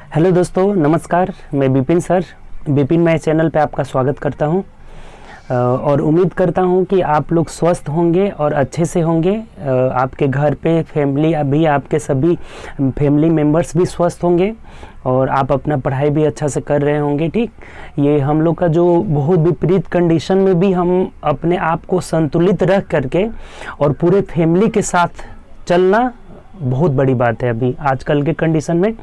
Hello दोस्तों, नमस्कार। मैं Bipin sir, Bipin my channel पे आपका स्वागत करता हूं और उम्मीद करता हूं कि आप लोग स्वस्थ होंगे और अच्छे से होंगे। आपके घर पे फैमिली अभी आपके सभी फैमिली मेम्बर्स भी स्वस्थ होंगे और आप अपना पढ़ाई भी अच्छा से कर रहे होंगे। ठीक, ये हम लोग का जो बहुत विपरीत कंडीशन में भी हम अपने आप को संतुलित रख करके और पूरे फैमिली के साथ चलना बहुत बड़ी बात है अभी आजकल के कंडीशन में।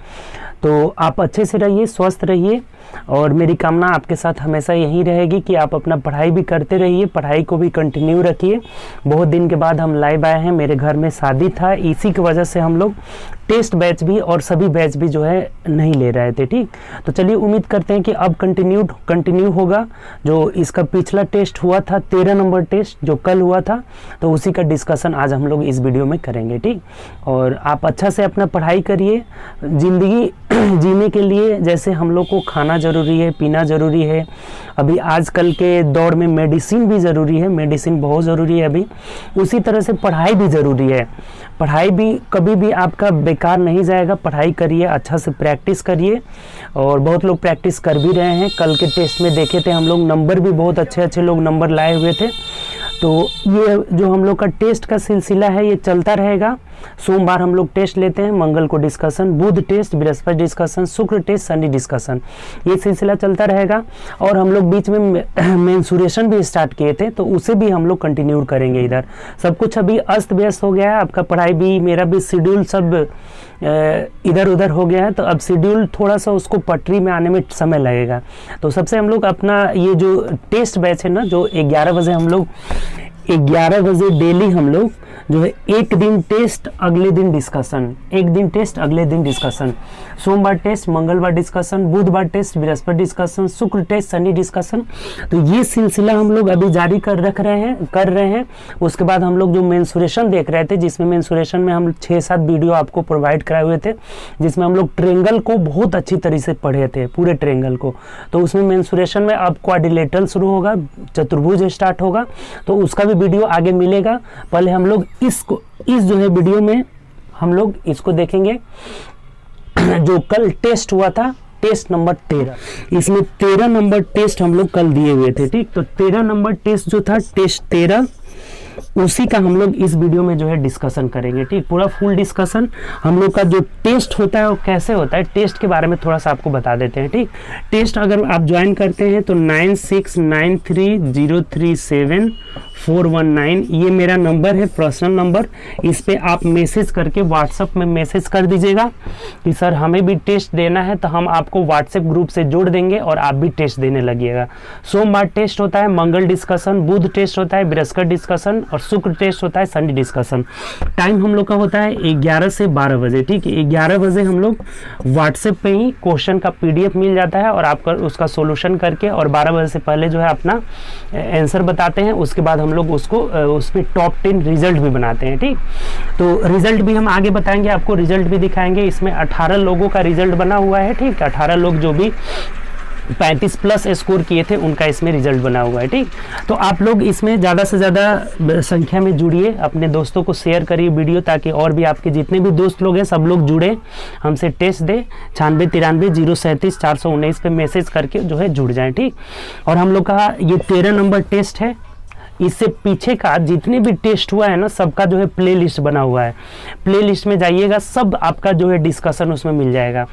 तो आप अच्छे से रहिए, स्वस्थ रहिए और मेरी कामना आपके साथ हमेशा यही रहेगी कि आप अपना पढ़ाई भी करते रहिए, पढ़ाई को भी कंटिन्यू रखिए। बहुत दिन के बाद हम लाइव आए हैं, मेरे घर में शादी था, इसी की वजह से हम लोग टेस्ट बैच भी और सभी बैच भी जो है नहीं ले रहे थे। ठीक, तो चलिए उम्मीद करते हैं कि अब कंटिन्यू होगा। जो इसका पिछला टेस्ट हुआ था 13 नंबर टेस्ट जो कल हुआ था, तो उसी का डिस्कशन आज हम लोग इस वीडियो में करेंगे। ठीक, और आप अच्छा से अपना पढ़ाई करिए। ज़िंदगी जीने के लिए जैसे हम लोग को खाना ज़रूरी है, पीना ज़रूरी है, अभी आजकल के दौर में मेडिसिन भी ज़रूरी है, मेडिसिन बहुत ज़रूरी है अभी, उसी तरह से पढ़ाई भी ज़रूरी है। पढ़ाई भी कभी भी आपका बेकार नहीं जाएगा। पढ़ाई करिए, अच्छा से प्रैक्टिस करिए और बहुत लोग प्रैक्टिस कर भी रहे हैं। कल के टेस्ट में देखे थे हम लोग, नंबर भी बहुत अच्छे लोग नंबर लाए हुए थे। तो ये जो हम लोग का टेस्ट का सिलसिला है ये चलता रहेगा। सोमवार हम लोग टेस्ट लेते हैं, मंगल को डिस्कशन, बुध टेस्ट, बृहस्पति डिस्कशन, शुक्र टेस्ट, शनि डिस्कशन, ये सिलसिला चलता रहेगा। और हम लोग बीच में मेंसुरेशन भी स्टार्ट किए थे, तो उसे भी हम लोग कंटिन्यू करेंगे। इधर सब कुछ अभी अस्त व्यस्त हो गया है, आपका पढ़ाई भी, मेरा भी शेड्यूल सब इधर उधर हो गया है। तो अब शेड्यूल थोड़ा सा उसको पटरी में आने में समय लगेगा। तो सबसे हम लोग अपना ये जो टेस्ट बैच है ना, जो 11 बजे हम लोग 11 बजे डेली हम लोग जो है एक दिन टेस्ट अगले दिन डिस्कशन, एक दिन टेस्ट अगले दिन डिस्कशन, सोमवार टेस्ट, मंगलवार डिस्कशन, बुधवार टेस्ट, बृहस्पति डिस्कशन, शुक्र टेस्ट, शनि डिस्कशन। तो ये सिलसिला हम लोग अभी जारी कर रहे हैं। उसके बाद हम लोग जो मेंसुरेशन देख रहे थे, जिसमें मेंसुरेशन में हम 6-7 वीडियो आपको प्रोवाइड कराए हुए थे, जिसमें हम लोग ट्रेंगल को बहुत अच्छी तरीके से पढ़े थे, पूरे ट्रेंगल को। तो उसमें मेंसुरेशन में अब क्वाड्रिलेटरल शुरू होगा, चतुर्भुज स्टार्ट होगा, तो उसका भी वीडियो आगे मिलेगा। पहले हम लोग इस जो है वीडियो में हम लोग इसको देखेंगे जो कल टेस्ट हुआ था, टेस्ट नंबर 13। इसमें 13 नंबर टेस्ट हम लोग कल दिए हुए थे। ठीक, तो 13 नंबर टेस्ट जो था, टेस्ट 13, उसी का हम लोग इस वीडियो में जो है डिस्कशन करेंगे। ठीक, पूरा फुल डिस्कशन हम लोग का जो टेस्ट होता है वो कैसे होता है, टेस्ट के बारे में थोड़ा सा आपको बता देते हैं। ठीक, टेस्ट अगर आप ज्वाइन करते हैं तो 9693037419 ये मेरा नंबर है, पर्सनल नंबर। इस पे आप मैसेज करके व्हाट्सएप में मैसेज कर दीजिएगा कि सर हमें भी टेस्ट देना है, तो हम आपको व्हाट्सएप ग्रुप से जोड़ देंगे और आप भी टेस्ट देने लगिएगा। सोमवार टेस्ट होता है, मंगल डिस्कशन, बुध टेस्ट होता है, बृहस्पति डिस्कशन और शुक्र टेस्ट होता है, शनि डिस्कशन। टाइम हम लोग का होता है 11 से 12 बजे। ठीक है, 11 बजे हम लोग व्हाट्सएप पे ही क्वेश्चन का PDF मिल जाता है और आपका उसका सोल्यूशन करके, और 12 बजे से पहले जो है अपना आंसर बताते हैं। उसके बाद हम लोग उसको उस पर टॉप 10 रिजल्ट भी बनाते हैं। ठीक, तो रिजल्ट भी हम आगे बताएंगे, आपको रिजल्ट भी दिखाएंगे। इसमें 18 लोगों का रिजल्ट बना हुआ है। ठीक, 18 लोग जो भी 35 प्लस स्कोर किए थे उनका इसमें रिजल्ट बना हुआ है। ठीक, तो आप लोग इसमें ज़्यादा से ज़्यादा संख्या में जुड़िए, अपने दोस्तों को शेयर करिए वीडियो, ताकि और भी आपके जितने भी दोस्त लोग हैं सब लोग जुड़े, हमसे टेस्ट दे। 9693 037 419 पे मैसेज करके जो है जुड़ जाएं। ठीक, और हम लोग का ये 13 नंबर टेस्ट है। इससे पीछे का जितने भी टेस्ट हुआ है ना, सबका जो है प्लेलिस्ट बना हुआ है। प्लेलिस्ट में जाइएगा, सब आपका जो है डिस्कशन उसमें मिल जाएगा।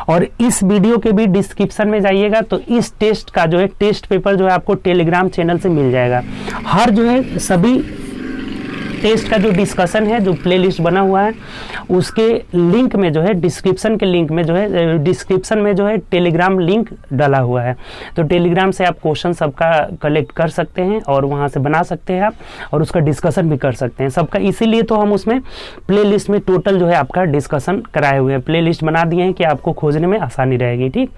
और इस वीडियो के भी डिस्क्रिप्शन में जाइएगा तो इस टेस्ट का जो है टेस्ट पेपर जो है आपको टेलीग्राम चैनल से मिल जाएगा। हर जो है सभी टेस्ट का जो डिस्कशन है, जो प्लेलिस्ट बना हुआ है, उसके लिंक में जो है डिस्क्रिप्शन के लिंक में जो है डिस्क्रिप्शन में जो है टेलीग्राम लिंक डाला हुआ है। तो टेलीग्राम से आप क्वेश्चन सबका कलेक्ट कर सकते हैं और वहाँ से बना सकते हैं आप, और उसका डिस्कशन भी कर सकते हैं सबका। इसीलिए तो हम उसमें प्लेलिस्ट में टोटल जो है आपका डिस्कशन कराए हुए हैं, प्लेलिस्ट बना दिए हैं कि आपको खोजने में आसानी रहेगी। ठीक,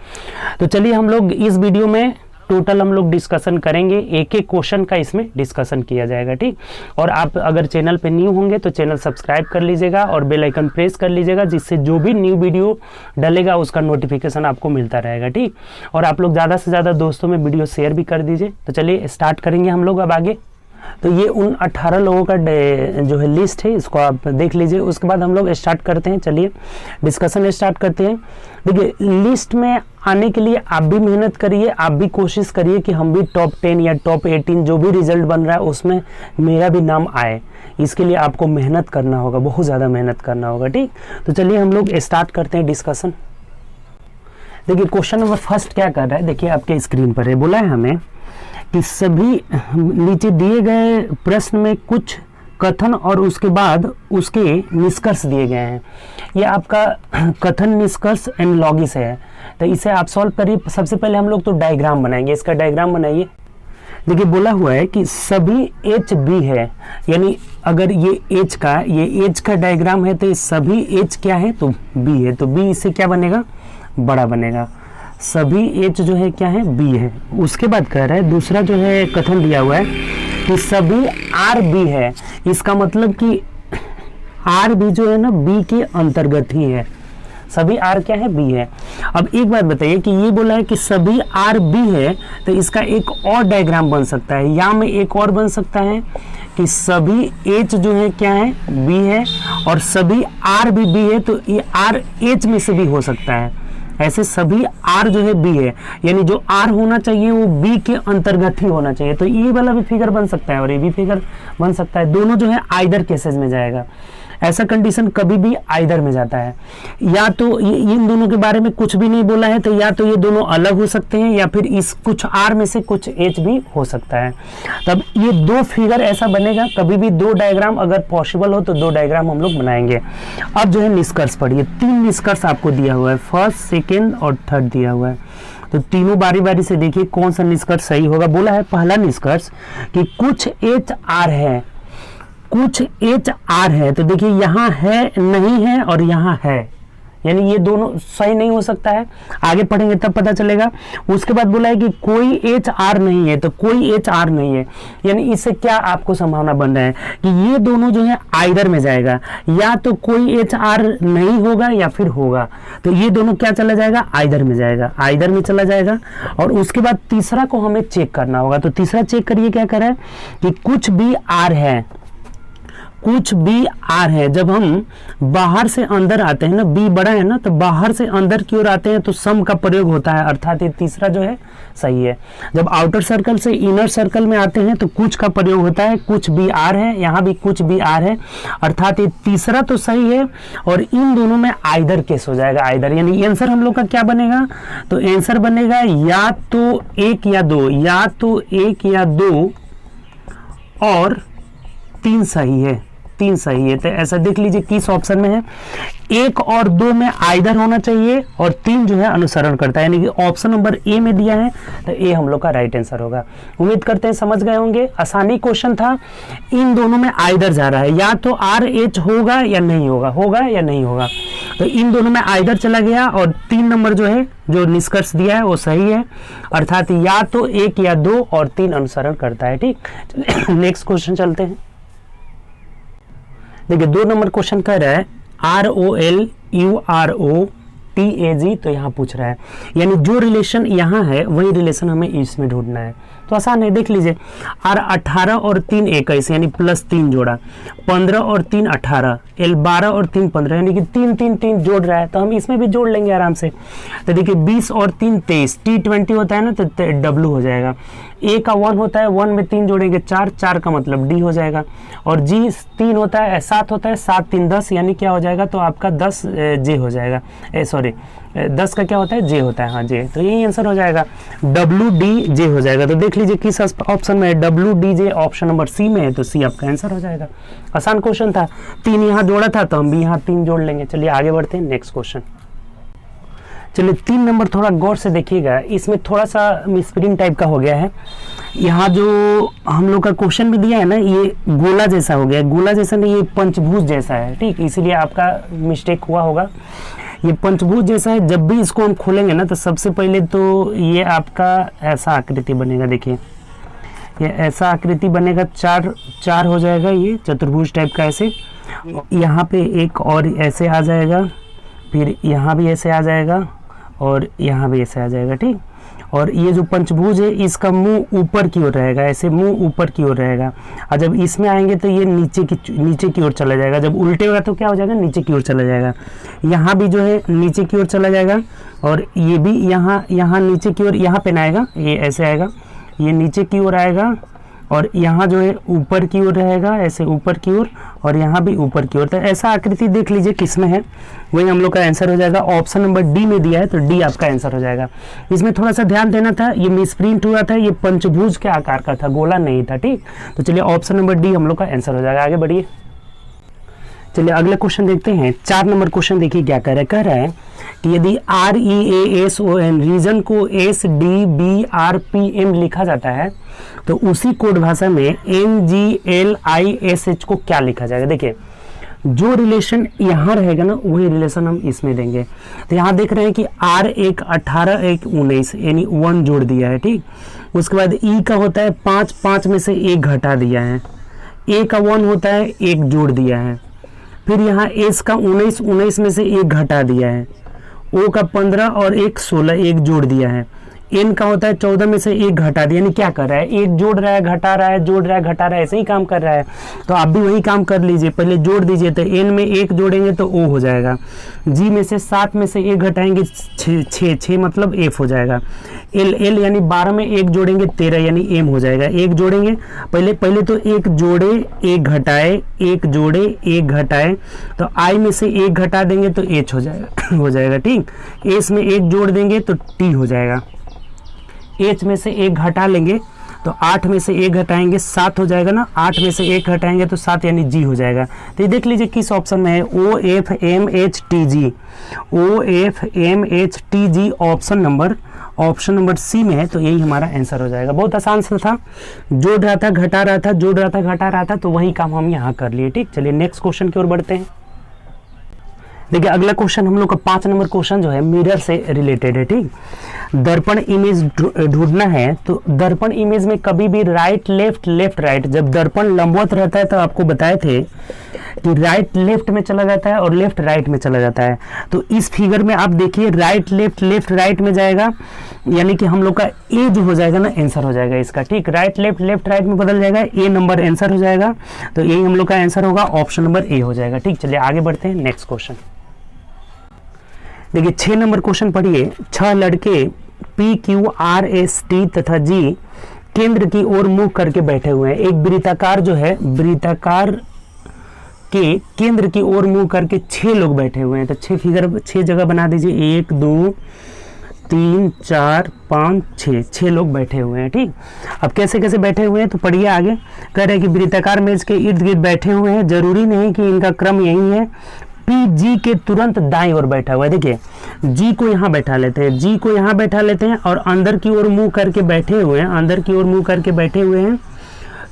तो चलिए हम लोग इस वीडियो में टोटल हम लोग डिस्कशन करेंगे, एक एक क्वेश्चन का इसमें डिस्कशन किया जाएगा। ठीक, और आप अगर चैनल पे न्यू होंगे तो चैनल सब्सक्राइब कर लीजिएगा और बेल आइकन प्रेस कर लीजिएगा, जिससे जो भी न्यू वीडियो डलेगा उसका नोटिफिकेशन आपको मिलता रहेगा। ठीक, और आप लोग ज़्यादा से ज़्यादा दोस्तों में वीडियो शेयर भी कर दीजिए। तो चलिए स्टार्ट करेंगे हम लोग अब आगे। तो ये उन 18 लोगों का जो है लिस्ट है, इसको आप देख लीजिए। उसके बाद हम लोग स्टार्ट करते हैं, चलिए डिस्कशन स्टार्ट करते हैं। देखिए, लिस्ट में आने के लिए आप भी मेहनत करिए, आप भी कोशिश करिए कि हम भी टॉप 10 या टॉप 18 जो भी रिजल्ट बन रहा है उसमें मेरा भी नाम आए। इसके लिए आपको मेहनत करना होगा, बहुत ज़्यादा मेहनत करना होगा, ठीक। तो चलिए हम लोग स्टार्ट करते हैं डिस्कशन। देखिए, क्वेश्चन नंबर फर्स्ट क्या कर रहा है, देखिए आपके स्क्रीन पर है। बोला है हमें कि सभी नीचे दिए गए प्रश्न में कुछ कथन और उसके बाद उसके निष्कर्ष दिए गए हैं। ये आपका कथन, निष्कर्ष एंड लॉगिस है। तो इसे आप सॉल्व करिए। सबसे पहले हम लोग तो डायग्राम बनाएंगे, इसका डायग्राम बनाइए। देखिए, बोला हुआ है कि सभी एच बी है, यानी अगर ये एच का डायग्राम है तो ये सभी एच क्या है, तो बी है। तो बी इससे क्या बनेगा, बड़ा बनेगा। सभी एच जो है क्या है, बी है। उसके बाद कह रहा है दूसरा जो है कथन दिया हुआ है कि सभी आर बी है। इसका मतलब कि आर बी जो है ना, बी के अंतर्गत ही है। सभी आर क्या है, बी है। अब एक बात बताइए कि ये बोला है कि सभी आर बी है, तो इसका एक और डायग्राम बन सकता है, या में एक और बन सकता है कि सभी एच जो है क्या है, बी है, और सभी आर भी बी है, तो ये आर एच में से भी हो सकता है। ऐसे सभी आर जो है बी है, यानी जो आर होना चाहिए वो बी के अंतर्गत ही होना चाहिए। तो ये वाला भी फिगर बन सकता है और ये भी फिगर बन सकता है। दोनों जो है आइदर केसेस में जाएगा। ऐसा कंडीशन कभी भी आइदर में जाता है। या तो इन दोनों के बारे में कुछ भी नहीं बोला है, तो या तो ये दोनों अलग हो सकते हैं, या फिर इस कुछ आर में से कुछ एच भी हो सकता है। तब ये दो फिगर ऐसा बनेगा। कभी भी दो डायग्राम अगर पॉसिबल हो तो दो डायग्राम हम लोग बनाएंगे। अब जो है निष्कर्ष पढ़िए। 3 निष्कर्ष आपको दिया हुआ है, फर्स्ट, सेकेंड और थर्ड दिया हुआ है। तो तीनों बारी बारी से देखिए कौन सा निष्कर्ष सही होगा। बोला है पहला निष्कर्ष कि कुछ एच आर है, कुछ एच आर है। तो देखिए यहाँ है, नहीं है, और यहाँ है, यानी ये दोनों सही नहीं हो सकता है। आगे पढ़ेंगे तब पता चलेगा। उसके बाद बोला है कि कोई एच आर नहीं है, तो कोई एच आर नहीं है, यानी इससे क्या आपको संभावना बन रहा है कि ये दोनों जो है आइदर में जाएगा। या तो कोई एच आर नहीं होगा या फिर होगा, तो ये दोनों क्या चला जाएगा, आइदर में जाएगा, आइदर में चला जाएगा। और उसके बाद तीसरा को हमें चेक करना होगा। तो तीसरा चेक करिए, क्या कर रहा है कि कुछ भी आर है, कुछ भी आर है। जब हम बाहर से अंदर आते हैं ना, बी बड़ा है ना, तो बाहर से अंदर की ओर आते हैं तो सम का प्रयोग होता है, अर्थात ये तीसरा जो है सही है। जब आउटर सर्कल से इनर सर्कल में आते हैं तो कुछ का प्रयोग होता है, कुछ भी आर है, यहाँ भी कुछ भी आर है, अर्थात ये तीसरा तो सही है। और इन दोनों में आइदर केस हो जाएगा, आइदर, यानी आंसर हम लोग का क्या बनेगा, तो आंसर बनेगा या तो 1 या 2, या तो 1 या 2 और 3 सही है, 3 सही है। तो ऐसा देख लीजिए किस ऑप्शन में है, 1 और 2 में आइदर होना चाहिए और 3 जो है अनुसरण करता है, यानी कि ऑप्शन नंबर ए में दिया है, तो ए हम लोग का राइट आंसर होगा। उम्मीद करते हैं समझ गए होंगे। आसानी क्वेश्चन था। इन दोनों में आइदर जा रहा है, या तो आर एच होगा या नहीं होगा, होगा या नहीं होगा, तो इन दोनों में आइदर चला गया। और 3 नंबर जो है, जो निष्कर्ष दिया है वो सही है, अर्थात या तो 1 या 2 और 3 अनुसरण करता है, ठीक। नेक्स्ट क्वेश्चन चलते हैं। देखिए 2 नंबर क्वेश्चन कह रहा है ROLUROTAG, तो यहाँ पूछ रहा है, यानी जो रिलेशन यहाँ है वही रिलेशन हमें इसमें ढूंढना है। तो आसान है, देख लीजिए। R 18 और 3 21, यानी +3 जोड़ा, 15 और 3 18, L 12 और 3 15, यानी कि 3 3 3 जोड़ रहा है, तो हम इसमें भी जोड़ लेंगे आराम से। तो देखिए 20 और 3 23, T20 होता है ना, तो W हो जाएगा। A का 1 होता है, 1 में 3 जोड़ेंगे 4, 4 का मतलब D हो जाएगा। और G 3 होता है, 7 होता है, 7 3 10, यानी क्या हो जाएगा, तो आपका 10 J हो जाएगा। सॉरी 10 का क्या होता है, J होता है, हाँ J, तो यही आंसर हो जाएगा, WDJ हो जाएगा। तो देख लीजिए किस ऑप्शन में है, WDJ ऑप्शन नंबर C में है, तो C आपका आंसर हो जाएगा। आसान क्वेश्चन था, 3 यहाँ जोड़ा था तो हम भी यहाँ 3 जोड़ लेंगे। चलिए आगे बढ़ते हैं, नेक्स्ट क्वेश्चन। चलिए 3 नंबर थोड़ा गौर से देखिएगा, इसमें थोड़ा सा मिसप्रिंट टाइप का हो गया है। यहाँ जो हम लोग का क्वेश्चन भी दिया है ना, ये गोला जैसा हो गया, गोला जैसा नहीं, ये पंचभुज जैसा है, ठीक, इसीलिए आपका मिस्टेक हुआ होगा। ये पंचभुज जैसा है। जब भी इसको हम खोलेंगे ना, तो सबसे पहले तो ये आपका ऐसा आकृति बनेगा, देखिए ये ऐसा आकृति बनेगा, 4 हो जाएगा, ये चतुर्भुज टाइप का ऐसे। यहाँ पे एक और ऐसे आ जाएगा, फिर यहाँ भी ऐसे आ जाएगा और यहाँ भी ऐसे आ जाएगा, ठीक। और ये जो पंचभुज है इसका मुंह ऊपर की ओर रहेगा, ऐसे मुंह ऊपर की ओर रहेगा। और जब इसमें आएंगे तो ये नीचे की ओर चला जाएगा। जब उल्टे होगा तो क्या हो जाएगा, नीचे की ओर चला जाएगा। यहाँ भी जो है नीचे की ओर चला जाएगा, और ये भी यहाँ नीचे की ओर, यहाँ पे ना आएगा, ये ऐसे आएगा, ये नीचे की ओर आएगा, और यहाँ जो है ऊपर की ओर रहेगा, ऐसे ऊपर की ओर, और यहाँ भी ऊपर की ओर। तो ऐसा आकृति देख लीजिए किस में है, वही हम लोग का आंसर हो जाएगा। ऑप्शन नंबर डी में दिया है तो डी आपका आंसर हो जाएगा। इसमें थोड़ा सा ध्यान देना था, ये मिसप्रिंट हुआ था, ये पंचभुज के आकार का था, गोला नहीं था, ठीक। तो चलिए ऑप्शन नंबर डी हम लोग का आंसर हो जाएगा। आगे बढ़िए, चलिए अगला क्वेश्चन देखते हैं। 4 नंबर क्वेश्चन देखिए क्या कह रहा है कि यदि REASON रीजन को SDBRPM लिखा जाता है तो उसी कोड भाषा में NGLISH को क्या लिखा जाएगा। देखिए जो रिलेशन यहाँ रहेगा ना वही रिलेशन हम इसमें देंगे। तो यहाँ देख रहे हैं कि R एक 18 एक 19 यानी 1 जोड़ दिया है, ठीक। उसके बाद E का होता है 5, 5 में से 1 घटा दिया है। A का 1 होता है 1 जोड़ दिया है। फिर यहाँ S का 19, 19 में से 1 घटा दिया है। O का 15 और 1 16, 1 जोड़ दिया है। N का होता है 14 में से 1 घटा दिया, यानी क्या कर रहा है, 1 जोड़ रहा है, घटा रहा है, जोड़ रहा है, घटा रहा है, ऐसे ही काम कर रहा है। तो आप भी वही काम कर लीजिए, पहले जोड़ दीजिए। तो N में 1 जोड़ेंगे तो O हो जाएगा। G में से 7 में से 1 घटाएंगे 6 मतलब F हो जाएगा। L यानी 12 में 1 जोड़ेंगे 13 यानी M हो जाएगा। 1 जोड़ेंगे पहले तो 1 जोड़े 1 घटाए, 1 जोड़े 1 घटाए, तो I में से 1 घटा देंगे तो H हो जाएगा हो जाएगा, ठीक। S में 1 जोड़ देंगे तो T हो जाएगा। H में से 1 घटा लेंगे तो 8 में से 1 घटाएंगे 7 हो जाएगा ना, 8 में से 1 घटाएंगे तो 7 यानी G हो जाएगा। तो ये देख लीजिए किस ऑप्शन में है, OFMHTG, OFMHTG option number C में है। तो यही हमारा आंसर हो जाएगा। बहुत आसान सा था, जोड़ रहा था घटा रहा था, जोड़ रहा था घटा रहा था, तो वही काम हम यहाँ कर लिए, ठीक। चलिए नेक्स्ट क्वेश्चन की ओर बढ़ते हैं। देखिए अगला क्वेश्चन हम लोग का 5 नंबर क्वेश्चन जो है मिरर से रिलेटेड है, ठीक। दर्पण इमेज ढूंढना है तो दर्पण इमेज में कभी भी राइट लेफ्ट लेफ्ट राइट, जब दर्पण लंबवत रहता है तो आपको बताए थे कि राइट लेफ्ट में चला जाता है और लेफ्ट राइट में चला जाता है। तो इस फिगर में आप देखिए राइट लेफ्ट लेफ्ट राइट में जाएगा, यानी कि हम लोग का ए जो हो जाएगा ना आंसर हो जाएगा इसका, ठीक। राइट लेफ्ट लेफ्ट राइट में बदल जाएगा, ए नंबर आंसर हो जाएगा। तो यही हम लोग का आंसर होगा, ऑप्शन नंबर ए हो जाएगा, ठीक। चलिए आगे बढ़ते हैं नेक्स्ट क्वेश्चन। देखिए 6 नंबर क्वेश्चन पढ़िए। 6 लड़के PQRST तथा G केंद्र की ओर मुंह करके बैठे हुए हैं। एक वृत्ताकार जो है, वृत्ताकार के केंद्र की ओर मुंह करके 6 लोग बैठे हुए हैं। तो 6 जगह बना दीजिए, 1 2 3 4 5 6 लोग बैठे हुए हैं, ठीक। अब कैसे कैसे बैठे हुए हैं तो पढ़िए आगे। कह रहे हैं कि वृत्ताकार मेज के इर्द गिर्द बैठे हुए हैं, जरूरी नहीं कि इनका क्रम यही है। जी के तुरंत दाईं ओर बैठा हुआ है। देखिए जी को यहाँ बैठा लेते हैं, जी को यहाँ बैठा लेते हैं और अंदर की ओर मुंह करके बैठे हुए हैं, अंदर की ओर मुंह करके बैठे हुए हैं।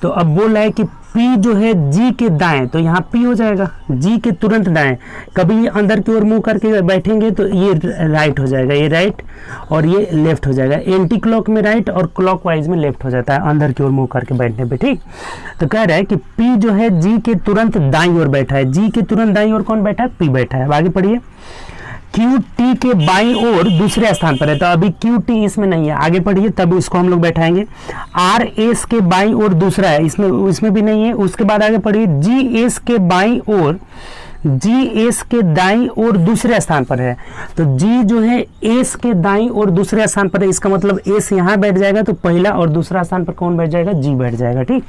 तो अब बोल रहा है कि पी जो है जी के दाएं, तो यहाँ पी हो जाएगा, जी के तुरंत दाएं। कभी अंदर की ओर मुंह करके बैठेंगे तो ये राइट हो जाएगा, ये राइट और ये लेफ्ट हो जाएगा। एंटी क्लॉक में राइट और क्लॉकवाइज में लेफ्ट हो जाता है अंदर की ओर मुंह करके बैठने पे, ठीक। तो कह रहा है कि पी जो है जी के तुरंत दाईं ओर बैठा है। जी के तुरंत दाईं ओर कौन बैठा है, पी बैठा है। अब आगे पढ़िए। क्यू टी के बाईं ओर दूसरे स्थान पर है, तो अभी क्यू टी इसमें नहीं है, आगे पढ़िए तब इसको हम लोग बैठाएंगे। आर एस के बाईं ओर दूसरा है, इसमें भी नहीं है। उसके बाद आगे पढ़िए। जी एस के बाईं ओर, जी एस के दाईं ओर दूसरे स्थान पर है, तो जी जो है एस के दाईं ओर दूसरे स्थान पर है, इसका मतलब एस यहाँ बैठ जाएगा तो पहला और दूसरा स्थान पर कौन बैठ जाएगा, जी बैठ जाएगा, ठीक।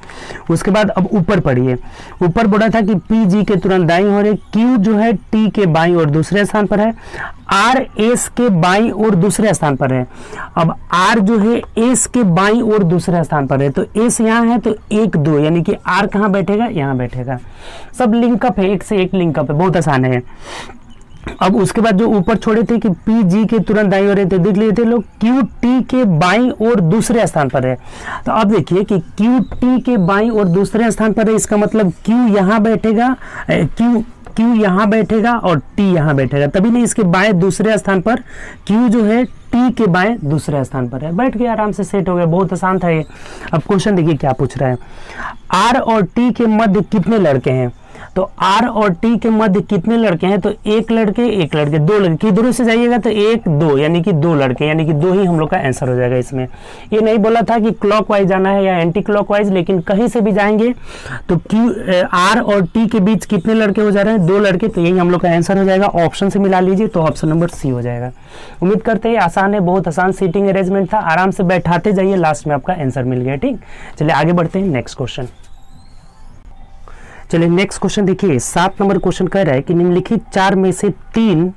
उसके बाद अब ऊपर पढ़िए। ऊपर बोला था कि पी जी के तुरंत दाईं ओर है, क्यू जो है टी के बाईं ओर दूसरे स्थान पर है, आर एस के बाईं ओर दूसरे स्थान पर है। अब आर जो है एस के बाईं ओर दूसरे स्थान पर है, तो एस यहाँ है तो 1 2 यानी कि आर कहाँ बैठेगा, यहाँ बैठेगा। सब लिंकअप है, एक से एक लिंकअप है, बहुत आसान है। अब उसके बाद जो ऊपर छोड़े थे कि पी जी के तुरंत दाईं ओर है, तो देख लिए थे लोग क्यू टी के बाईं ओर दूसरे स्थान पर है। तो अब देखिए कि क्यू टी के बाईं ओर दूसरे स्थान पर है, इसका मतलब क्यू यहाँ बैठेगा, क्यू यहाँ बैठेगा और टी यहाँ बैठेगा, तभी नहीं इसके बाएं दूसरे स्थान पर क्यू जो है टी के बाएं दूसरे स्थान पर है। बैठ गया, आराम से सेट हो गया, बहुत आसान था ये। अब क्वेश्चन देखिए क्या पूछ रहा है। आर और टी के मध्य कितने लड़के हैं, तो आर और टी के मध्य कितने लड़के हैं, तो एक लड़के, दो लड़के, किधरों से जाइएगा तो एक दो, यानी कि दो लड़के, यानी कि दो ही हम लोग का आंसर हो जाएगा इसमें। ये नहीं बोला था कि क्लॉकवाइज जाना है या एंटी क्लॉकवाइज, लेकिन कहीं से भी जाएंगे तो आर और टी के बीच कितने लड़के हो जा रहे हैं, दो लड़के, तो यही हम लोग का आंसर हो जाएगा। ऑप्शन से मिला लीजिए तो ऑप्शन नंबर सी हो जाएगा। उम्मीद करते हैं आसान है, बहुत आसान सीटिंग अरेंजमेंट था, आराम से बैठाते जाइए, लास्ट में आपका आंसर मिल गया। ठीक, चलिए आगे बढ़ते हैं नेक्स्ट क्वेश्चन। चलिए नेक्स्ट क्वेश्चन देखिए, 7 नंबर क्वेश्चन कह रहा है कि निम्नलिखित 4 में से 3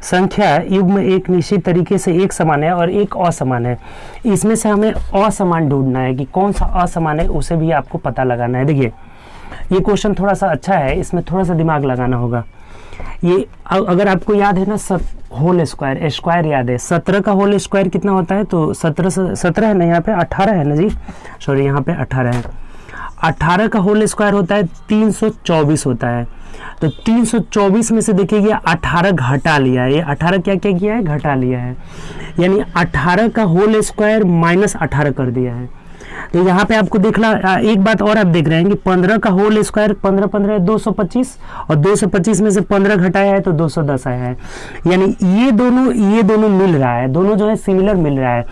संख्या युग्म एक निश्चित तरीके से एक समान है और एक असमान है। इसमें से हमें असमान ढूंढना है कि कौन सा असमान है, उसे भी आपको पता लगाना है। देखिए ये क्वेश्चन थोड़ा सा अच्छा है, इसमें थोड़ा सा दिमाग लगाना होगा। ये अगर आपको याद है ना, होल स्क्वायर याद है, 17 का होल स्क्वायर कितना होता है, तो 17 है ना, यहाँ पे 18 है ना जी, सॉरी यहाँ पे 18 है। 18 का होल स्क्वायर होता है 324 होता है। तो 324 में से देखिए 18 घटा लिया है, ये 18 क्या क्या किया है, घटा लिया है, यानी 18 का होल स्क्वायर माइनस 18 कर दिया है। तो यहाँ पे आपको देखना एक बात और आप देख रहे हैं कि 15 का होल स्क्वायर 15 15 225 और 225 में से 15 घटाया है तो 210 आया है, यानी ये दोनों मिल रहा है, दोनों जो है सिमिलर मिल रहा है।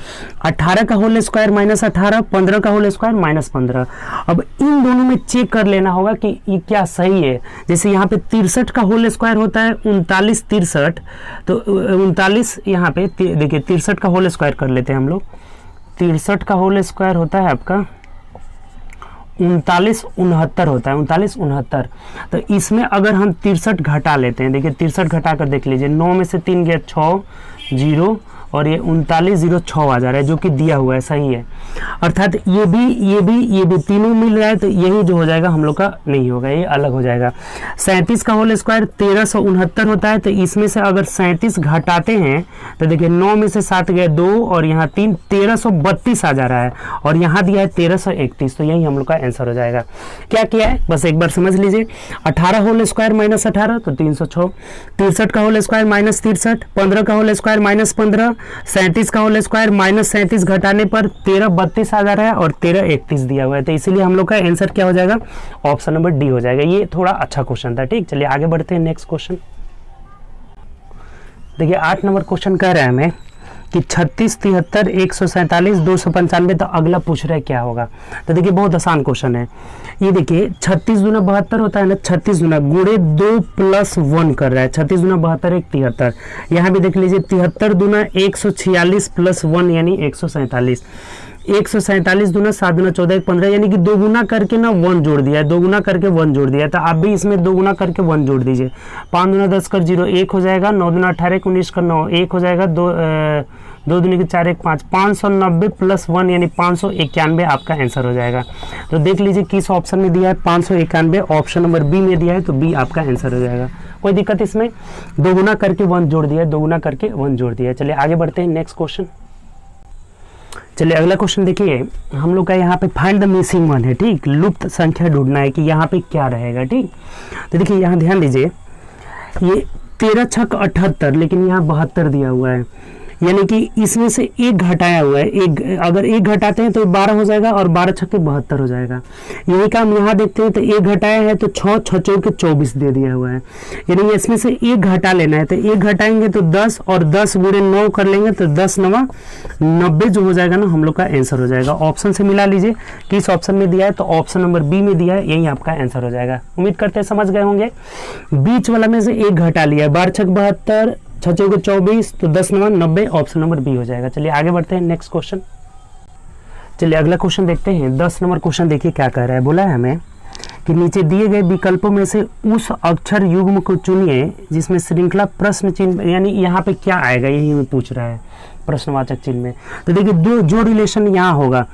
18 का होल स्क्वायर माइनस 18, 15 का होल स्क्वायर माइनस 15। अब इन दोनों में चेक कर लेना होगा कि ये क्या सही है। जैसे यहाँ पे 63 का होल स्क्वायर होता है 39 63, तो 39 यहाँ पे देखिए 63 का होल स्क्वायर कर लेते हैं हम लोग। 63 का होल स्क्वायर होता है आपका 39 69 होता है, 39 69। तो इसमें अगर हम 63 घटा लेते हैं, देखिए 63 घटा कर देख लीजिए, 9 में से 3 गया 6 0 और ये 39 06 आ जा रहा है, जो कि दिया हुआ है, सही है। अर्थात ये भी तीनों मिल रहा है, तो यही जो हो जाएगा हम लोग का नहीं होगा, ये अलग हो जाएगा। 37 का होल स्क्वायर 1369 होता है, तो इसमें से अगर 37 घटाते हैं तो देखिए 9 में से 7 गया 2 और यहाँ 3, 1332 आ जा रहा है, और यहाँ दिया है 1331, तो यही हम लोग का आंसर हो जाएगा। क्या किया है बस एक बार समझ लीजिए, 18 होल स्क्वायर माइनस 18 तो 306, 63 का होल स्क्वायर माइनस 63, 15 का होल स्क्वायर माइनस 15, 37 का होल स्क्वायर माइनस 37 घटाने पर 1332 आ जा रहा है और 1331 दिया हुआ है, तो इसीलिए हम लोग का आंसर क्या हो जाएगा, ऑप्शन नंबर डी हो जाएगा। ये थोड़ा अच्छा क्वेश्चन था। ठीक, चलिए आगे बढ़ते हैं नेक्स्ट क्वेश्चन। देखिए 8 नंबर क्वेश्चन कह रहा है हमें कि 36 73 147 295, तो अगला पूछ रहा है क्या होगा। तो देखिए बहुत आसान क्वेश्चन है। ये देखिए 36 दूना 72 होता है ना, 36 दूना गुणे 2 प्लस 1 कर रहा है, 36 दूना 72 1 73। यहाँ भी देख लीजिए 73 दूना 146 प्लस 1 यानी 147, 147 दूना 7 दूना 14 15, यानी कि 2 गुना करके ना 1 जोड़ दिया है, 2 गुना करके 1 जोड़ दिया है। तो आप भी इसमें 2 गुना करके 1 जोड़ दीजिए। 5 दूना 10 कर 0 1 हो जाएगा, 9 दूना 18 19 कर 9 1 हो जाएगा, 2 दूनी के 4 1 5, 590 प्लस 1 यानी 591 आपका आंसर हो जाएगा। तो देख लीजिए किस ऑप्शन में दिया है, 591 ऑप्शन नंबर बी में दिया है, तो बी आपका आंसर हो जाएगा। कोई दिक्कत इसमें, 2 गुना करके 1 जोड़ दिया है, 2 गुना करके 1 जोड़ दिया है। चलिए आगे बढ़ते हैं नेक्स्ट क्वेश्चन। चलिए अगला क्वेश्चन देखिए, हम लोग का यहाँ पे फाइंड द मिसिंग वन है। ठीक, लुप्त संख्या ढूंढना है कि यहाँ पे क्या रहेगा। ठीक, तो देखिए यहाँ ध्यान दीजिए, ये 13 छक 78, लेकिन यहाँ 72 दिया हुआ है, यानी कि इसमें से एक घटाया हुआ है, एक अगर एक घटाते हैं तो 12 हो जाएगा और 12 छक्के 72 हो जाएगा। यही काम यहाँ देखते हैं, तो एक घटाया है तो 6 6 चौके 24 दे दिया हुआ है, यानी इसमें से एक घटा लेना है, तो एक घटाएंगे तो 10 और 10 गुणे 9 कर लेंगे तो 10 9 90 जो हो जाएगा ना हम लोग का आंसर हो जाएगा। ऑप्शन से मिला लीजिए किस ऑप्शन में दिया है, तो ऑप्शन नंबर बी में दिया है, यही आपका आंसर हो जाएगा। उम्मीद करते हैं समझ गए होंगे। बीच वाला में से एक घटा लिया, 12 छक 72 6 चौके 24 तो 10 9 90, ऑप्शन नंबर बी हो जाएगा। चलिए आगे बढ़ते हैं नेक्स्ट क्वेश्चन। चलिए अगला क्वेश्चन देखते हैं। 10 नंबर क्वेश्चन देखिए क्या कह रहा है। बोला है हमें कि नीचे दिए गए विकल्पों में से उस अक्षर युग्म को चुनिए जिसमें श्रृंखला प्रश्न चिन्ह, यानी यहाँ पे क्या आएगा यही हमें पूछ रहा है प्रश्नवाचक चिन्ह में। तो देखिए दो जो रिलेशन यहाँ होगा,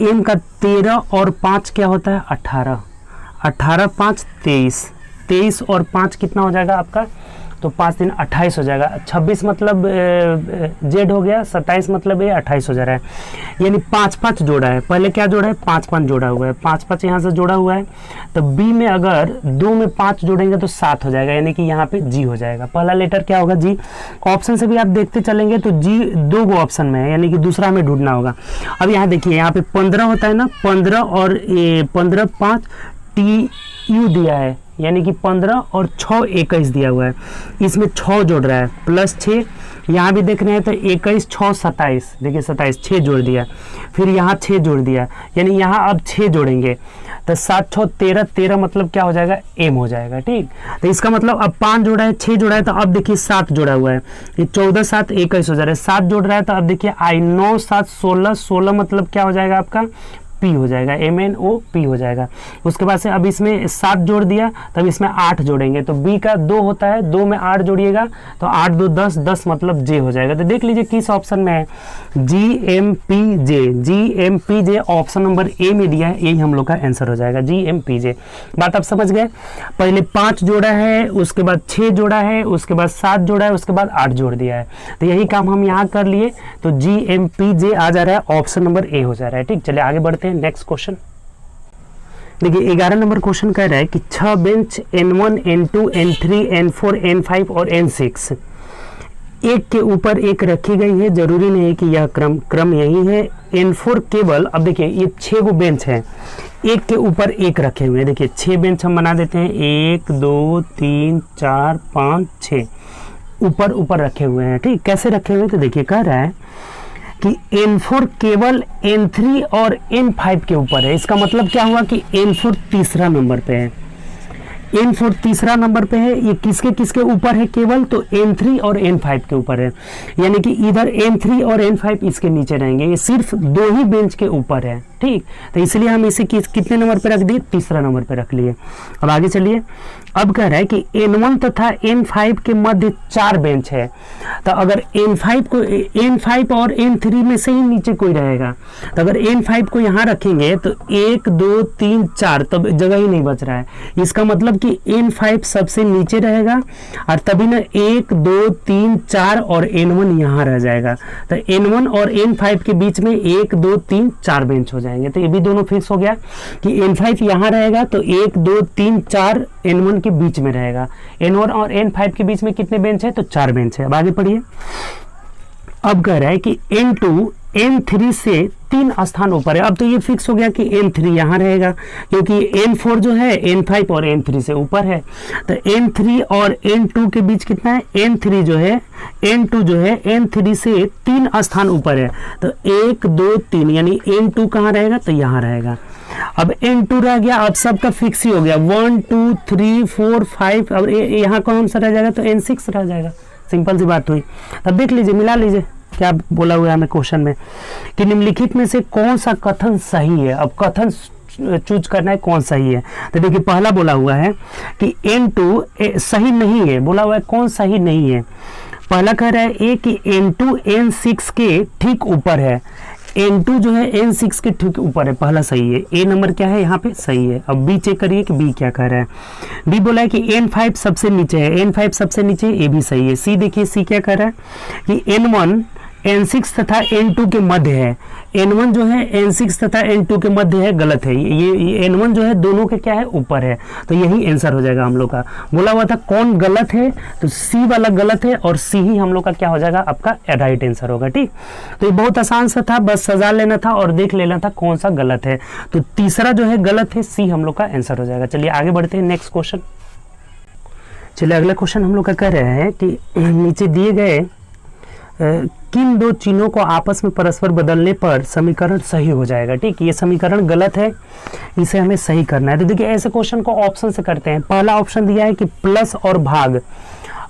m का 13 और 5 क्या होता है 18, 18 5 23, 23 और 5 कितना हो जाएगा आपका, तो 5 दिन 28 हो जाएगा। 26 मतलब जेड हो गया, 27 मतलब ये 28 हो जा रहा है, यानी 5 5 जोड़ा है। पहले क्या जोड़ा है 5 5 जोड़ा हुआ है, 5 5 यहाँ से जोड़ा हुआ है। तो बी में अगर 2 में 5 जोड़ेंगे तो 7 हो जाएगा, यानी कि यहाँ पे जी हो जाएगा। पहला लेटर क्या होगा जी। ऑप्शन से भी आप देखते चलेंगे तो जी 2 गो ऑप्शन में है, यानी कि दूसरा हमें ढूंढना होगा। अब यहाँ देखिए यहाँ पे 15 होता है ना, 15 और 15 5 टी यू दिया है, यानी कि 15 और 6 21 दिया हुआ है, इसमें 6 जोड़ रहा है प्लस 6, यहाँ भी देख रहे हैं तो 21 6 27, देखिए 27 6 जोड़ दिया, फिर यहाँ 6 जोड़ दिया, यानी यहाँ अब 6 जोड़ेंगे तो 7 6 13, 13 मतलब क्या हो जाएगा एम हो जाएगा। ठीक, तो इसका मतलब अब 5 जोड़ा है 6 जोड़ा है, तो अब देखिए 7 जोड़ा हुआ है, ये 14 7 21 हो जा रहा है, 7 जोड़ रहा है, तो अब देखिए आई 9 7 16, 16 मतलब क्या हो जाएगा आपका पी हो जाएगा, MNOP हो जाएगा। उसके बाद से अब इसमें 7 जोड़ दिया, तब इसमें 8 जोड़ेंगे, तो बी का 2 होता है, 2 में 8 जोड़िएगा तो 8 2 10, 10 मतलब जे हो जाएगा। तो देख लीजिए किस ऑप्शन में है, GMPJ ऑप्शन नंबर ए में दिया है, यही हम लोग का आंसर हो जाएगा GMPJ। बात आप समझ गए, पहले 5 जोड़ा है, उसके बाद 6 जोड़ा है, उसके बाद 7 जोड़ा है, उसके बाद 8 जोड़ दिया है, तो यही काम हम यहाँ कर लिए, तो GMPJ आ जा रहा है, ऑप्शन नंबर ए हो जा रहा है। ठीक, चलिए आगे बढ़ते हैं नेक्स्ट क्वेश्चन। देखिए 11 नंबर क्वेश्चन कह रहा है कि 6 bench N1 N2 N3 N4 N5 और N6 एक के ऊपर एक रखी गई है, जरूरी नहीं है कि यह क्रम यही है। N4 केवल, अब देखिए ये 6 गो बेंच है, एक के ऊपर एक रखे हुए हैं, देखिए 6 बेंच हम बना देते हैं, 1 2 3 4 5 6 ऊपर ऊपर रखे हुए हैं। ठीक, कैसे रखे हुए हैं, तो देखिए कह रहा है कि N4 केवल N3 और N5 के ऊपर है, इसका मतलब क्या हुआ कि N4 तीसरा नंबर पे है, N4 तीसरा नंबर पे है, ये किसके किसके ऊपर है केवल, तो N3 और N5 के ऊपर है, यानी कि इधर N3 और N5 इसके नीचे रहेंगे, ये सिर्फ 2 ही बेंच के ऊपर है। ठीक, तो इसलिए हम इसे कितने नंबर पे रख दिए, तीसरा नंबर पे रख लिए। अब आगे चलिए, अब कह रहा है कि N1 तथा N5 के मध्य 4 बेंच है, तो अगर N5 और N3 में से ही नीचे कोई रहेगा, तो अगर N5 को यहाँ रखेंगे तो 1 2 3 4, तब जगह ही नहीं बच रहा है, इसका मतलब कि N5 सबसे नीचे रहेगा, और तभी ना 1 2 3 4 और N1 यहाँ रह जाएगा, तो N1 और N5 के बीच में 1 2 3 4 बेंच हो जाएंगे। तो ये भी दोनों फिक्स हो गया कि N5 यहाँ रहेगा, तो 1 2 3 4 N1 के बीच में रहेगा, N1 और N5 के बीच में कितने बेंच है, तो 4 बेंच है। अब आगे पढ़िए, अब कह रहा है कि N2 N3 से 3 स्थान ऊपर है, अब तो ये फिक्स हो गया कि N3 यहाँ रहेगा, क्योंकि N4 जो है N5 और N3 से ऊपर है, तो N3 और N2 के बीच कितना है, N2 जो है N3 से 3 स्थान ऊपर है, तो 1 2 3, यानी N2 कहाँ रहेगा, तो यहाँ रहेगा। अब N2 रह गया, अब सबका फिक्स ही हो गया, 1 2 3 4 5, अब यहाँ कौन सा रह जाएगा, तो N6 रह जाएगा, सिंपल सी बात हुई। अब देख लीजिए, मिला लीजिए क्या बोला हुआ है हमें क्वेश्चन में कि निम्नलिखित में से कौन सा कथन सही है। अब कथन चूज करना है कौन सही है, तो देखिए पहला बोला हुआ है कि N2 सही नहीं है, बोला हुआ है कौन सही नहीं है। पहला कह रहा है ए कि N2 N6 के ठीक ऊपर है, N2 जो है N6 के ठीक ऊपर है, पहला सही है, ए नंबर क्या है यहाँ पे सही है। अब बी चेक करिए कि बी क्या कह रहा है, बी बोला है कि N5 सबसे नीचे है, N5 सबसे नीचे, ए भी सही है। सी देखिए सी क्या कह रहा है कि N1 N6 तथा N2 के मध्य है, N1 जो है N6 तथा N2 के मध्य है, गलत है, ये N1 जो है दोनों के क्या है ऊपर है, तो यही आंसर हो जाएगा हम लोग का। बोला हुआ था कौन गलत है, तो सी वाला गलत है, और सी ही हम लोग का क्या हो जाएगा, आपका राइट आंसर होगा। ठीक, तो ये बहुत आसान सा था, बस सजा लेना था और देख लेना था कौन सा गलत है, तो तीसरा जो है गलत है, सी हम लोग का आंसर हो जाएगा। चलिए आगे बढ़ते हैं नेक्स्ट क्वेश्चन। चलिए अगला क्वेश्चन हम लोग का कह रहे हैं कि नीचे दिए गए किन 2 चिन्हों को आपस में परस्पर बदलने पर समीकरण सही हो जाएगा। ठीक, ये समीकरण गलत है, इसे हमें सही करना है। तो देखिए ऐसे क्वेश्चन को ऑप्शन से करते हैं। पहला ऑप्शन दिया है कि प्लस और भाग,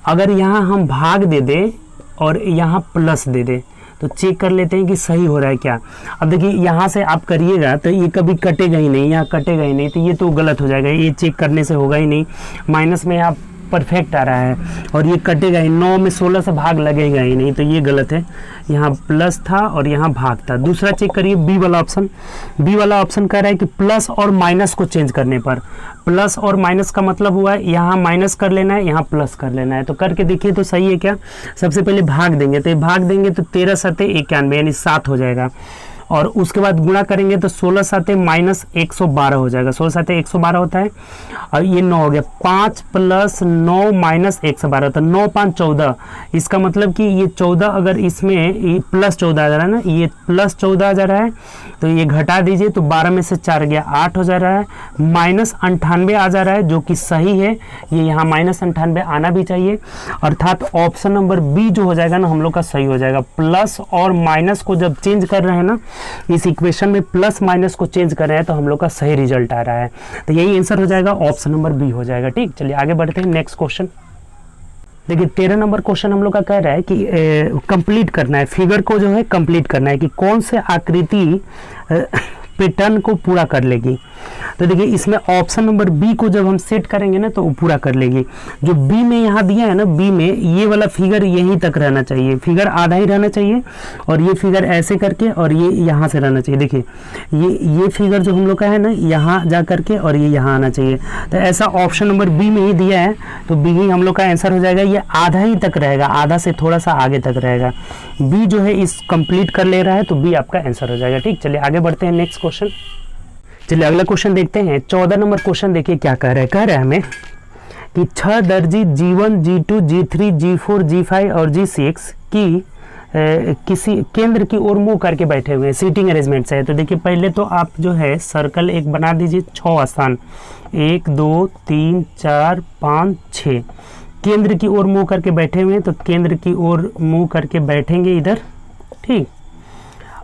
अगर यहाँ हम भाग दे दें और यहाँ प्लस दे दें तो चेक कर लेते हैं कि सही हो रहा है क्या। अब देखिए यहाँ से आप करिएगा तो ये कभी कटेगा ही नहीं, यहाँ कटेगा ही नहीं, तो ये तो गलत हो जाएगा, ये चेक करने से होगा ही नहीं। माइनस में यहाँ परफेक्ट आ रहा है और ये कटेगा ही, 9 में 16 से भाग लगेगा ही नहीं, तो ये गलत है। यहाँ प्लस था और यहाँ भाग था। दूसरा चेक करिए बी वाला ऑप्शन, बी वाला ऑप्शन कह रहा है कि प्लस और माइनस को चेंज करने पर, प्लस और माइनस का मतलब हुआ है यहाँ माइनस कर लेना है, यहाँ प्लस कर लेना है, तो करके देखिए तो सही है क्या। सबसे पहले भाग देंगे, तो भाग देंगे तो 13 सते 91 यानी 7 हो जाएगा, और उसके बाद गुणा करेंगे तो 16 साते माइनस 112 हो जाएगा, 16 साते 112 होता है और ये 9 हो गया, 5 प्लस 9 माइनस 112 होता है, 9 5 14। इसका मतलब कि ये 14 अगर इसमें ये प्लस 14 आ जा रहा है ना, ये प्लस 14 आ जा रहा है तो ये घटा दीजिए तो 12 में से 4 गया 8 हो जा रहा है, माइनस 98 आ जा रहा है जो कि सही है, ये यहाँ माइनस 98 आना भी चाहिए, अर्थात ऑप्शन नंबर बी जो हो जाएगा ना हम लोग का सही हो जाएगा। प्लस और माइनस को जब चेंज कर रहे हैं ना, इस इक्वेशन में प्लस माइनस को चेंज कर रहे हैं तो हम लोग का सही रिजल्ट आ रहा है, तो यही आंसर हो जाएगा, ऑप्शन नंबर बी हो जाएगा। ठीक, चलिए आगे बढ़ते हैं नेक्स्ट क्वेश्चन। देखिए 13 नंबर क्वेश्चन हम लोग का कह रहा है कि कंप्लीट करना है, फिगर को जो है कंप्लीट करना है कि कौन से आकृति पैटर्न को पूरा कर लेगी। तो देखिए इसमें ऑप्शन नंबर बी को जब हम सेट करेंगे ना तो वो पूरा कर लेगी। जो बी में यहाँ दिया है ना, बी में ये वाला फिगर यहीं तक रहना चाहिए, फिगर आधा ही रहना चाहिए और ये फिगर ऐसे करके और ये यहाँ से रहना चाहिए। देखिए ये फिगर जो हम लोग का है ना, यहाँ जा करके और ये यहाँ आना चाहिए, तो ऐसा ऑप्शन नंबर बी में ही दिया है तो बी ही हम लोग का आंसर हो जाएगा। ये आधा ही तक रहेगा, आधा से थोड़ा सा आगे तक रहेगा, बी जो है इस कंप्लीट कर ले रहा है तो बी आपका आंसर हो जाएगा। ठीक, चलिए आगे बढ़ते हैं नेक्स्ट क्वेश्चन। चलिए अगला क्वेश्चन देखते हैं। 14 नंबर क्वेश्चन देखिए क्या कह रहा है। कह रहा है हमें कि 6 दर्जी G1, G2, G3, G4, G5 और G6 की किसी केंद्र की ओर मुंह करके बैठे हुए हैं, सीटिंग अरेंजमेंट से है। तो देखिए पहले तो आप जो है सर्कल एक बना दीजिए, 6 स्थान 1 2 3 4 5 6 केंद्र की ओर मुंह करके बैठे हुए हैं, तो केंद्र की ओर मुंह करके बैठेंगे इधर। ठीक,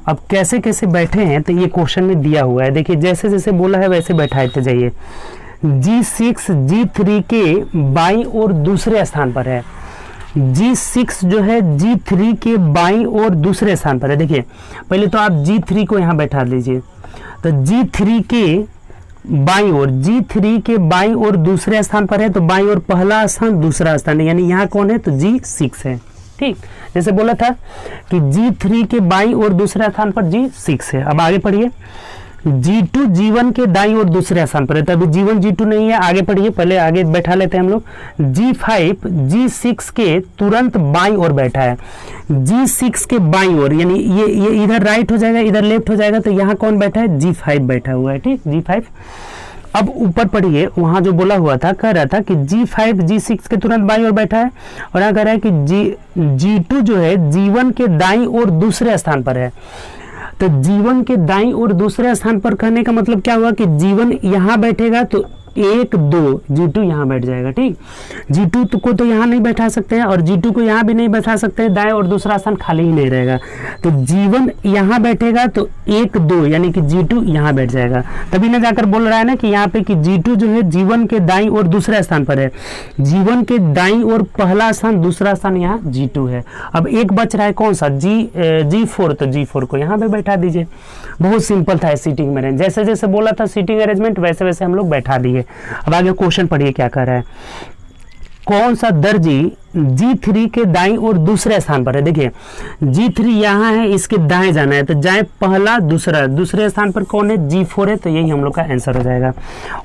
अब कैसे कैसे बैठे हैं तो ये क्वेश्चन में दिया हुआ है, देखिए जैसे जैसे बोला है वैसे बैठाते जाइए। G6 G3 के बाईं ओर दूसरे स्थान पर है, G6 जो है G3 के बाईं ओर दूसरे स्थान पर है। देखिए पहले तो आप G3 को यहाँ बैठा लीजिए, तो G3 के बाईं ओर, G3 के बाईं ओर दूसरे स्थान पर है, तो बाईं ओर पहला स्थान दूसरा स्थान है, यानी यहाँ कौन है तो G6 है। ठीक, जैसे बोला था कि G3 के बाईं ओर दूसरे स्थान पर G6 है। अब आगे पढ़िए, G2 G1 के दाईं ओर दूसरे स्थान पर है, तो अभी G1 G2 नहीं है, आगे पढ़िए, पहले आगे बैठा लेते हैं हम लोग। G5 G6 के तुरंत बाईं ओर बैठा है, G6 के बाईं ओर, यानी ये इधर राइट हो जाएगा, इधर लेफ्ट हो जाएगा, तो यहाँ कौन बैठा है G5 बैठा हुआ है। ठीक, G5। अब ऊपर पढ़िए, वहां जो बोला हुआ था, कह रहा था कि G5 G6 के तुरंत बाईं ओर बैठा है, और यहाँ कह रहा है कि G2 जो है G1 के दाईं ओर दूसरे स्थान पर है। तो G1 के दाईं ओर दूसरे स्थान पर कहने का मतलब क्या हुआ कि G1 यहाँ बैठेगा तो 1 2 G2 यहाँ बैठ जाएगा। ठीक, G2 को तो यहाँ नहीं बैठा सकते हैं और G2 को यहाँ भी नहीं बैठा सकते हैं, दाएं और दूसरा स्थान खाली ही नहीं रहेगा, तो G1 यहाँ बैठेगा तो 1 2 यानी कि G2 यहाँ बैठ जाएगा। तभी ना जाकर बोल रहा है ना कि यहाँ पे कि G2 जो है G1 के दाईं और दूसरे स्थान पर है, G1 के दाईं और पहला स्थान दूसरा स्थान यहाँ G2 है। अब एक बच रहा है कौन सा G4, तो G4 को यहाँ पे बैठा दीजिए। बहुत सिंपल था सीटिंग अरेंजमेंट, जैसे जैसे बोला था सीटिंग अरेंजमेंट वैसे वैसे हम लोग बैठा दिए। अब आगे क्वेश्चन पढ़िए क्या कर रहा है। कौन सा दर्जी G3 के दाईं और दूसरे स्थान पर है। देखिए G3 यहाँ है, इसके दाएं जाना है, तो जाए पहला दूसरा, दूसरे स्थान पर कौन है G4 है, तो यही हम लोग का आंसर हो जाएगा।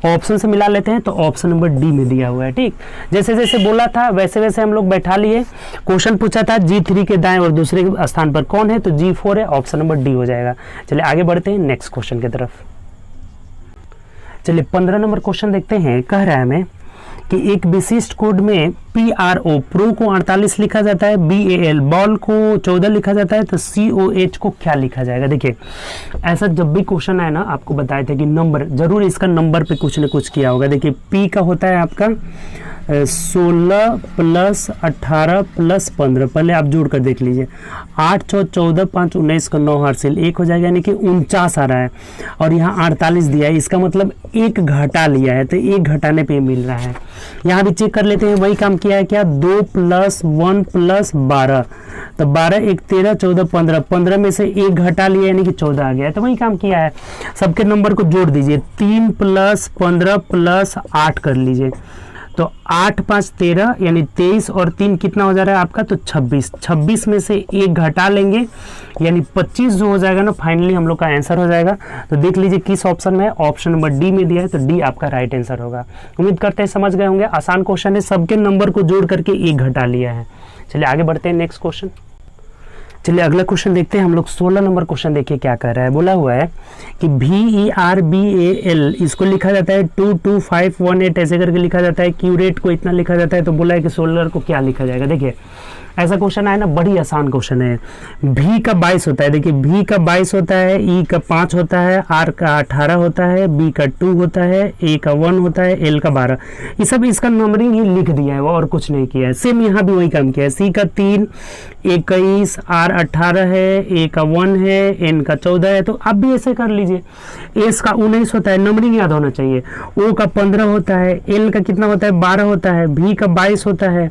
ऑप्शन से मिला लेते हैं, तो ऑप्शन नंबर डी में दिया हुआ है। ठीक, जैसे जैसे बोला था वैसे वैसे हम लोग बैठा लिए। क्वेश्चन पूछा था G3 के दाएं और दूसरे स्थान पर कौन है, तो G4 है, ऑप्शन नंबर डी हो जाएगा। चलिए आगे बढ़ते हैं नेक्स्ट क्वेश्चन की तरफ। चलिए 15 नंबर क्वेश्चन देखते हैं। कह रहा है हमें कि एक विशिष्ट कोड में PRO प्रो को 48 लिखा जाता है, BAL बॉल को 14 लिखा जाता है, तो COH को क्या लिखा जाएगा। देखिए ऐसा जब भी क्वेश्चन आए ना, आपको बताए थे कि नंबर जरूर इसका नंबर पे कुछ न कुछ किया होगा। देखिए P का होता है आपका 16 प्लस 18 प्लस 15, पहले आप जोड़ कर देख लीजिए, 8 6 14 5 19 का 9 हासिल 1 हो जाएगा, यानी कि 49 आ रहा है, और यहाँ 48 दिया है, इसका मतलब एक घटा लिया है, तो एक घटाने पे मिल रहा है। यहाँ भी चेक कर लेते हैं, वही काम किया है क्या, 2 प्लस 1 प्लस 12, तो 12 1 13 14 15, 15 में से एक घटा लिया यानी कि 14 आ गया है, तो वही काम किया है। सबके नंबर को जोड़ दीजिए, 3 प्लस 15 प्लस 8 कर लीजिए, तो 8 5 13 यानी 23 और 3 कितना हो जा रहा है आपका, तो 26, 26 में से एक घटा लेंगे यानी 25 जो हो जाएगा ना, फाइनली हम लोग का आंसर हो जाएगा। तो देख लीजिए किस ऑप्शन में है, ऑप्शन नंबर डी में दिया है, तो डी आपका राइट आंसर होगा। उम्मीद करते हैं समझ गए होंगे, आसान क्वेश्चन है, सबके नंबर को जोड़ करके एक घटा लिया है। चलिए आगे बढ़ते हैं नेक्स्ट क्वेश्चन। चलिए अगला क्वेश्चन देखते हैं हम लोग। 16 नंबर क्वेश्चन देखिए क्या कर रहा है। बोला हुआ है कि VERBAL इसको लिखा जाता है 22518 ऐसे करके लिखा जाता है। क्यू रेट को इतना लिखा जाता है। तो बोला है कि सोलर को क्या लिखा जाएगा। देखिए ऐसा क्वेश्चन आया ना, बड़ी आसान क्वेश्चन है। V का 22 होता है। देखिए V का 22 होता है, E का 5 होता है, R का 18 होता है, B का 2 होता है, A का 1 होता है, L का 12। ये सब इसका नंबरिंग ही लिख दिया है वो, और कुछ नहीं किया है। सेम यहाँ भी वही काम किया है। C का 3, 21, R 18 है, A का 1 है, N का 14 है। तो आप भी ऐसे कर लीजिए। S का 19 होता है, नंबरिंग याद होना चाहिए। O का 15 होता है, L का कितना होता है 12 होता है, V का 22 होता है,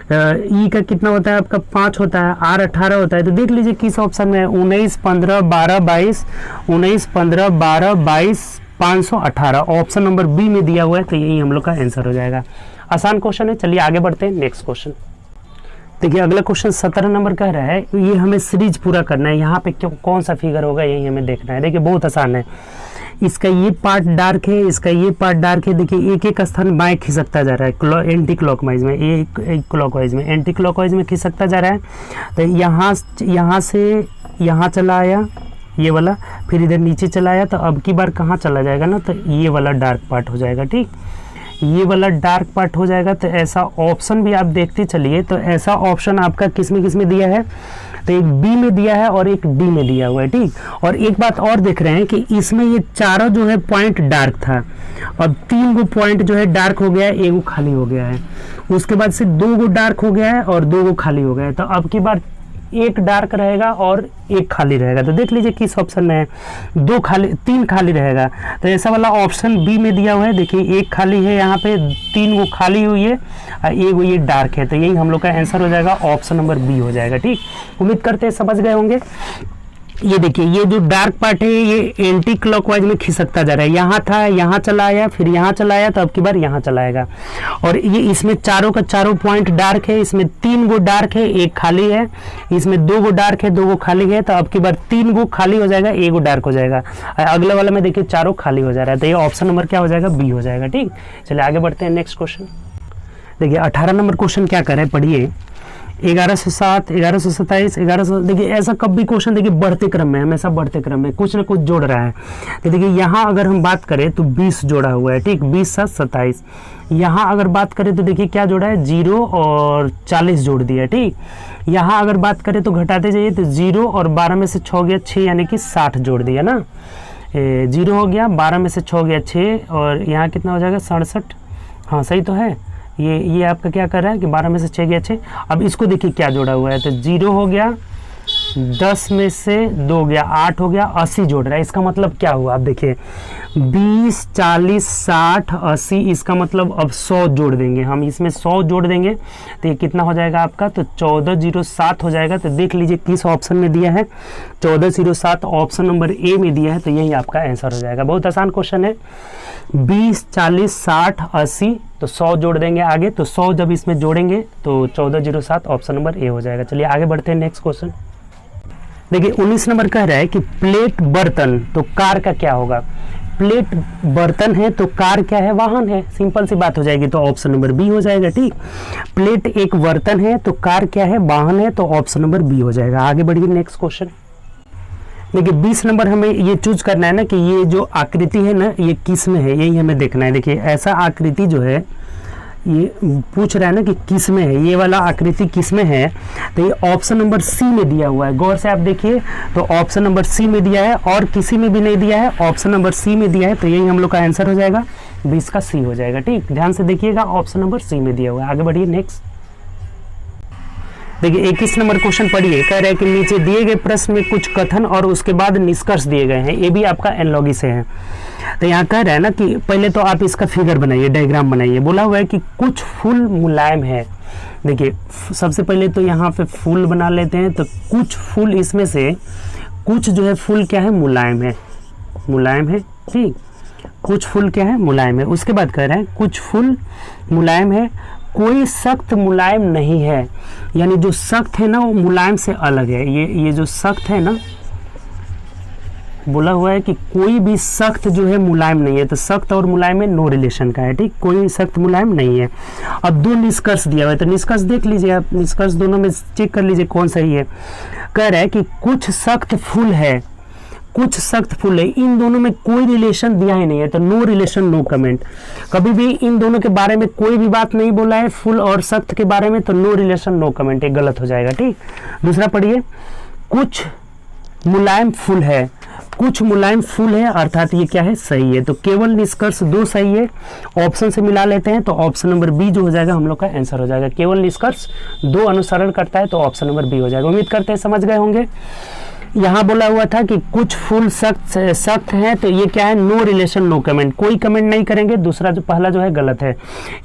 E का कितना होता है आपका 5 होता है, R 18 होता है। तो देख लीजिए किस ऑप्शन में है। 19, 15, 12, 22, 19, 15, 12, 22, 518 ऑप्शन नंबर बी में दिया हुआ है। तो यही हम लोग का आंसर हो जाएगा। आसान क्वेश्चन है। चलिए आगे बढ़ते हैं नेक्स्ट क्वेश्चन। देखिए अगला क्वेश्चन 17 नंबर कह रहा है, ये हमें सीरीज पूरा करना है। यहाँ पे क्यों कौन सा फिगर होगा यही हमें देखना है। देखिए बहुत आसान है। इसका ये पार्ट डार्क है, इसका ये पार्ट डार्क है। देखिए एक एक स्थान बाएं खिसकता जा रहा है एंटी क्लॉकवाइज में, एक क्लॉकवाइज में, एंटी क्लॉकवाइज में खिसकता जा रहा है। तो यहाँ से यहाँ चला आया ये वाला, फिर इधर नीचे चला आया। तो अब की बार कहाँ चला जाएगा ना, तो ये वाला डार्क पार्ट हो जाएगा। ठीक, ये वाला डार्क पार्ट हो जाएगा। तो ऐसा ऑप्शन भी आप देखते चलिए। तो ऐसा ऑप्शन आपका किस में दिया है, तो एक बी में दिया है और एक डी में दिया हुआ है। ठीक, और एक बात और देख रहे हैं कि इसमें ये चारों जो है पॉइंट डार्क था, और 3 गो पॉइंट जो है डार्क हो गया है, 1 गो खाली हो गया है। उसके बाद से 2 गो डार्क हो गया है और 2 गो खाली हो गया है। तो अब की बार 1 डार्क रहेगा और 1 खाली रहेगा। तो देख लीजिए किस ऑप्शन में है, 3 खाली रहेगा। तो ऐसा वाला ऑप्शन बी में दिया हुआ है। देखिए 1 खाली है, यहाँ पे 3 वो खाली हुई है और 1 वो ये डार्क है। तो यही हम लोग का आंसर हो जाएगा, ऑप्शन नंबर बी हो जाएगा। ठीक, उम्मीद करते हैं समझ गए होंगे। ये देखिए ये जो डार्क पार्ट है ये एंटी क्लॉकवाइज में खिसकता जा रहा है। यहाँ था, यहाँ चला आया, फिर यहाँ चला आया, तो अब की बार यहाँ चला आएगा। और ये इसमें चारों का चारों पॉइंट डार्क है। इसमें 3 गो डार्क है, 1 खाली है। इसमें 2 गो डार्क है, 2 गो खाली है। तो अब की बार 3 गो खाली हो जाएगा, 1 गो डार्क हो जाएगा। अगले वाला में देखिए चारों खाली हो जा रहा है। तो ये ऑप्शन नंबर क्या हो जाएगा, बी हो जाएगा। ठीक, चलिए आगे बढ़ते हैं नेक्स्ट क्वेश्चन। देखिए 18 नंबर क्वेश्चन क्या कर रहे हैं, पढ़िए। 1107, 1127, 1100। देखिए ऐसा कब भी क्वेश्चन देखिए बढ़ते क्रम में, हमेशा बढ़ते क्रम में कुछ ना कुछ जोड़ रहा है। तो देखिए यहाँ अगर हम बात करें तो 20 जोड़ा हुआ है। ठीक, 20 7 27। यहाँ अगर बात करें तो देखिए क्या जोड़ा है, 0 और 40 जोड़ दिया। ठीक, यहाँ अगर बात करें तो घटाते जाइए तो 0 और 12 में से 6 गया 6, यानी कि 60 जोड़ दिया ना। 0 हो गया, 12 में से 6 गया 6, और यहाँ कितना हो जाएगा 67। हाँ सही तो है। ये आपका क्या कर रहा है कि 12 में से 6 गया 6। अब इसको देखिए क्या जोड़ा हुआ है। तो 0 हो गया, 10 में से 2 गया 8 हो गया, 80 जोड़ रहा है। इसका मतलब क्या हुआ, आप देखिए 20 40 60 80। इसका मतलब अब 100 जोड़ देंगे हम, इसमें 100 जोड़ देंगे तो ये कितना हो जाएगा आपका, तो 1407 हो जाएगा। तो देख लीजिए किस ऑप्शन में दिया है, 1407 ऑप्शन नंबर ए में दिया है। तो यही आपका आंसर हो जाएगा। बहुत आसान क्वेश्चन है। 20 40 60 80, तो 100 जोड़ देंगे आगे। तो 100 जब इसमें जोड़ेंगे तो 1407 ऑप्शन नंबर ए हो जाएगा। चलिए आगे बढ़ते हैं नेक्स्ट क्वेश्चन। देखिए 19 नंबर कह रहा है कि प्लेट बर्तन, तो कार का क्या होगा। प्लेट बर्तन है तो कार क्या है, वाहन है। सिंपल सी बात हो जाएगी। तो ऑप्शन नंबर बी हो जाएगा। ठीक, प्लेट एक बर्तन है तो कार क्या है, वाहन है। तो ऑप्शन नंबर बी हो जाएगा। आगे बढ़िए नेक्स्ट क्वेश्चन। देखिए 20 नंबर हमें ये चूज करना है ना कि ये जो आकृति है ना ये किस में है, यही हमें देखना है। देखिए ऐसा आकृति जो है ये पूछ रहा है ना कि किस में है, ये वाला आकृति किस में है। तो ये ऑप्शन नंबर सी में दिया हुआ है। गौर से आप देखिए तो ऑप्शन नंबर सी में दिया है और किसी में भी नहीं दिया है, ऑप्शन नंबर सी में दिया है। तो यही हम लोग का आंसर हो जाएगा, 20 का सी हो जाएगा। ठीक, ध्यान से देखिएगा, ऑप्शन नंबर सी में दिया हुआ है। आगे बढ़िए नेक्स्ट। देखिए 21 नंबर क्वेश्चन पढ़िए। कह रहे हैं कि नीचे दिए गए प्रश्न में कुछ कथन और उसके बाद निष्कर्ष दिए गए हैं। ये भी आपका एनालॉगी से है। तो यहाँ कह रहा है ना कि पहले तो आप इसका फिगर बनाइए, डायग्राम बनाइए। बोला हुआ है कि कुछ फूल मुलायम है। देखिए सबसे पहले तो यहाँ पे फूल बना लेते हैं। तो कुछ फूल, इसमें से कुछ जो है फूल क्या है, मुलायम है, मुलायम है। ठीक, कुछ फूल क्या है, मुलायम है। उसके बाद कह रहे हैं कुछ फूल मुलायम है, कोई सख्त मुलायम नहीं है। यानी जो सख्त है ना वो मुलायम से अलग है। ये जो सख्त है ना बोला हुआ है कि कोई भी सख्त जो है मुलायम नहीं है, तो सख्त और मुलायम में नो रिलेशन का है, ठीक, कोई भी सख्त मुलायम नहीं है। अब दो निष्कर्ष दिया हुआ है, तो निष्कर्ष देख लीजिए आप, निष्कर्ष दोनों में चेक कर लीजिए कौन सही है। कह रहा है कि कुछ सख्त फूल है, कुछ सख्त फूल है, इन दोनों में कोई रिलेशन दिया ही नहीं है, तो नो रिलेशन नो कमेंट। कभी भी इन दोनों के बारे में कोई भी बात नहीं बोला है, फूल और सख्त के बारे में, तो नो रिलेशन नो कमेंट, ये गलत हो जाएगा, ठीक। दूसरा पढ़िए, कुछ मुलायम फूल है, कुछ मुलायम फूल है, अर्थात ये क्या है, सही है। तो केवल निष्कर्ष दो सही है, ऑप्शन से मिला लेते हैं, तो ऑप्शन नंबर बी जो हो जाएगा हम लोग का आंसर हो जाएगा। केवल निष्कर्ष दो अनुसरण करता है, तो ऑप्शन नंबर बी हो जाएगा। उम्मीद करते हैं समझ गए होंगे। यहाँ बोला हुआ था कि कुछ फूल सख्त हैं, तो ये क्या है, नो रिलेशन नो कमेंट, कोई कमेंट नहीं करेंगे। दूसरा जो पहला जो है गलत है।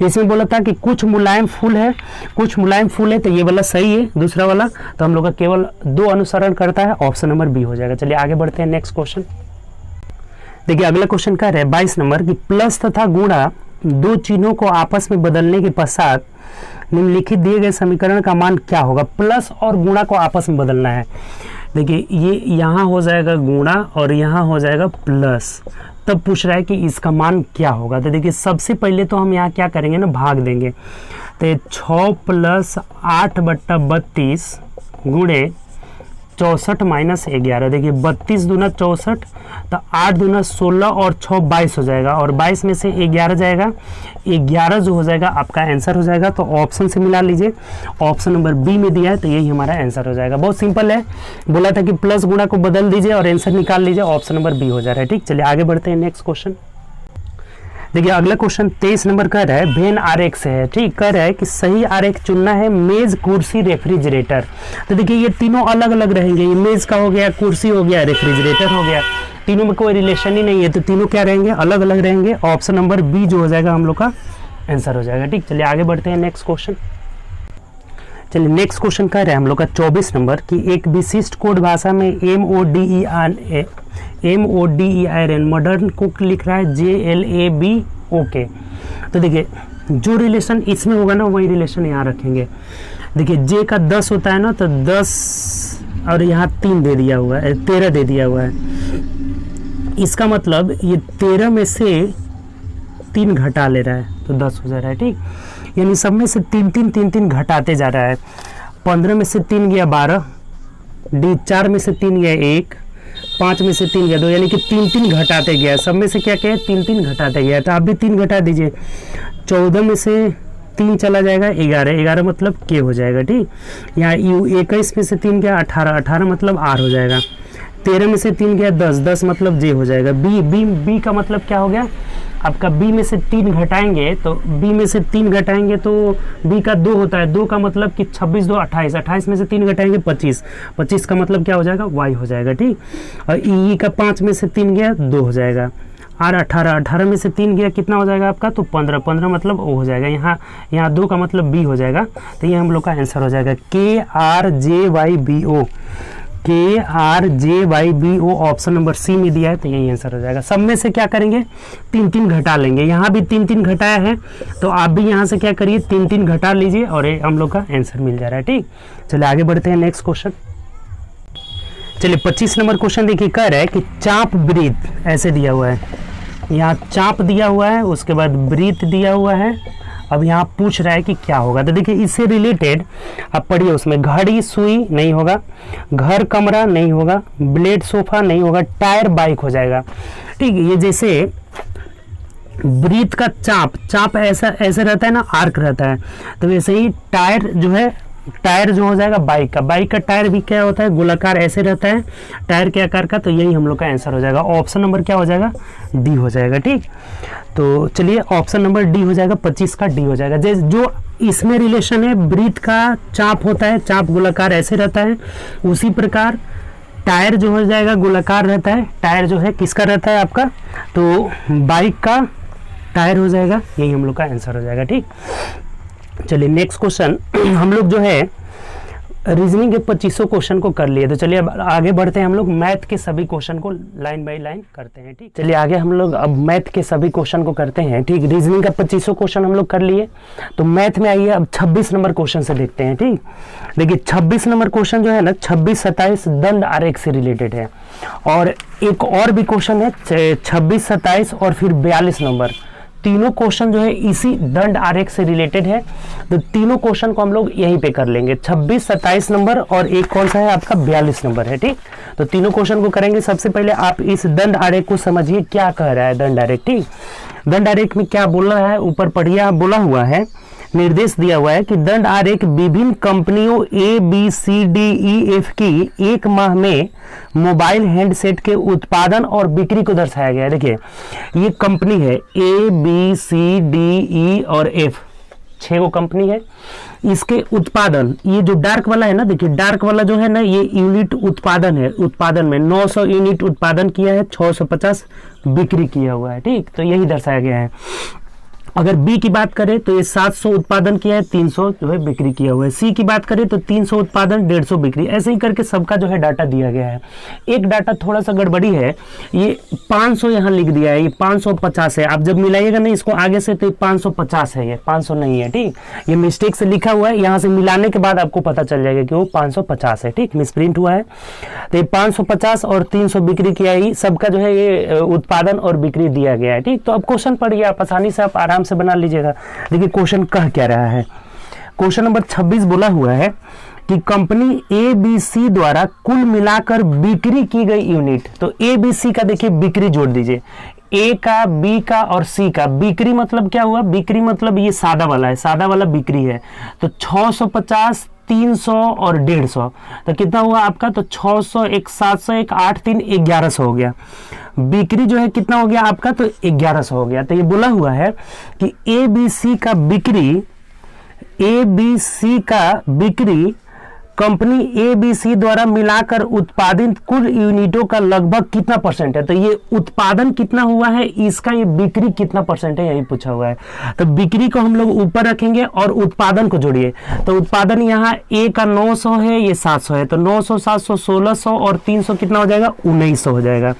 इसमें बोला था कि कुछ मुलायम फूल है, कुछ मुलायम फूल है, तो ये वाला सही है, दूसरा वाला, तो हम लोग का केवल दो अनुसरण करता है, ऑप्शन नंबर बी हो जाएगा। चलिए आगे बढ़ते हैं, नेक्स्ट क्वेश्चन देखिए। अगला क्वेश्चन क्या है 22 नंबर की, प्लस तथा गुणा दो चिन्हों को आपस में बदलने के पश्चात निम्नलिखित दिए गए समीकरण का मान क्या होगा। प्लस और गुणा को आपस में बदलना है। देखिए ये यहाँ हो जाएगा गुणा और यहाँ हो जाएगा प्लस, तब पूछ रहा है कि इसका मान क्या होगा। तो देखिए सबसे पहले तो हम यहाँ क्या करेंगे ना, भाग देंगे। तो 6 + 8/32 गुणे 64 - 11। देखिए 32 दूना 64, तो 8 दूना 16 और 6 22 हो जाएगा, और 22 में से 11 जाएगा, 11 जो हो जाएगा आपका आंसर हो जाएगा। तो ऑप्शन से मिला लीजिए, ऑप्शन नंबर बी में दिया है, तो यही हमारा आंसर हो जाएगा। बहुत सिंपल है, बोला था कि प्लस गुणा को बदल दीजिए और आंसर निकाल लीजिए, ऑप्शन नंबर बी हो जा रहा है, ठीक। चलिए आगे बढ़ते हैं, नेक्स्ट क्वेश्चन देखिए। अगला क्वेश्चन 23 नंबर कह रहा है वेन आरेख से है, ठीक। कह रहा है कि सही आरेख चुनना है, मेज, कुर्सी, रेफ्रिजरेटर। तो देखिए ये तीनों अलग अलग रहेंगे, ये मेज का हो गया, कुर्सी हो गया, रेफ्रिजरेटर हो गया, तीनों में कोई रिलेशन ही नहीं है, तो तीनों क्या रहेंगे, अलग अलग रहेंगे। ऑप्शन नंबर बी जो हो जाएगा हम लोग का आंसर हो जाएगा, ठीक। चलिए आगे बढ़ते हैं, नेक्स्ट क्वेश्चन चलिए नेक्स्ट क्वेश्चन कह रहे हैं हम लोग का 24 नंबर की, एक विशिष्ट कोड भाषा में MODERN मॉडर्न कुक लिख रहा है JLABOK। तो देखिए जो रिलेशन इसमें होगा ना वही रिलेशन यहाँ रखेंगे। देखिए जे का 10 होता है ना, तो 10 और यहाँ 3 दे दिया हुआ है, 13 दे दिया हुआ है। इसका मतलब ये 13 में से 3 घटा ले रहा है, तो 10 हो जा रहा है, ठीक। यानी सब में से 3 घटाते जा रहा है। 15 में से 3 गया 12, 4 में से 3 गया 1, 5 में से 3 गया 2, यानी कि 3 घटाते गया। सब में से क्या क्या है, 3 घटाते गया। तो आप भी 3 घटा दीजिए। 14 में से 3 चला जाएगा 11 मतलब के हो जाएगा, ठीक। यहाँ 21 में से 3 गया 18 मतलब आर हो जाएगा। 13 में से 3 गया 10 मतलब जे हो जाएगा। बी का मतलब क्या हो गया आपका, बी में से 3 घटाएंगे, तो बी में से 3 घटाएंगे तो बी का 2 होता है। 2 का मतलब कि 26 2 28, 28 में से 3 घटाएंगे 25, 25 का मतलब क्या हो जाएगा, वाई हो जाएगा, ठीक। और ई का 5 में से 3 गया 2 हो जाएगा। आर 18 में से 3 गया कितना हो जाएगा आपका, तो 15 मतलब ओ हो जाएगा। यहाँ 2 का मतलब बी हो जाएगा, तो ये हम लोग का आंसर हो जाएगा KRJYBO। KRJYBO option number C में दिया है, तो यही आंसर हो जाएगा। सब में से क्या करेंगे, 3 घटा लेंगे। यहाँ भी 3 घटाया है, तो आप भी यहाँ से क्या करिए 3 घटा लीजिए और हम लोग का आंसर मिल जा रहा है, ठीक। चलिए आगे बढ़ते हैं, नेक्स्ट क्वेश्चन चलिए 25 नंबर क्वेश्चन देखिए। कह रहा है कि चाप ब्रीथ ऐसे दिया हुआ है, यहाँ चाप दिया हुआ है, उसके बाद ब्रीथ दिया हुआ है। अब यहाँ पूछ रहा है कि क्या होगा, तो देखिए इससे रिलेटेड आप पढ़िए। उसमें घड़ी सुई नहीं होगा, घर कमरा नहीं होगा, ब्लेड सोफा नहीं होगा, टायर बाइक हो जाएगा, ठीक। ये जैसे ब्रीथ का चाप ऐसे रहता है ना, आर्क रहता है, तो वैसे ही टायर जो हो जाएगा बाइक का टायर भी क्या होता है, गोलाकार ऐसे रहता है टायर के आकार का। तो यही हम लोग का आंसर हो जाएगा। ऑप्शन नंबर क्या हो जाएगा, डी हो जाएगा, ठीक। तो चलिए ऑप्शन नंबर डी हो जाएगा, 25 का डी हो जाएगा। जो इसमें रिलेशन है, ब्रीथ का चाप होता है, चाप गोलाकार ऐसे रहता है, उसी प्रकार टायर जो हो जाएगा गोलाकार रहता है। टायर जो है किसका रहता है आपका, तो बाइक का टायर हो जाएगा, यही हम लोग का आंसर हो जाएगा, ठीक। चलिए नेक्स्ट क्वेश्चन हम लोग जो है रीजनिंग के 2500 क्वेश्चन को कर लिए, तो चलिए अब आगे बढ़ते हैं। हम लोग मैथ के सभी क्वेश्चन को लाइन बाय लाइन करते हैं। ठीक, चलिए आगे हम लोग अब मैथ के सभी क्वेश्चन को करते हैं। ठीक, रीजनिंग का 2500 क्वेश्चन हम लोग कर लिए, तो मैथ में आइए अब 26 नंबर क्वेश्चन से देखते हैं। ठीक, देखिए 26 नंबर क्वेश्चन जो है ना 26 27 दंड आरेख से रिलेटेड है, और एक और भी क्वेश्चन है 26 27 और फिर 42 नंबर। तीनों क्वेश्चन जो है इसी दंड आरेख से रिलेटेड है, तो तीनों क्वेश्चन को हम लोग यहीं पे कर लेंगे। 26 27 नंबर और एक कौन सा है आपका 42 नंबर है। ठीक, तो तीनों क्वेश्चन को करेंगे। सबसे पहले आप इस दंड आरेख को समझिए क्या कह रहा है दंड आरेख। ठीक, दंड आरेख में क्या बोल रहा है, ऊपर पढ़िए, बोला हुआ है, निर्देश दिया हुआ है कि दंड आरेख विभिन्न कंपनियों ABCDEF की एक माह में मोबाइल हैंडसेट के उत्पादन और बिक्री को दर्शाया गया है। देखिए ये कंपनी है ABCDE और F, 6 गो कंपनी है। इसके उत्पादन, ये जो डार्क वाला है ना, देखिए डार्क वाला जो है ना ये यूनिट उत्पादन है। उत्पादन में 900 यूनिट उत्पादन किया है, 650 बिक्री किया हुआ है। ठीक, तो यही दर्शाया गया है। अगर बी की बात करें तो ये 700 उत्पादन किया है, 300 जो है बिक्री किया हुआ है। सी की बात करें तो 300 उत्पादन 150 बिक्री, ऐसे ही करके सबका जो है डाटा दिया गया है। एक डाटा थोड़ा सा गड़बड़ी है, ये 500 यहाँ लिख दिया है, ये 550 है। आप जब मिलाइएगा ना इसको आगे से तो ये 550 है, ये 500 नहीं है। ठीक, ये मिस्टेक से लिखा हुआ है, यहाँ से मिलाने के बाद आपको पता चल जाएगा कि वो 550 है। ठीक, मिसप्रिंट हुआ है, तो ये 550 और 300 बिक्री किया है, सबका जो है ये उत्पादन और बिक्री दिया गया है। ठीक, तो अब क्वेश्चन पढ़िए आप, आसानी से आप आराम से बना लीजिएगा। देखिए क्वेश्चन कह क्या रहा है, क्वेश्चन नंबर 26 बोला हुआ है कि कंपनी ABC द्वारा कुल मिलाकर बिक्री की गई यूनिट, तो ABC का देखिए बिक्री जोड़ दीजिए, A का, B का और C का। बिक्री मतलब क्या हुआ, बिक्री मतलब ये सादा वाला है, सादा वाला बिक्री है, तो 650 300 और 150, तो कितना हुआ आपका, तो 600 1 700 1 8 3 1100 हो गया। बिक्री जो है कितना हो गया आपका, तो 1100 हो गया। तो ये बोला हुआ है कि ABC का बिक्री कंपनी ABC द्वारा मिलाकर उत्पादित कुल यूनिटों का लगभग कितना परसेंट है। तो ये उत्पादन कितना हुआ है, इसका ये बिक्री कितना परसेंट है, यही पूछा हुआ है। तो बिक्री को हम लोग ऊपर रखेंगे और उत्पादन को जोड़िए, तो उत्पादन यहाँ A का 900 है, ये 700 है, तो 900 700 1600 और 300 कितना हो जाएगा, 1900 हो जाएगा।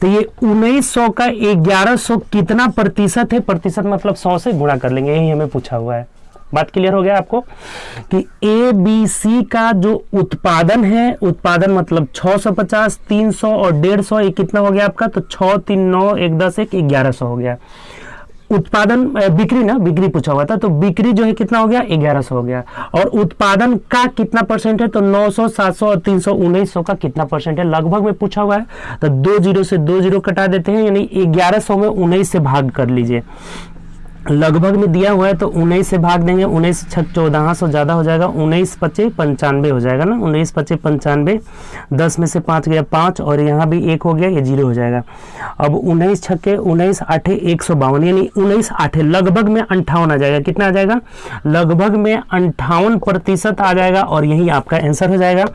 तो ये 1900 का 1100 कितना प्रतिशत है, प्रतिशत मतलब 100 से गुणा कर लेंगे, यही हमें पूछा हुआ है। बात क्लियर हो गया आपको कि ABC का जो उत्पादन है, उत्पादन मतलब 650 300 और 150, ये कितना हो गया आपका, तो 6 3 9 1 10 1 1100 हो गया। उत्पादन बिक्री ना, बिक्री पूछा हुआ था, तो बिक्री जो है कितना हो गया, 1100 हो गया। और उत्पादन का कितना परसेंट है, तो 900 700 और 300 1900 का कितना परसेंट है, लगभग में पूछा हुआ है। तो 2 0 से 2 0 कटा देते हैं, यानी 1100 में 19 से भाग कर लीजिए। लगभग में दिया हुआ है तो 19 से भाग देंगे, 19 6 1400 ज़्यादा हो जाएगा, 19 25 95 हो जाएगा ना, 19 25 95, 10 में से 5 गया 5 और यहाँ भी 1 हो गया, ये 0 हो जाएगा। अब 19 6 19 8 152, यानी 19 8 लगभग में 58 आ जाएगा। कितना आ जाएगा, लगभग में 58% आ जाएगा, और यही आपका आंसर हो जाएगा।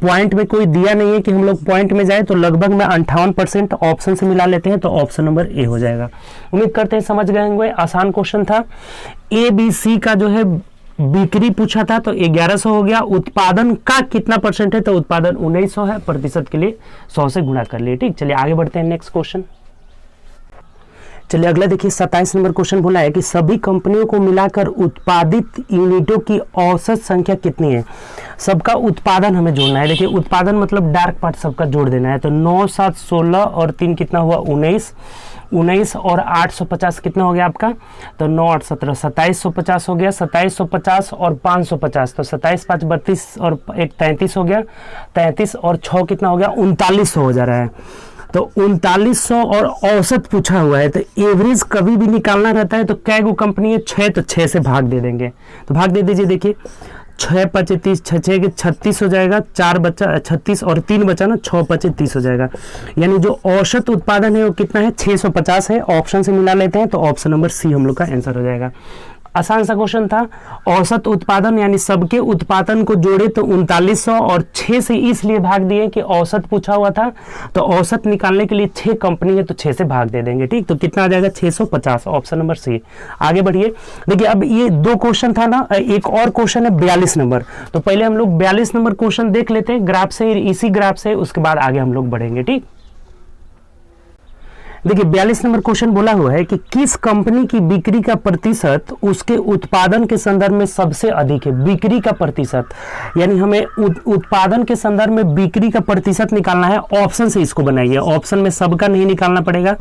पॉइंट में कोई दिया नहीं है कि हम लोग पॉइंट में जाए, तो लगभग में 58% ऑप्शन से मिला लेते हैं, तो ऑप्शन नंबर ए हो जाएगा। उम्मीद करते हैं समझ गए होंगे, आसान क्वेश्चन था। ABC का जो है बिक्री पूछा था तो 1100 हो गया। उत्पादन का कितना परसेंट है, तो उत्पादन 1900 है, प्रतिशत के लिए 100 से गुणा कर लिए। ठीक, चलिए आगे बढ़ते हैं नेक्स्ट क्वेश्चन। चलिए अगला देखिए 27 नंबर क्वेश्चन बोला है कि सभी कंपनियों को मिलाकर उत्पादित यूनिटों की औसत संख्या कितनी है। सबका उत्पादन हमें जोड़ना है। देखिए उत्पादन मतलब डार्क पार्ट सबका जोड़ देना है, तो 9 7 16 और 3 कितना हुआ, 19 और 850 कितना हो गया आपका, तो 9 8 17 2750 हो गया। 2750 और 550, तो 27 5 32 और 1 33 हो गया। 33 और 6 कितना हो गया, 3900 हो जा रहा है। तो 3900 और औसत पूछा हुआ है, तो एवरेज कभी भी निकालना रहता है, तो कै गो कंपनी है, 6, तो 6 से भाग दे देंगे, तो भाग दे दीजिए। देखिए 6 5 30 6 6 के 36 हो जाएगा, 4 बचा 36 और 3 बचा ना, 6 5 30 हो जाएगा। यानी जो औसत उत्पादन है वो कितना है, 650 है। ऑप्शन से मिला लेते हैं, तो ऑप्शन नंबर सी हम लोग का आंसर हो जाएगा। आसान सा क्वेश्चन था। औसत उत्पादन यानी सबके उत्पादन को जोड़े तो 3900 और 6 से इसलिए भाग दिए कि औसत पूछा हुआ था, तो औसत निकालने के लिए 6 कंपनी है तो 6 से भाग दे देंगे। ठीक, तो कितना आ जाएगा 650, ऑप्शन नंबर सी। आगे बढ़िए, देखिए अब ये 2 क्वेश्चन था ना, एक और क्वेश्चन है 42 नंबर। तो पहले हम लोग 42 नंबर क्वेश्चन देख लेते हैं ग्राफ से, इसी ग्राफ से, उसके बाद आगे हम लोग बढ़ेंगे। ठीक, देखिए 42 नंबर क्वेश्चन बोला हुआ है कि किस कंपनी की बिक्री का प्रतिशत उसके उत्पादन के संदर्भ में सबसे अधिक है। बिक्री का प्रतिशत यानी हमें उत्पादन के संदर्भ में बिक्री का प्रतिशत निकालना है। ऑप्शन से इसको बनाइए, ऑप्शन में सबका नहीं निकालना पड़ेगा।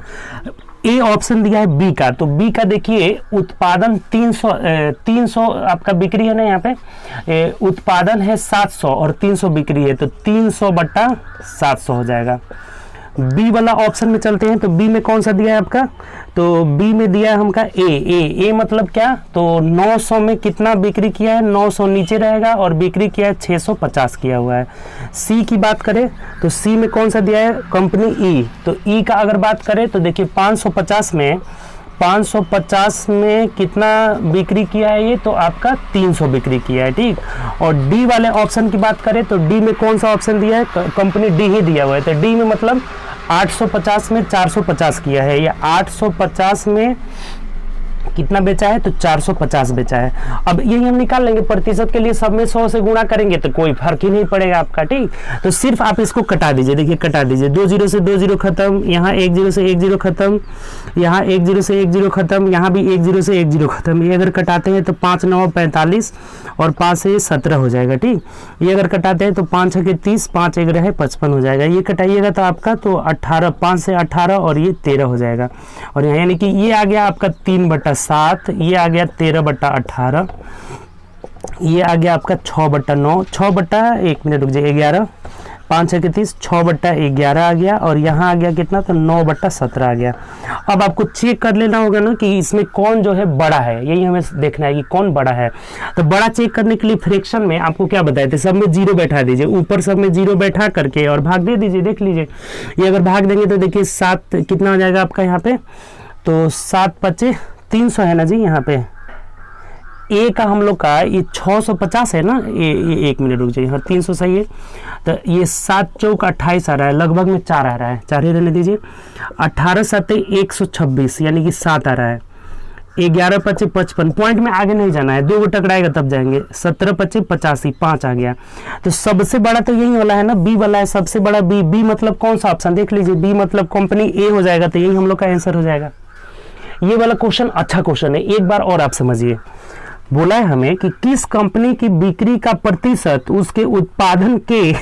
ए ऑप्शन दिया है बी का, तो बी का देखिए उत्पादन 300 आपका बिक्री है ना, यहाँ पे उत्पादन है 700 और 300 बिक्री है, तो 300/700 हो जाएगा। बी वाला ऑप्शन में चलते हैं, तो बी में कौन सा दिया है आपका, तो बी में दिया है हमका ए मतलब क्या, तो 900 में कितना बिक्री किया है, 900 नीचे रहेगा और बिक्री किया है 650 किया हुआ है। सी की बात करें तो सी में कौन सा दिया है, कंपनी ई, तो ई का अगर बात करें तो देखिए 550 में कितना बिक्री किया है ये, तो आपका 300 बिक्री किया है। ठीक, और डी वाले ऑप्शन की बात करें तो डी में कौन सा ऑप्शन दिया है, कंपनी डी ही दिया हुआ है, तो डी में मतलब 850 में 450 किया है, या 850 में कितना बेचा है, तो 450 बेचा है। अब यही हम निकाल लेंगे प्रतिशत के लिए, सब में 100 से गुणा करेंगे तो कोई फर्क ही नहीं पड़ेगा आपका। ठीक, तो सिर्फ आप इसको कटा दीजिए, देखिए कटा दीजिए, 2 0 से 2 0 खत्म, यहाँ 1 0 से 1 0 खत्म, यहाँ 1 0 से 1 0 खत्म, यहाँ भी 1 0 से 1 0 खत्म। ये अगर कटाते हैं तो 5 9 45 और 5 से 17 हो जाएगा। ठीक, ये अगर कटाते हैं तो 5 6 30, 5 1 रहे 55 हो जाएगा। ये कटाइएगा तो आपका तो 18, 5 से 18 और ये 13 हो जाएगा। और यहाँ यानी कि ये आ गया आपका 3/7, ये आ गया 13/18, ये आ गया आपका 6/9, 6/1 मिनट रुक जाइए 11, 5 6 30, 6/11 आ गया, और यहाँ आ गया कितना, तो 9/17 आ गया। अब आपको चेक कर लेना होगा ना कि इसमें कौन जो है बड़ा है, यही हमें देखना है कि कौन बड़ा है। तो बड़ा चेक करने के लिए फ्रैक्शन में आपको क्या बताए थे, सब में 0 बैठा दीजिए, ऊपर सब में 0 बैठा करके और भाग दे दीजिए। देख लीजिए, ये अगर भाग देंगे तो देखिए 7 कितना हो जाएगा आपका यहाँ पे, तो 7 5 300 है ना जी। यहाँ पे ए का हम लोग का ये 650 है ना, ये 1 मिनट रुक जाइए, हाँ 300 सही है। तो ये 7 चौक 28 आ रहा है, लगभग में 4 आ रहा है, 4 ही रहने दीजिए। 18 7 126 यानी कि 7 आ रहा है। 11 5 55, पॉइंट में आगे नहीं जाना है, 2 गो टकराएगा तब जाएंगे। 17 5 85, 5 आ गया। तो सबसे बड़ा तो यही वाला है ना, बी वाला है सबसे बड़ा। बी मतलब कौन सा ऑप्शन, देख लीजिए, बी मतलब कंपनी ए हो जाएगा, तो यही हम लोग का आंसर हो जाएगा। ये वाला क्वेश्चन अच्छा क्वेश्चन है, एक बार और आप समझिए। बोला है हमें कि किस कंपनी की बिक्री का प्रतिशत उसके उत्पादन के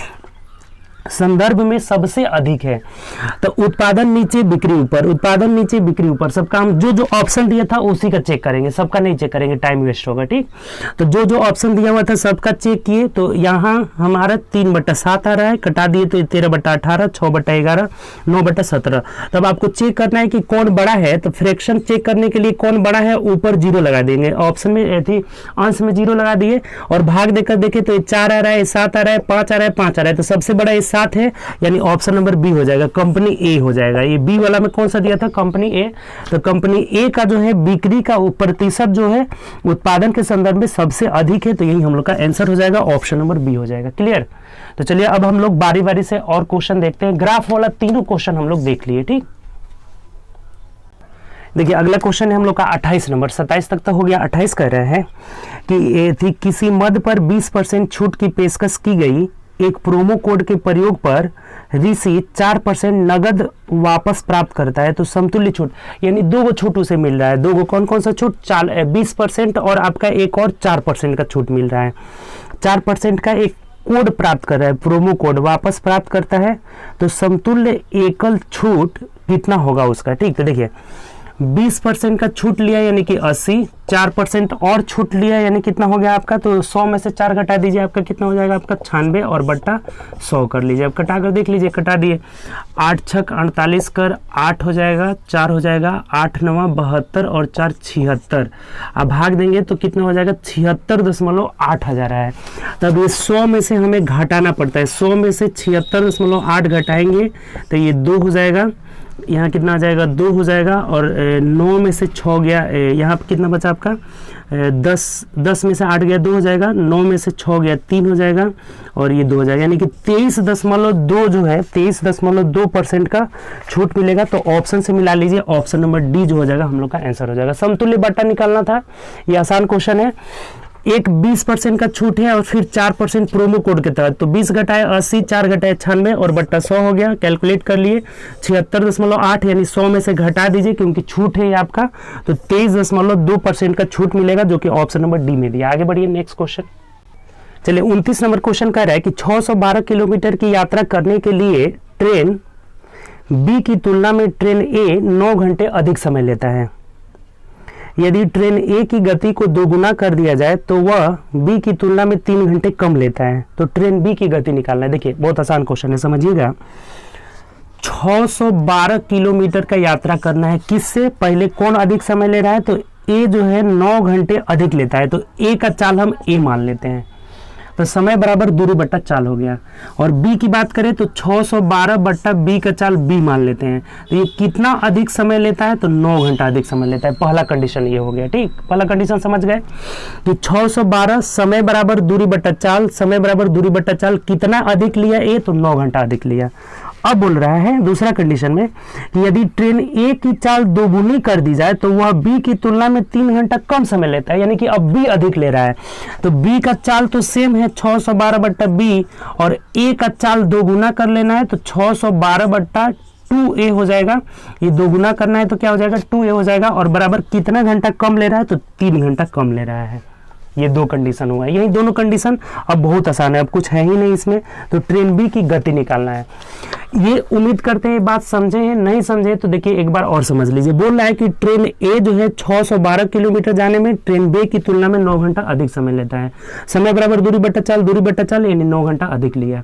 संदर्भ में सबसे अधिक है। तो उत्पादन नीचे बिक्री ऊपर, उत्पादन नीचे बिक्री ऊपर, सबका हम जो ऑप्शन दिया था उसी का चेक करेंगे, सबका नहीं चेक करेंगे, टाइम वेस्ट होगा। ठीक, तो जो ऑप्शन दिया हुआ था सबका चेक किए, तो यहाँ हमारा 3/7 आ रहा है, कटा दिए तो 13/18, 6/11, 9/17। तब आपको चेक करना है कि कौन बड़ा है, तो फ्रैक्शन चेक करने के लिए कौन बड़ा है, ऊपर 0 लगा देंगे, ऑप्शन में थी अंश में 0 लगा दिए, और भाग देकर देखे तो 4 आ रहा है, 7 आ रहा है, 5 आ रहा है, 5 आ रहा है, तो सबसे बड़ा 7 है, यानी ऑप्शन नंबर बी हो जाएगा, कंपनी ए हो जाएगा। ये बी वाला में कौन सा दिया था, कंपनी ए, तो कंपनी ए का जो है बिक्री का प्रतिशत जो है उत्पादन के संदर्भ में सबसे अधिक है, तो यही हम लोग का आंसर हो जाएगा, ऑप्शन नंबर बी हो जाएगा। क्लियर, तो चलिए अब हम लोग बारी बारी से और क्वेश्चन देखते हैं। ग्राफ वाला तीनों क्वेश्चन हम लोग देख लिए। ठीक, देखिए अगला क्वेश्चन है हम लोग का 28 नंबर, 27 तक तो हो गया, 28 कह रहे हैं कि किसी मद पर 20% छूट की पेशकश की गई, एक प्रोमो कोड के प्रयोग पर ऋषि 4% नगद वापस प्राप्त करता है, तो समतुल्य छूट यानी 2 छूट उसे मिल रहा है। 2 कौन कौन सा छूट, 20% और आपका एक और 4% का छूट मिल रहा है। 4% का एक कोड प्राप्त कर रहा है, प्रोमो कोड वापस प्राप्त करता है, तो समतुल्य एकल छूट कितना होगा उसका। ठीक, तो देखिए 20% का छूट लिया यानी कि 80, 4% और छूट लिया यानी कितना हो गया आपका, तो 100 में से 4 घटा दीजिए, आपका कितना हो जाएगा, आपका 96 और बट्टा 100 कर लीजिए। अब कटा कर देख लीजिए, कटा दिए, 8 6 48 कर 8 हो जाएगा, 4 हो जाएगा, 8 9 72 और 4 76। अब भाग देंगे तो कितना हो जाएगा, 76.8 हज़ार है। तब ये 100 में से हमें घटाना पड़ता है, 100 में से 76.8 घटाएंगे तो ये 2 हो जाएगा, यहाँ कितना आ जाएगा, 2 हो जाएगा, और 9 में से 6 गया, यहाँ कितना बचा आपका 10 में से 8 गया 2 हो जाएगा, 9 में से 6 गया 3 हो जाएगा और ये 2 हो जाएगा, यानी कि 23.2 जो है 23.2% का छूट मिलेगा। तो ऑप्शन से मिला लीजिए, ऑप्शन नंबर डी जो हो जाएगा हम लोग का आंसर हो जाएगा। समतुल्य बट्टा निकालना था, ये आसान क्वेश्चन है। एक 20% का छूट है और फिर 4% प्रोमो कोड के तहत, तो 20 घटाए 80, 4 घटाए 96 और बट्टा 100 हो गया। कैलकुलेट कर लिए 76.8 यानी 100 में से घटा दीजिए क्योंकि छूट है ये आपका, तो 23.2% का छूट मिलेगा जो कि ऑप्शन नंबर डी में दिया। आगे बढ़िए नेक्स्ट क्वेश्चन। चलिए 29 नंबर क्वेश्चन कह रहा है कि 612 किलोमीटर की यात्रा करने के लिए ट्रेन बी की तुलना में ट्रेन ए 9 घंटे अधिक समय लेता है। यदि ट्रेन ए की गति को दोगुना कर दिया जाए तो वह बी की तुलना में 3 घंटे कम लेता है। तो ट्रेन बी की गति निकालना है। देखिए बहुत आसान क्वेश्चन है, समझिएगा। 612 किलोमीटर का यात्रा करना है, किससे? पहले कौन अधिक समय ले रहा है? तो ए जो है 9 घंटे अधिक लेता है, तो ए का चाल हम ए मान लेते हैं, तो समय बराबर दूरी बट्टा चाल हो गया। और बी की बात करें तो 612 बट्टा बी का चाल बी मान लेते हैं, तो ये कितना अधिक समय लेता है? तो 9 घंटा अधिक समय लेता है। पहला कंडीशन ये हो गया, ठीक। पहला कंडीशन समझ गए कि 612 समय बराबर दूरी बट्टा चाल, समय बराबर दूरी बट्टा चाल कितना अधिक लिया ए? तो 9 घंटा अधिक लिया। अब बोल रहा है दूसरा कंडीशन में कि यदि ट्रेन ए की चाल दोगुनी कर दी जाए तो वह बी की तुलना में 3 घंटा कम समय लेता है, यानी कि अब बी अधिक ले रहा है। तो बी का चाल तो सेम है 612 बट्टा बी, और ए का चाल दोगुना कर लेना है तो 612 बट्टा 2a हो जाएगा। ये दोगुना करना है तो क्या हो जाएगा? 2a हो जाएगा। और बराबर कितना घंटा कम ले रहा है? तो 3 घंटा कम ले रहा है। ये दो कंडीशन हुआ, यही दोनों कंडीशन। अब बहुत आसान है, अब कुछ है ही नहीं इसमें, तो ट्रेन बी की गति निकालना है। ये उम्मीद करते हैं बात समझे हैं, नहीं समझे तो देखिए एक बार और समझ लीजिए। बोल रहा है कि ट्रेन ए जो है 612 किलोमीटर जाने में ट्रेन बी की तुलना में 9 घंटा अधिक समय लेता है। समय बराबर दूरी बट्टा चाल यानी 9 घंटा अधिक लिया।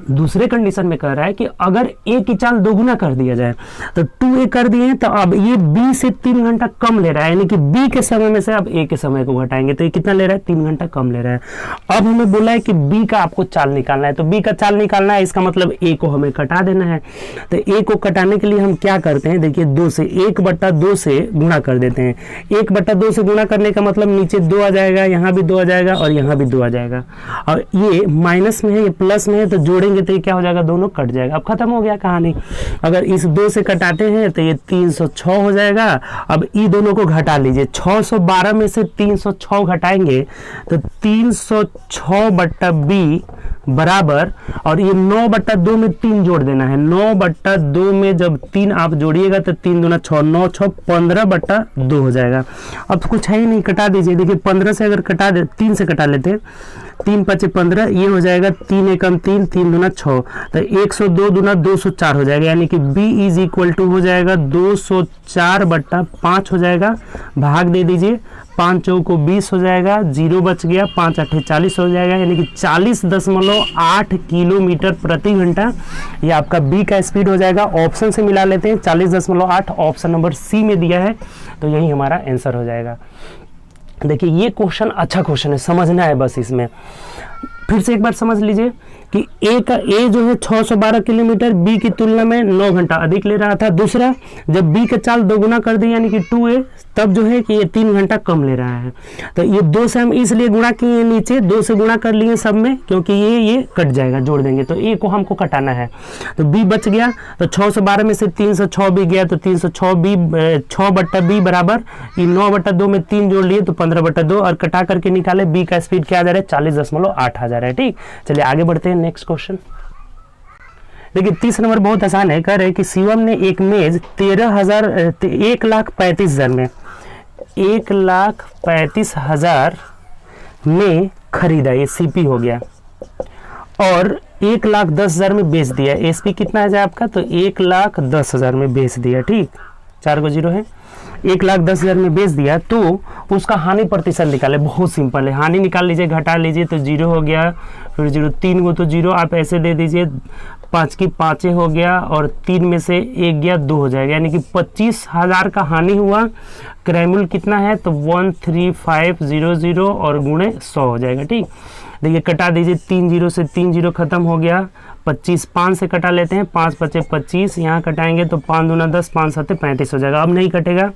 दूसरे कंडीशन में कह रहा है कि अगर ए की चाल दोगुना कर दिया जाए तो 2a कर दिए तो अब ये b से 3 घंटा कम ले रहा है, यानी कि b के समय में से अब a के समय को घटाएंगे तो ये कितना ले रहा है? 3 घंटा कम ले रहा है। अब हमें बोला है कि b का आपको चाल निकालना है, तो b का चाल निकालना है, इसका मतलब a को हमें कटा देना है। तो a को कटाने के लिए हम क्या करते हैं? देखिए 2 से 1/2 से गुणा कर देते हैं। 1/2 से गुणा करने का मतलब नीचे 2 आ जाएगा, यहाँ भी 2 आ जाएगा और यहाँ भी 2 आ जाएगा। और ये माइनस में है, ये प्लस में है, तो जोड़ेंगे तो ये क्या हो जाएगा? दोनों कट जाएगा। अब खत्म हो गया कहानी। अगर इस 2 से कटाते हैं तो ये 306 हो जाएगा। अब ये दोनों को घटा लीजिए, 612 में से 306 घटाएंगे तो 306 बट्टा बी बराबर, और ये 9/2 में 3 जोड़ देना है। 9/2 में जब 3 आप जोड़िएगा तो 3 दूना 6, 9 6 15/2 हो जाएगा। अब कुछ है ही नहीं, कटा दीजिए। देखिए 15 से अगर कटा दे, 3 से कटा लेते हैं, 3 5 15, ये हो जाएगा 3 एकम 3, 3 दूना 6, तो 102 दूना 204 हो जाएगा, यानी कि b इज इक्वल टू हो जाएगा 204/5 हो जाएगा। भाग दे दीजिए, 5 चौको 20 हो जाएगा, 0 बच गया, 5 8 40 हो जाएगा, यानी कि 40.8 किलोमीटर प्रति घंटा ये आपका बी का स्पीड हो जाएगा। ऑप्शन से मिला लेते हैं, 40.8 ऑप्शन नंबर सी में दिया है, तो यही हमारा आंसर हो जाएगा। देखिए ये क्वेश्चन अच्छा क्वेश्चन है, समझना है बस इसमें। फिर से एक बार समझ लीजिए कि ए जो है 612 किलोमीटर बी की तुलना में 9 घंटा अधिक ले रहा था। दूसरा, जब बी का चाल दोगुना कर दी यानी कि 2a, तब जो है कि ये 3 घंटा कम ले रहा है। तो ये 2 से हम इसलिए गुणा किए, नीचे 2 से गुणा कर लिए सब में, क्योंकि ये कट जाएगा, जोड़ देंगे तो ए को हमको कटाना है। तो बी बच गया, तो 612 में से 306 भी गया, तो 306 बी 6/b बराबर, ये 9/2 में 3 जोड़ लिए तो 15/2, और कटा करके निकाले बी का स्पीड क्या आ जा रहा है? 40.8 आ जा रहा है। ठीक, चलिए आगे बढ़ते हैं नेक्स्ट क्वेश्चन। देखिए 30 नंबर बहुत आसान है। कह रहे हैं कि शिवम ने एक मेज 1,35,000 में 1,35,000 में खरीदा, ये सीपी हो गया, और 1,10,000 में बेच दिया। एसपी कितना है आपका? तो 1,10,000 में बेच दिया। ठीक, 4 को 0 है। 1,10,000 में बेच दिया तो उसका हानि प्रतिशत निकाले। बहुत सिंपल है, हानि निकाल लीजिए, घटा लीजिए तो 0 हो गया, फिर 0 3 को तो 0 आप ऐसे दे दीजिए, 5 की 5 हो गया, और 3 में से 1 गया 2 हो जाएगा, यानी कि 25,000 का हानि हुआ। क्रैमुल कितना है? तो 13500 और गुणे 100 हो जाएगा। ठीक, देखिए कटा दीजिए, 3 जीरो से 3 जीरो खत्म हो गया, 25 5 से कटा लेते हैं, 5 पचे 25, यहाँ कटाएंगे तो 5 दूना 10, 5 सत्ते 35 हो जाएगा। अब नहीं कटेगा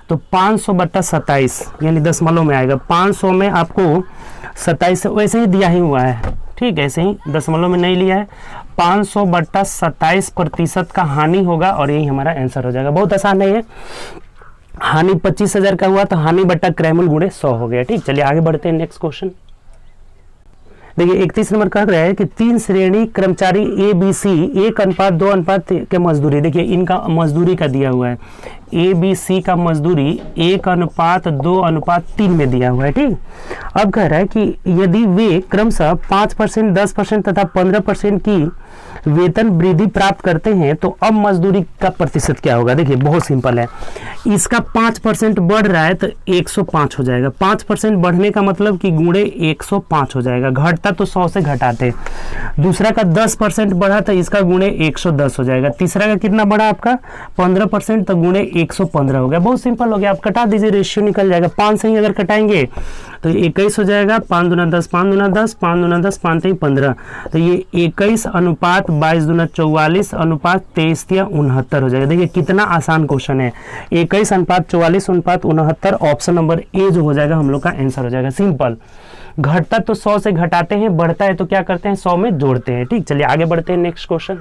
तो 500/27 यानी दशमलव में आएगा। 500 में आपको 27 वैसे ही दिया ही हुआ है, ठीक है, ऐसे ही दशमलव में नहीं लिया है। 500/27% का हानि होगा और यही हमारा आंसर हो जाएगा। बहुत आसान है ये। हानि 25,000 का हुआ तो हानि बट्टा क्रयमूल्य गुणे 100 हो गया। ठीक, चलिए आगे बढ़ते हैं नेक्स्ट क्वेश्चन। देखिए 31 नंबर कह रहा है कि 3 श्रेणी कर्मचारी ए बी सी 1:2 के मजदूरी। देखिए इनका मजदूरी का दिया हुआ है, ए बी सी का मजदूरी 1:2:3 में दिया हुआ है। ठीक, अब कह रहा है कि यदि वे क्रमशः 5%, 10% तथा 15% की वेतन वृद्धि प्राप्त करते हैं तो अब मजदूरी का प्रतिशत क्या होगा। देखिए बहुत सिंपल है, इसका 5% बढ़ रहा है तो 105 हो जाएगा। 5% बढ़ने का मतलब कि गुणे 105 हो जाएगा, घटता तो 100 से घटाते। दूसरा का 10% बढ़ा तो इसका गुणे 110 हो जाएगा। तीसरा का कितना बढ़ा आपका 15% तो गुणे 115 हो गया। बहुत सिंपल हो गया, आप कटा दीजिए, रेशियो निकल जाएगा। 5 से ही अगर कटाएंगे तो 21 हो जाएगा, 5 दूना 10, 5 दूना 10, 5 दूना 10, 5 3 15, तो ये 21:22 दूना 44 अनुपात 23:69 हो जाएगा। देखिए कितना आसान क्वेश्चन है, 21:44:69, ऑप्शन नंबर ए जो हो जाएगा हम लोग का आंसर हो जाएगा। सिंपल, घटता तो 100 से घटाते हैं, बढ़ता है तो क्या करते हैं 100 में जोड़ते हैं। ठीक, चलिए आगे बढ़ते हैं नेक्स्ट क्वेश्चन।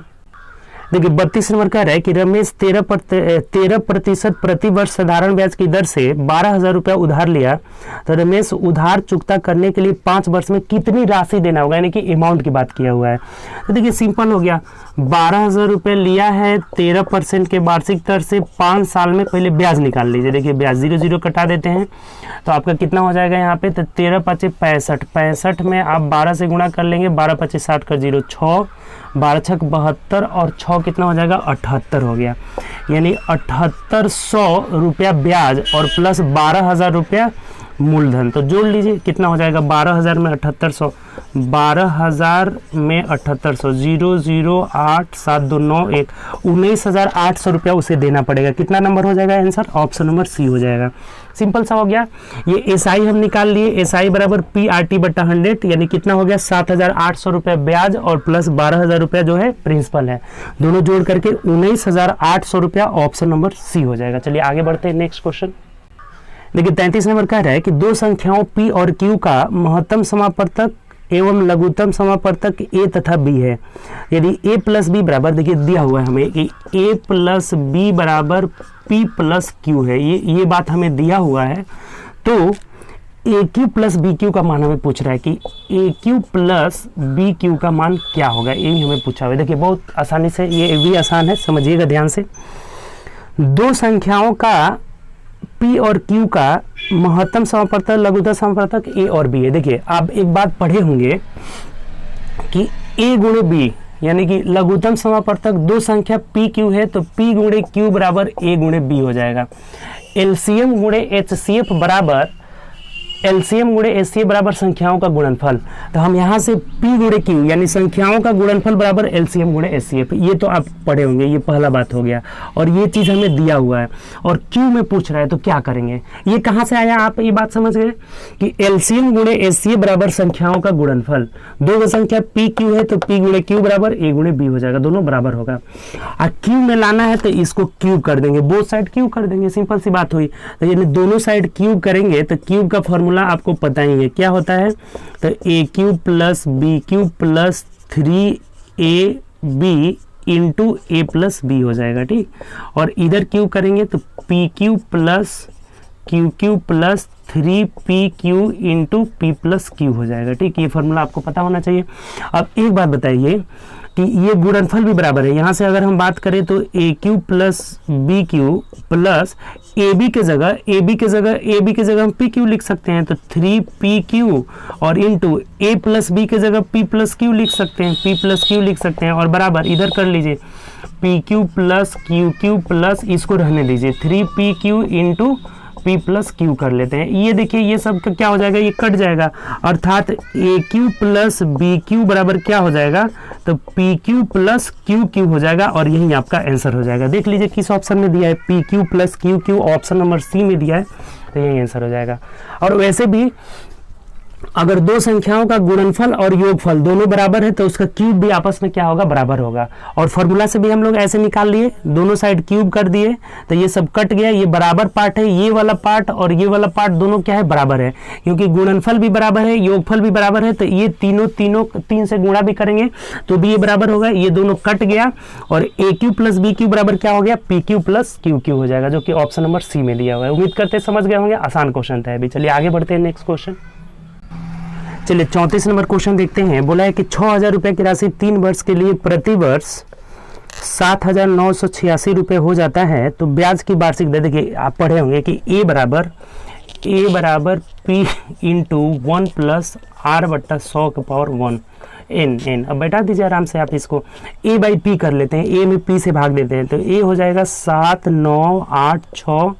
देखिए 32 नंबर कह रहा है कि रमेश 13% प्रति वर्ष साधारण ब्याज की दर से 12,000 रुपया उधार लिया, तो रमेश उधार चुकता करने के लिए 5 वर्ष में कितनी राशि देना होगा, यानी कि अमाउंट की बात किया हुआ है। तो देखिए सिंपल हो गया, 12,000 रुपये लिया है 13% के वार्षिक दर से, 5 साल में पहले ब्याज निकाल लीजिए। देखिए ब्याज 0 कटा देते हैं तो आपका कितना हो जाएगा यहाँ पे, तो 13 5 65, 65 में आप 12 से गुणा कर लेंगे, 12 5 60 कर 0 6, 12 6 72 और 6 कितना हो जाएगा 78 हो गया। यानी 7800 रुपया ब्याज और प्लस 12,000 रुपया मूलधन, तो जोड़ लीजिए कितना हो जाएगा 12,000 में 7800, 12,000 में 7800, 0 0 8 7 2 9 1, 19,800 रुपया उसे देना पड़ेगा। कितना नंबर हो जाएगा आंसर, ऑप्शन नंबर सी हो जाएगा। सिंपल सा हो गया। ये एसआई हम निकाल लिए, एसआई बराबर PRT/100, यानी कितना हो गया 7,800 रुपया ब्याज और प्लस 12,000 रुपया जो है प्रिंसिपल है, दोनों जोड़ करके 19,800 रुपया, ऑप्शन नंबर सी हो जाएगा। चलिए आगे बढ़ते हैं नेक्स्ट क्वेश्चन। देखिए 33 नंबर कह रहा है कि दो संख्याओं P और Q का महत्तम समापवर्तक एवं लघुत्तम समापवर्तक A तथा B है। यदि A प्लस B बराबर, देखिए दिया हुआ है हमें कि A प्लस B बराबर P प्लस Q है, ये बात हमें दिया हुआ है। तो AQ प्लस BQ का मान हमें पूछ रहा है कि AQ प्लस BQ का मान क्या होगा, यही हमें पूछा हुआ है। देखिए बहुत आसानी से, ये भी आसान है, समझिएगा ध्यान से। दो संख्याओं का P और Q का महत्तम समापवर्तक लघुत्तम समापवर्तक A और B है। देखिए आप एक बात पढ़े होंगे कि A गुणे B यानी कि लघुत्तम समापवर्तक दो संख्या P Q है तो P गुणे Q बराबर A गुणे B हो जाएगा। LCM गुणे HCF बराबर LCM गुणे HCF बराबर संख्याओं का गुणनफल, तो हम यहाँ से P गुणे Q यानी संख्याओं का गुणनफल बराबर LCM गुणे HCF, ये तो आप पढ़े होंगे, ये पहला बात हो गया। और ये चीज़ हमें दिया हुआ है और Q में पूछ रहा है तो क्या करेंगे, ये कहाँ से आया, आप ये बात समझ गए कि LCM गुणे HCF बराबर संख्याओं का गुणनफल, दो संख्या P Q है तो P गुणे Q बराबर A गुणे B हो जाएगा, दोनों बराबर होगा। और Q में लाना है तो इसको क्यूब कर देंगे, बोथ साइड क्यूब कर देंगे, सिंपल सी बात हुई। तो यानी दोनों साइड क्यूब करेंगे तो क्यूब का फॉर्मूला आपको पता ही है क्या होता है, तो AQ plus BQ plus 3AB into A plus B हो जाएगा। ठीक, और इधर क्यूब करेंगे तो PQ plus QQ plus 3PQ into P plus Q हो जाएगा। ठीक, ये फॉर्मूला आपको पता होना चाहिए। अब एक बात बताइए कि ये गुणनफल भी बराबर है, यहाँ से अगर हम बात करें तो AQ plus BQ plus AB के जगह हम PQ लिख सकते हैं, तो 3PQ और इंटू A प्लस B के जगह P प्लस Q लिख सकते हैं, P प्लस Q लिख सकते हैं, और बराबर इधर कर लीजिए PQ प्लस QQ प्लस, इसको रहने दीजिए 3PQ into P plus Q कर लेते हैं। ये देखिए ये सब का क्या हो जाएगा, ये कट जाएगा, अर्थात AQ प्लस BQ बराबर क्या हो जाएगा, तो PQ प्लस QQ हो जाएगा और यही आपका आंसर हो जाएगा। देख लीजिए किस ऑप्शन में दिया है, PQ plus QQ option number C में दिया है, तो यही आंसर हो जाएगा। और वैसे भी अगर दो संख्याओं का गुणनफल और योगफल दोनों बराबर है तो उसका क्यूब भी आपस में क्या होगा, बराबर होगा। और फॉर्मूला से भी हम लोग ऐसे निकाल लिए, दोनों साइड क्यूब कर दिए तो ये सब कट गया, ये बराबर पार्ट है, ये वाला पार्ट और ये वाला पार्ट दोनों क्या है, बराबर है, क्योंकि गुणनफल भी बराबर है, योगफल भी बराबर है, तो ये तीनों 3 से गुणा भी करेंगे तो भी ये बराबर होगा, ये दोनों कट गया और ए क्यू प्लस बी क्यू बराबर क्या हो गया, P Q plus Q Q हो जाएगा, जो कि ऑप्शन नंबर सी में दिया हुआ है। उम्मीद करते समझ गए होंगे, आसान क्वेश्चन था अभी। चलिए आगे बढ़ते हैं नेक्स्ट क्वेश्चन। चलिए 34 नंबर क्वेश्चन देखते हैं। बोला है कि 6,000 रुपए की राशि 3 वर्ष के लिए प्रति वर्ष 7,986 रुपये हो जाता है, तो ब्याज की वार्षिक दर, देखिए आप पढ़े होंगे कि ए बराबर पी इंटू 1 प्लस आर बट्टा 100 के पावर 1 एन। अब बैठा दीजिए आराम से, आप इसको ए बाई पी कर लेते हैं, ए में पी से भाग देते हैं तो ए हो जाएगा 7,986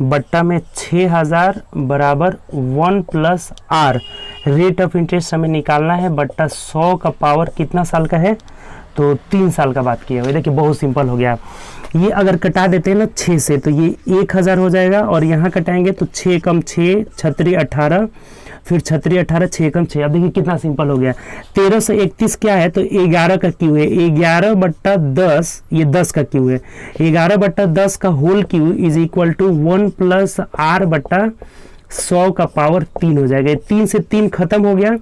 बट्टा में 6,000 बराबर 1 plus R, rate of interest हमें निकालना है, बट्टा 100 का पावर कितना साल का है, तो 3 साल का बात किया हुआ है। देखिए बहुत सिंपल हो गया। ये अगर कटा देते हैं ना 6 से तो ये 1,000 हो जाएगा, और यहाँ कटाएंगे तो 6 कम 6 छत्री 18, फिर छत्री 18 6 कम 6। अब देखिए कितना सिंपल हो गया। 13 से 31 क्या है, तो 11 का क्यू है, 11 बट्टा 10, ये 10 का क्यू है, 11 बट्टा 10 का whole Q is equal to 1 plus R बट्टा 100 का पावर 3 हो जाएगा। 3 से 3 खत्म हो गया,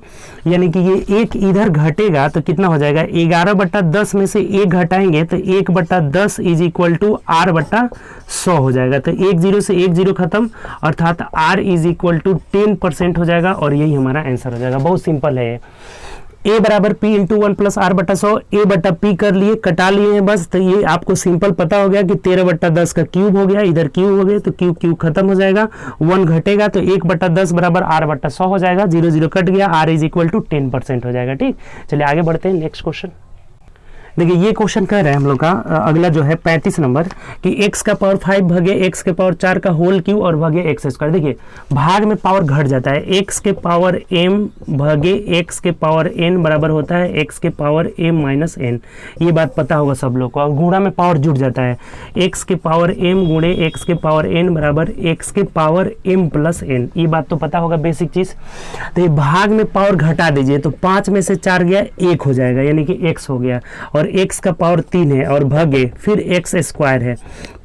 यानी कि ये एक इधर घटेगा तो कितना हो जाएगा, 11 बट्टा 10 में से 1 घटाएंगे तो 1 बट्टा 10 इज इक्वल टू आर बट्टा 100 हो जाएगा। तो 1 0 से 1 0 खत्म, अर्थात आर इज इक्वल टू 10% हो जाएगा, और यही हमारा आंसर हो जाएगा। बहुत सिंपल है। ए बराबर पी इंटू 1 प्लस आर बट्टा 100, ए बट्टा पी कर लिए, कटा लिए हैं बस, तो ये आपको सिंपल पता हो गया कि 13 बट्टा 10 का क्यूब हो गया, इधर क्यूब हो गया तो क्यूब क्यूब खत्म हो जाएगा, 1 घटेगा तो 1 बट्टा 10 बराबर आर बट्टा 100 हो जाएगा, 0 0 कट गया, आर इज इक्वल टू 10% हो जाएगा। ठीक, चलिए आगे बढ़ते हैं नेक्स्ट क्वेश्चन। देखिए ये क्वेश्चन कह रहे हैं हम लोग का अगला जो है 35 नंबर कि x का पावर 5 भागे x के पावर 4 का होल क्यूब और भागे x स्क्वायर। देखिए भाग में पावर घट जाता है, x के पावर m भागे x के पावर n बराबर होता है x के पावर m माइनस n। ये बात पता होगा सब लोग को। और गुणा में पावर जुड़ जाता है, x के पावर m गुणे x के पावर n बराबर x के पावर m प्लस n। ये बात तो पता होगा बेसिक चीज। तो ये भाग में पावर घटा दीजिए तो 5 में से 4 गया 1 हो जाएगा, यानी कि x हो गया, और x का पावर 3 है और भागे फिर x स्क्वायर है,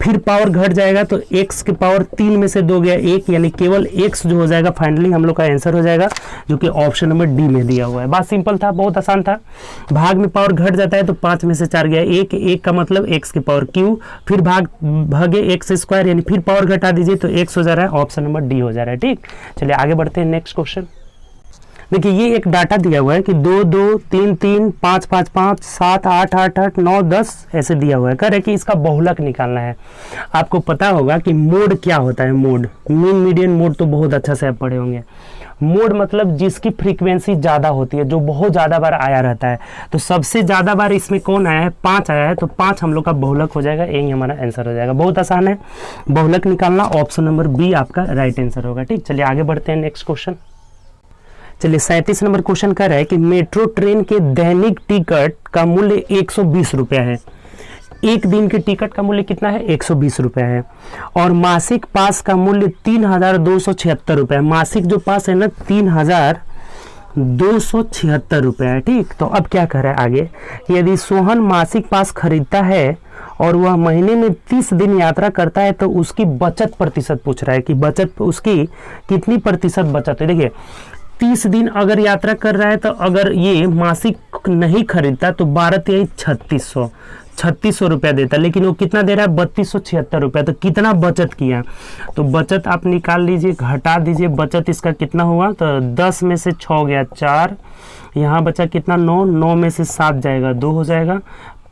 फिर पावर घट जाएगा तो x के पावर 3 में से 2 गया 1, यानी केवल x जो हो जाएगा फाइनली हम लोग का आंसर हो जाएगा, जो कि ऑप्शन नंबर डी में दिया हुआ है। बात सिंपल था, बहुत आसान था। भाग में पावर घट जाता है तो 5 में से 4 गया 1, 1 का मतलब x के पावर क्यू, फिर भागे x स्क्वायर, यानी फिर पावर घटा दीजिए तो x हो जा रहा है, ऑप्शन नंबर डी हो जा रहा है। ठीक, चलिए आगे बढ़ते हैं नेक्स्ट क्वेश्चन। देखिए ये एक डाटा दिया हुआ है कि 2 2 3 3 5 5 5 7 8 8 8 9 10 ऐसे दिया हुआ है। कह रहे कि इसका बहुलक निकालना है। आपको पता होगा कि मोड क्या होता है, मोड, मीन मीडियन मोड तो बहुत अच्छा से आप पढ़े होंगे। मोड मतलब जिसकी फ्रीक्वेंसी ज़्यादा होती है, जो बहुत ज़्यादा बार आया रहता है। तो सबसे ज़्यादा बार इसमें कौन आया है, 5 आया है, तो 5 हम लोग का बहुलक हो जाएगा, यही हमारा आंसर हो जाएगा। बहुत आसान है, बहुलक निकालना, ऑप्शन नंबर बी आपका राइट आंसर होगा। ठीक, चलिए आगे बढ़ते हैं नेक्स्ट क्वेश्चन। चलिए 37 नंबर क्वेश्चन कर रहा है कि मेट्रो ट्रेन के दैनिक टिकट का मूल्य 120 रुपया है। एक दिन के टिकट का मूल्य कितना है, 120 रुपया है, और मासिक पास का मूल्य 3,276 रुपया है। मासिक जो पास है ना 3,276 रुपया है। ठीक, तो अब क्या कह रहा है आगे, यदि सोहन मासिक पास खरीदता है और वह महीने में 30 दिन यात्रा करता है तो उसकी बचत प्रतिशत पूछ रहा है कि बचत उसकी कितनी प्रतिशत बचत है। देखिए 30 दिन अगर यात्रा कर रहा है तो अगर ये मासिक नहीं खरीदता तो 3600 रुपया देता, लेकिन वो कितना दे रहा है, 3276 रुपया। तो कितना बचत किया, तो बचत आप निकाल लीजिए, घटा दीजिए, बचत इसका कितना हुआ, तो 10 में से 6 गया 4, यहाँ बचा कितना 9, 9 में से 7 जाएगा 2 हो जाएगा,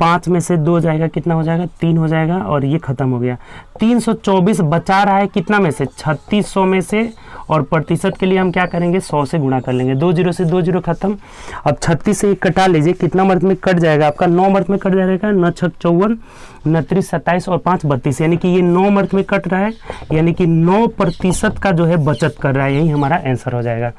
5 में से 2 जाएगा कितना हो जाएगा, 3 हो जाएगा, और ये खत्म हो गया। 324 बचा रहा है कितना में से, 3600 में से, और प्रतिशत के लिए हम क्या करेंगे, 100 से गुणा कर लेंगे। 2 0 से 2 0 खत्म। अब 36 से कटा लीजिए, कितना मर्थ में कट जाएगा आपका, 9 मर्थ में कट जाएगा, 9 6 54, 29 27 और 5 32, यानी कि ये 9 मर्थ में कट रहा है, यानी कि 9% का जो है बचत कर रहा है, यही हमारा आंसर हो जाएगा।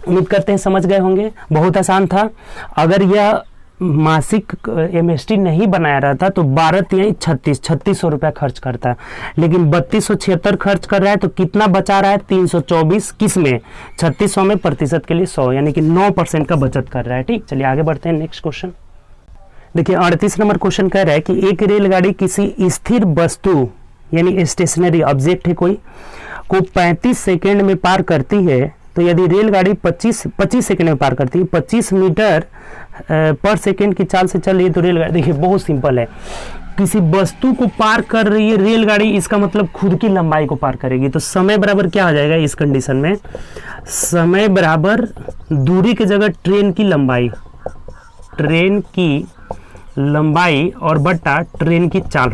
उम्मीद करते हैं समझ गए होंगे, बहुत आसान था। अगर यह मासिक एमएसटी नहीं बनाया रहता तो 12 तिहाई 3600 रुपया खर्च करता है, लेकिन 3276 खर्च कर रहा है, तो कितना बचा रहा है 324, किस में 3600 में, प्रतिशत के लिए 100, यानी कि 9% का बचत कर रहा है। ठीक, चलिए आगे बढ़ते हैं नेक्स्ट क्वेश्चन। देखिए 38 नंबर क्वेश्चन कह रहा है कि एक रेलगाड़ी किसी स्थिर वस्तु यानी स्टेशनरी ऑब्जेक्ट है कोई को 35 सेकेंड में पार करती है, तो यदि रेलगाड़ी 25 सेकेंड में पार करती है, 25 मीटर पर सेकेंड की चाल से चल रही है, तो रेलगाड़ी, देखिए बहुत सिंपल है, किसी वस्तु को पार कर रही है रेलगाड़ी, इसका मतलब खुद की लंबाई को पार करेगी, तो समय बराबर क्या आ जाएगा इस कंडीशन में, समय बराबर दूरी की जगह ट्रेन की लंबाई और बट्टा ट्रेन की चाल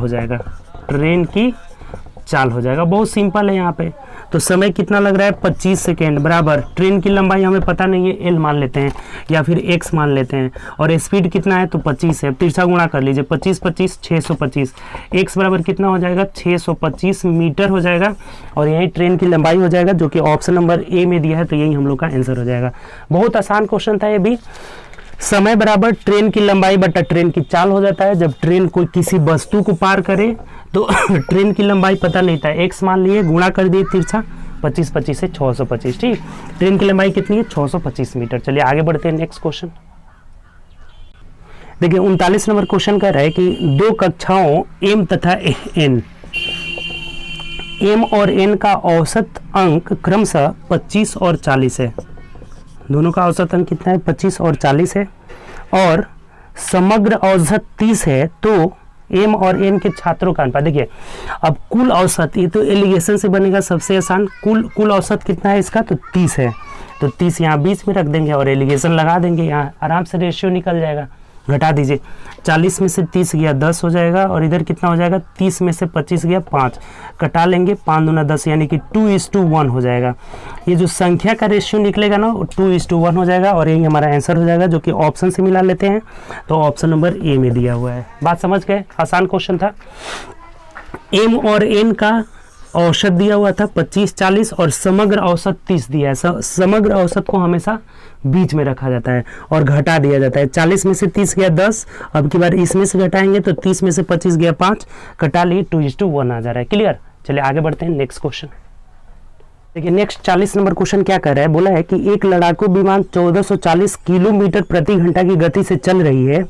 हो जाएगा, बहुत सिंपल है यहाँ पे। तो समय कितना लग रहा है 25 सेकेंड बराबर ट्रेन की लंबाई हमें पता नहीं है, एल मान लेते हैं या फिर एक्स मान लेते हैं, और स्पीड कितना है तो 25 है, तिरछा गुणा कर लीजिए, 25 25 625, एक्स बराबर कितना हो जाएगा 625 मीटर हो जाएगा, और यही ट्रेन की लंबाई हो जाएगा, जो कि ऑप्शन नंबर ए में दिया है, तो यही हम लोग का आंसर हो जाएगा। बहुत आसान क्वेश्चन था ये भी। समय बराबर ट्रेन की लंबाई बटा ट्रेन की चाल हो जाता है। जब ट्रेन कोई किसी वस्तु को पार करे तो ट्रेन की लंबाई पता नहीं था, एक्स मान लिए, गुणा कर दिए तिरछा, 25 25 से 625। ठीक, ट्रेन की लंबाई कितनी है 625 मीटर। चलिए आगे बढ़ते हैं नेक्स्ट क्वेश्चन। देखिए 39 नंबर क्वेश्चन कह रहा है कि दो कक्षाओं एम तथा एन, एम और एन का औसत अंक क्रमशः 25 और 40 है। दोनों का औसत अंक कितना है 25 और 40 है, और समग्र औसत 30 है, तो एम और एन के छात्रों का अनुपात। देखिए अब कुल औसत, ये तो एलिगेशन से बनेगा सबसे आसान, कुल औसत कितना है इसका तो 30 है, तो 30 यहाँ बीच में रख देंगे और एलिगेशन लगा देंगे, यहाँ आराम से रेशियो निकल जाएगा। घटा दीजिए, 40 में से 30 गया 10 हो जाएगा, और इधर कितना हो जाएगा 30 में से 25 गया 5, कटा लेंगे, 5 दूना 10, यानी कि 2:1 हो जाएगा। ये जो संख्या का रेशियो निकलेगा ना वो 2:1 हो जाएगा, और यही हमारा आंसर हो जाएगा, जो कि ऑप्शन से मिला लेते हैं, तो ऑप्शन नंबर ए में दिया हुआ है। बात समझ गए, आसान क्वेश्चन था। एम और एन का औसत दिया हुआ था 25 40 और समग्र औसत 30 दिया है। समग्र औसत को हमेशा बीच में रखा जाता है और घटा दिया जाता है। 40 में से 30 गया 10, अब की बार इसमें से घटाएंगे तो 30 में से 25 गया 5, कटा लिए 2:1 आ जा रहा है। क्लियर, चलिए आगे बढ़ते हैं नेक्स्ट क्वेश्चन। देखिए नेक्स्ट 40 नंबर क्वेश्चन क्या कर रहा है, बोला है कि एक लड़ाकू विमान 1440 किलोमीटर प्रति घंटा की गति से चल रही है,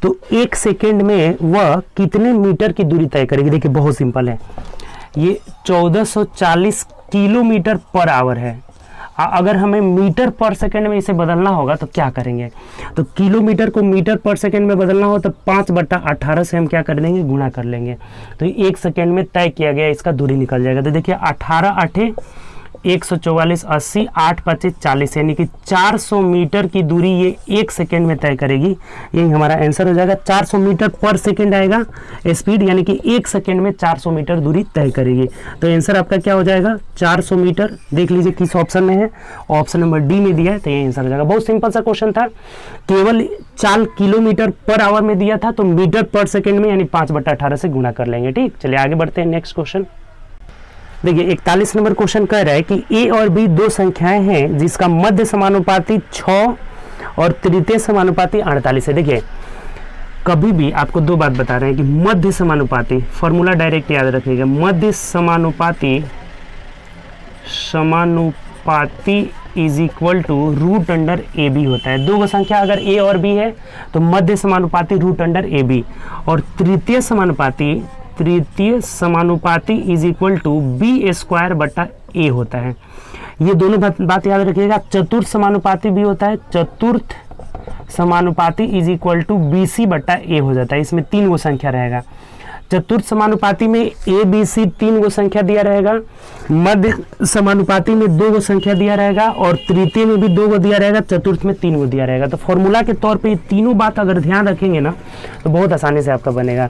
तो 1 सेकेंड में वह कितने मीटर की दूरी तय करेगी। देखिए बहुत सिंपल है, ये 1440 किलोमीटर पर आवर है। अगर हमें मीटर पर सेकंड में इसे बदलना होगा तो क्या करेंगे, तो किलोमीटर को मीटर पर सेकंड में बदलना हो तो 5/18 से हम क्या कर देंगे, गुणा कर लेंगे, तो 1 सेकंड में तय किया गया इसका दूरी निकल जाएगा। तो देखिए 18 8 144 80 8 5 40, यानी कि 400 मीटर की दूरी ये 1 सेकेंड में तय करेगी। यही हमारा आंसर हो जाएगा। 400 मीटर पर सेकेंड आएगा स्पीड, यानी कि 1 सेकेंड में 400 मीटर दूरी तय करेगी। तो आंसर आपका क्या हो जाएगा 400 मीटर। देख लीजिए किस ऑप्शन में है, ऑप्शन नंबर डी में दिया है, तो ये आंसर हो जाएगा। बहुत सिंपल सा क्वेश्चन था, केवल 4 किलोमीटर पर आवर में दिया था, तो मीटर पर सेकेंड में यानी 5/18 से गुणा कर लेंगे। ठीक, चलिए आगे बढ़ते हैं नेक्स्ट क्वेश्चन। देखिए 41 नंबर क्वेश्चन कह रहा है कि ए और बी दो संख्याएं हैं जिसका मध्य समानुपाती 6 और तृतीय समानुपाती 48 है। देखिए कभी भी आपको दो बात बता रहे हैं कि मध्य समानुपाती, फॉर्मूला डायरेक्ट याद रखिएगा, मध्य समानुपाती इज इक्वल टू √AB होता है। दो संख्या अगर ए और बी है तो मध्य समानुपाती √AB, और तृतीय समानुपाती is equal to B² A होता है। ये दोनों बात याद रखिएगा। चतुर्थ समानुपाती भी होता है, चतुर्थ समानुपाती इज इक्वल टू BC/A हो जाता है। इसमें 3 गो संख्या रहेगा। चतुर्थ समानुपाती में A B C 3 गो संख्या दिया रहेगा, मध्य समानुपाती में 2 गो संख्या दिया रहेगा, और तृतीय में भी 2 गो दिया रहेगा, चतुर्थ में 3 गो दिया रहेगा। तो फॉर्मूला के तौर पे ये तीनों बात अगर ध्यान रखेंगे ना तो बहुत आसानी से आपका बनेगा।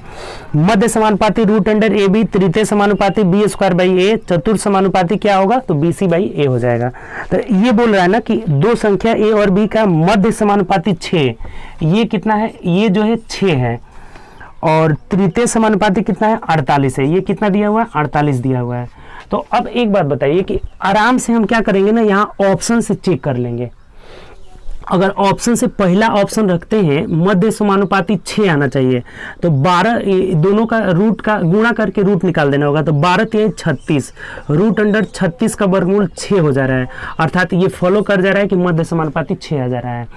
मध्य समानुपाती √AB, तृतीय समानुपाती B²A, चतुर्थ समानुपाती क्या होगा तो BC/A हो जाएगा। तो ये बोल रहा है ना कि दो संख्या A और B का मध्य समानुपाती 6, ये कितना है, ये जो है 6 है, और तृतीय समानुपाती कितना है 48 है। ये कितना दिया हुआ है 48 दिया हुआ है। तो अब एक बात बताइए कि आराम से हम क्या करेंगे ना, यहाँ ऑप्शन से चेक कर लेंगे। अगर ऑप्शन से पहला ऑप्शन रखते हैं मध्य समानुपाती 6 आना चाहिए, तो 12 दोनों का रूट का गुणा करके रूट निकाल देना होगा। तो 12 3 36, रूट अंडर 36 का वर्गमूल 6 हो जा रहा है, अर्थात ये फॉलो कर जा रहा है कि मध्य समानुपाती 6 आ जा रहा है।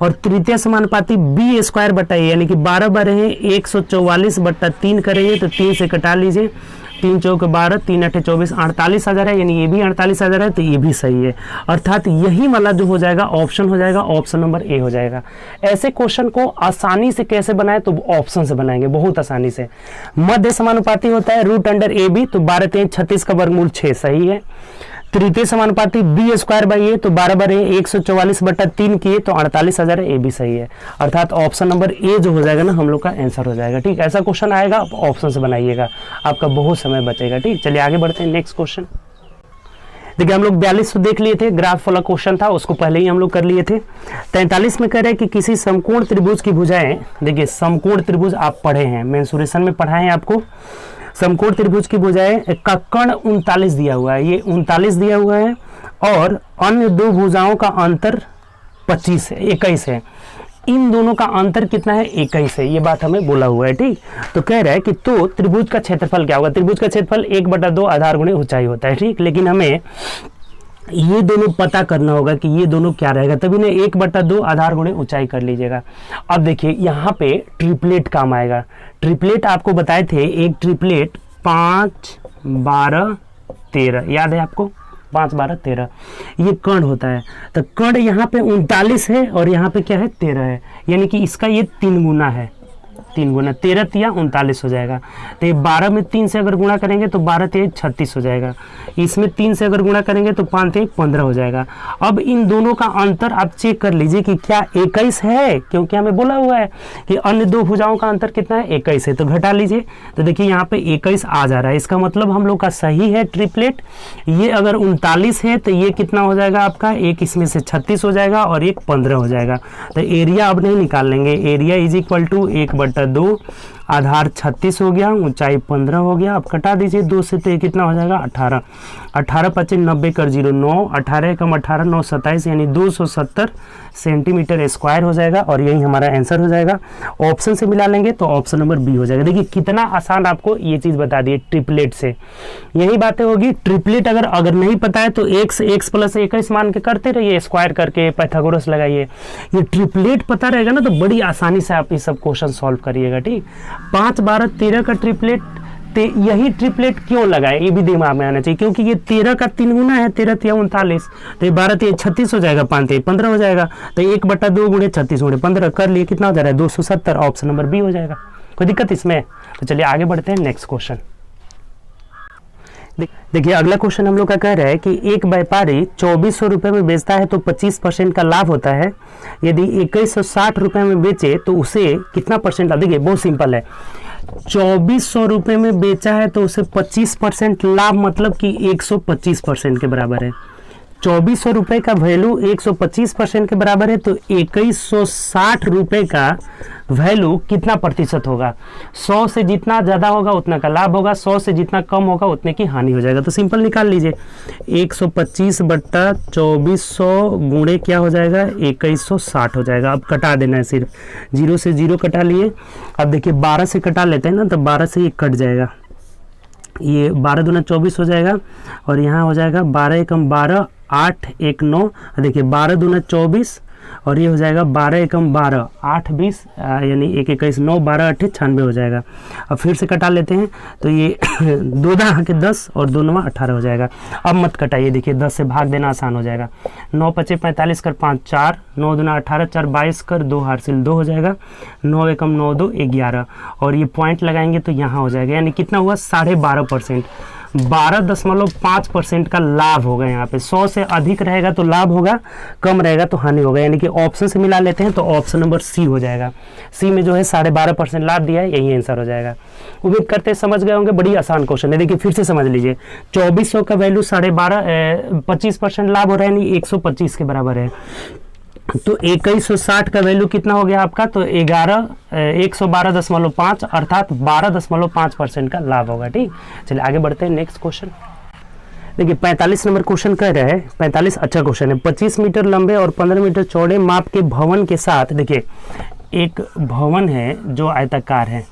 और तृतीय समानुपाती बी स्क्वायर बटा ए, यानी कि 12 बारह 144 बटा 3 करेंगे तो 3 से कटा लीजिए, 3 चौक 12, 3 8 24, 48 आ जा रहा है, यानी ये भी 48 आ जा रहा है, तो ये भी सही है। अर्थात यही वाला जो हो जाएगा ऑप्शन हो जाएगा, ऑप्शन नंबर ए हो जाएगा। ऐसे क्वेश्चन को आसानी से कैसे बनाए, तो ऑप्शन से बनाएंगे बहुत आसानी से। मध्य समानुपाती होता है रूट अंडर ए बी, तो 12 3 36 का वर्गमूल 6 सही है। तृतीय समानुपाती बी स्क्वायर बाई ए, तो 12 बारह 144 बटा 3 किए तो 48 आ जा रहा है, ए भी सही है। अर्थात ऑप्शन नंबर ए जो हो जाएगा ना हम लोग का आंसर हो जाएगा। ठीक, ऐसा क्वेश्चन आएगा आप ऑप्शन से बनाइएगा, आपका बहुत समय बचेगा। ठीक, चलिए आगे बढ़ते हैं नेक्स्ट क्वेश्चन। देखिए हम लोग 42 देख लिए थे, ग्राफ वाला क्वेश्चन था, उसको पहले ही हम लोग कर लिए थे। 43 में कह रहे हैं कि किसी समकोण त्रिभुज की भुजाएं, देखिए समकोण त्रिभुज आप पढ़े हैं, मेंसुरेशन में पढ़ाए हैं आपको। समकोण त्रिभुज की भुजाएं का कर्ण 39 दिया हुआ है, ये 39 दिया हुआ है, और अन्य दो भुजाओं का अंतर 25 है, 21 है। इन दोनों का अंतर कितना है, 21 है, ये बात हमें बोला हुआ है। ठीक, तो कह रहा है कि तो त्रिभुज का क्षेत्रफल क्या होगा। त्रिभुज का क्षेत्रफल 1/2 आधार गुणे ऊंचाई होता है। ठीक, लेकिन हमें ये दोनों पता करना होगा कि ये दोनों क्या रहेगा, तभी ना 1/2 आधार गुणे ऊंचाई कर लीजिएगा। अब देखिए यहाँ पे ट्रिपलेट काम आएगा। ट्रिपलेट आपको बताए थे, एक ट्रिपलेट 5 12 13, याद है आपको, 5 12 13 ये कर्ण होता है। तो कर्ण यहाँ पे 39 है और यहाँ पे क्या है 13 है, यानी कि इसका ये 3 गुना है, 3 गुना 13 तिया 39 हो जाएगा। तो ये 12 में 3 से अगर गुणा करेंगे तो 12 3 36 हो जाएगा। इसमें 3 से अगर गुणा करेंगे तो 5 3 15 हो जाएगा। अब इन दोनों का अंतर आप चेक कर लीजिए कि क्या 21 है, क्योंकि हमें बोला हुआ है कि अन्य दो भुजाओं का अंतर कितना है, 21 है। तो घटा लीजिए, तो देखिए यहाँ पे 21 आ जा रहा है, इसका मतलब हम लोग का सही है ट्रिपलेट। ये अगर 39 है तो ये कितना हो जाएगा आपका, एक इसमें से 36 हो जाएगा और एक 15 हो जाएगा। तो एरिया अब नहीं निकाल लेंगे, एरिया इज इक्वल टू 1/2, आधार 36 हो गया, ऊंचाई 15 हो गया। अब कटा दीजिए 2 से, तो ये कितना हो जाएगा 18, 18 25 90 कर 0 9, 18 कम 18 9 27, यानी 270 सेंटीमीटर स्क्वायर हो जाएगा, और यही हमारा आंसर हो जाएगा। ऑप्शन से मिला लेंगे तो ऑप्शन नंबर बी हो जाएगा। देखिए कितना आसान आपको ये चीज़ बता दी ट्रिपलेट से, यही बातें होगी। ट्रिपलेट अगर नहीं पता है तो x प्लस 21 मान के करते रहिए, स्क्वायर करके पाइथागोरस लगाइए। ये ट्रिपलेट पता रहेगा ना तो बड़ी आसानी से आप ये सब क्वेश्चन सॉल्व करिएगा। ठीक, 5 12 13 का ट्रिपलेट, यही ट्रिपलेट क्यों लगाए ये भी दिमाग में आना चाहिए, क्योंकि ये 13 का 3 गुना है, 13 3 39, तो ये 12 3 36 हो जाएगा, 5 3 15 हो जाएगा। तो 1/2 गुणे 36 गुणे 15 कर लिए, कितना हो जा रहा है 270, ऑप्शन नंबर बी हो जाएगा। कोई दिक्कत इसमें? तो चलिए आगे बढ़ते हैं नेक्स्ट क्वेश्चन। देखिए अगला क्वेश्चन हम लोग का कह रहा है कि एक व्यापारी 2400 रुपये में बेचता है तो 25% का लाभ होता है। यदि 2160 रुपये में बेचे तो उसे कितना परसेंट लाभ? देखिए बहुत सिंपल है, 2400 रुपये में बेचा है तो उसे 25% लाभ, मतलब कि 125% के बराबर है। 2400 रुपये का वैल्यू 125% के बराबर है, तो 2160 रुपये का वैल्यू कितना प्रतिशत होगा? 100 से जितना ज़्यादा होगा उतना का लाभ होगा, 100 से जितना कम होगा उतने की हानि हो जाएगा। तो सिंपल निकाल लीजिए, 125 बट्टा 2400 गुणे क्या हो जाएगा 2160 हो जाएगा। अब कटा देना है, सिर्फ 0 से 0 कटा लिए। अब देखिए 12 से कटा लेते हैं ना, तो 12 से ये कट जाएगा, ये 12 दूना 24 हो जाएगा, और यहाँ हो जाएगा 12 एकम 12 8 1 9, देखिए 12 दूना 24 और ये हो जाएगा 12 एकम 12 8 20, यानी 1 21 9 12 8 96 हो जाएगा। अब फिर से कटा लेते हैं, तो ये 2 दाह के 10 और 2 9 18 हो जाएगा। अब मत कटाइए, देखिए 10 से भाग देना आसान हो जाएगा। 9 5 45 कर 5 4, 9 दूना 18 4 22 कर 2 हासिल 2 हो जाएगा। 9 एकम 9 2 11, और ये पॉइंट लगाएंगे तो यहाँ हो जाएगा, यानी कितना हुआ 12.5%, 12.5% का लाभ होगा यहाँ पे। 100 से अधिक रहेगा तो लाभ होगा, कम रहेगा तो हानि होगा, यानी कि ऑप्शन से मिला लेते हैं तो ऑप्शन नंबर सी हो जाएगा। सी में जो है 12.5% लाभ दिया है, यही आंसर हो जाएगा। उम्मीद करते हैं समझ गए होंगे, बड़ी आसान क्वेश्चन है। देखिए फिर से समझ लीजिए, 2400 का वैल्यू 25% लाभ हो रहा है, यानी 125 के बराबर है। तो 2160 का वैल्यू कितना हो गया आपका, तो 112.5 अर्थात 12.5% का लाभ होगा। ठीक, चलिए आगे बढ़ते हैं नेक्स्ट क्वेश्चन। देखिए 45 नंबर क्वेश्चन कह रहा है, 45 अच्छा क्वेश्चन है। 25 मीटर लंबे और 15 मीटर चौड़े माप के भवन के साथ, देखिए एक भवन है जो आयताकार है,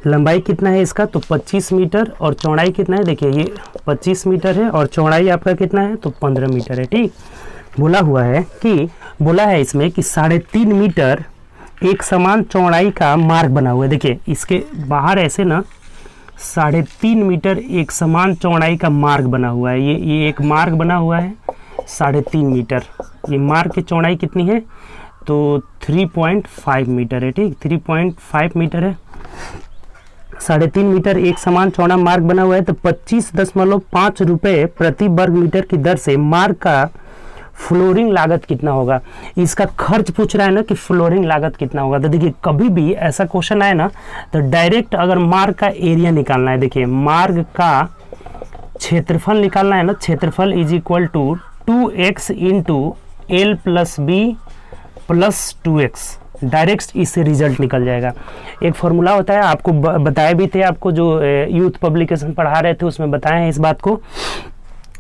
लंबाई कितना है इसका, तो 25 मीटर और चौड़ाई कितना है, देखिए ये 25 मीटर है और चौड़ाई आपका कितना है, तो 15 मीटर है। ठीक, बोला है इसमें कि 3.5 मीटर एक समान चौड़ाई का मार्ग बना हुआ है। देखिए इसके बाहर ऐसे ना 3.5 मीटर एक समान चौड़ाई का मार्ग बना हुआ है। ये एक मार्ग बना हुआ है 3.5 मीटर। ये मार्ग की चौड़ाई कितनी है, तो 3.5 मीटर है। ठीक, 3.5 मीटर है। 3.5 मीटर एक समान चौड़ा मार्ग बना हुआ है, तो 25.5 रुपये प्रति वर्ग मीटर की दर से मार्ग का फ्लोरिंग लागत कितना होगा। इसका खर्च पूछ रहा है ना कि फ्लोरिंग लागत कितना होगा। तो देखिए कभी भी ऐसा क्वेश्चन आए ना तो डायरेक्ट अगर मार्ग का एरिया निकालना है, देखिए मार्ग का क्षेत्रफल निकालना है ना, क्षेत्रफल is equal to 2x into L plus B plus 2x, direct इससे रिजल्ट निकल जाएगा। एक फॉर्मूला होता है, आपको बताए भी थे, आपको जो यूथ पब्लिकेशन पढ़ा रहे थे उसमें बताए हैं इस बात को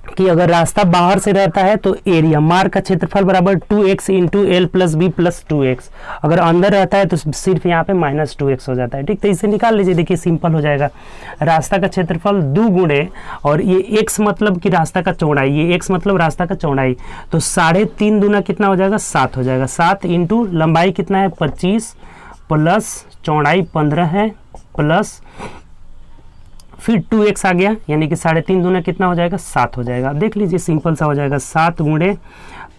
कि अगर रास्ता बाहर से रहता है तो एरिया मार्ग का क्षेत्रफल बराबर 2x into L plus B plus 2x, अगर अंदर रहता है तो सिर्फ यहाँ पे -2x हो जाता है। ठीक, तो इसे निकाल लीजिए, देखिए सिंपल हो जाएगा। रास्ता का क्षेत्रफल 2 गुणे और ये x मतलब कि रास्ता का चौड़ाई, ये x मतलब रास्ता का चौड़ाई, तो 3.5 दूना कितना हो जाएगा, 7 हो जाएगा। 7 इंटू लंबाई कितना है 25 प्लस चौड़ाई 15 है प्लस फिर 2x आ गया, यानी कि 3.5 दूना कितना हो जाएगा, 7 हो जाएगा। देख लीजिए सिंपल सा हो जाएगा। 7 गुणे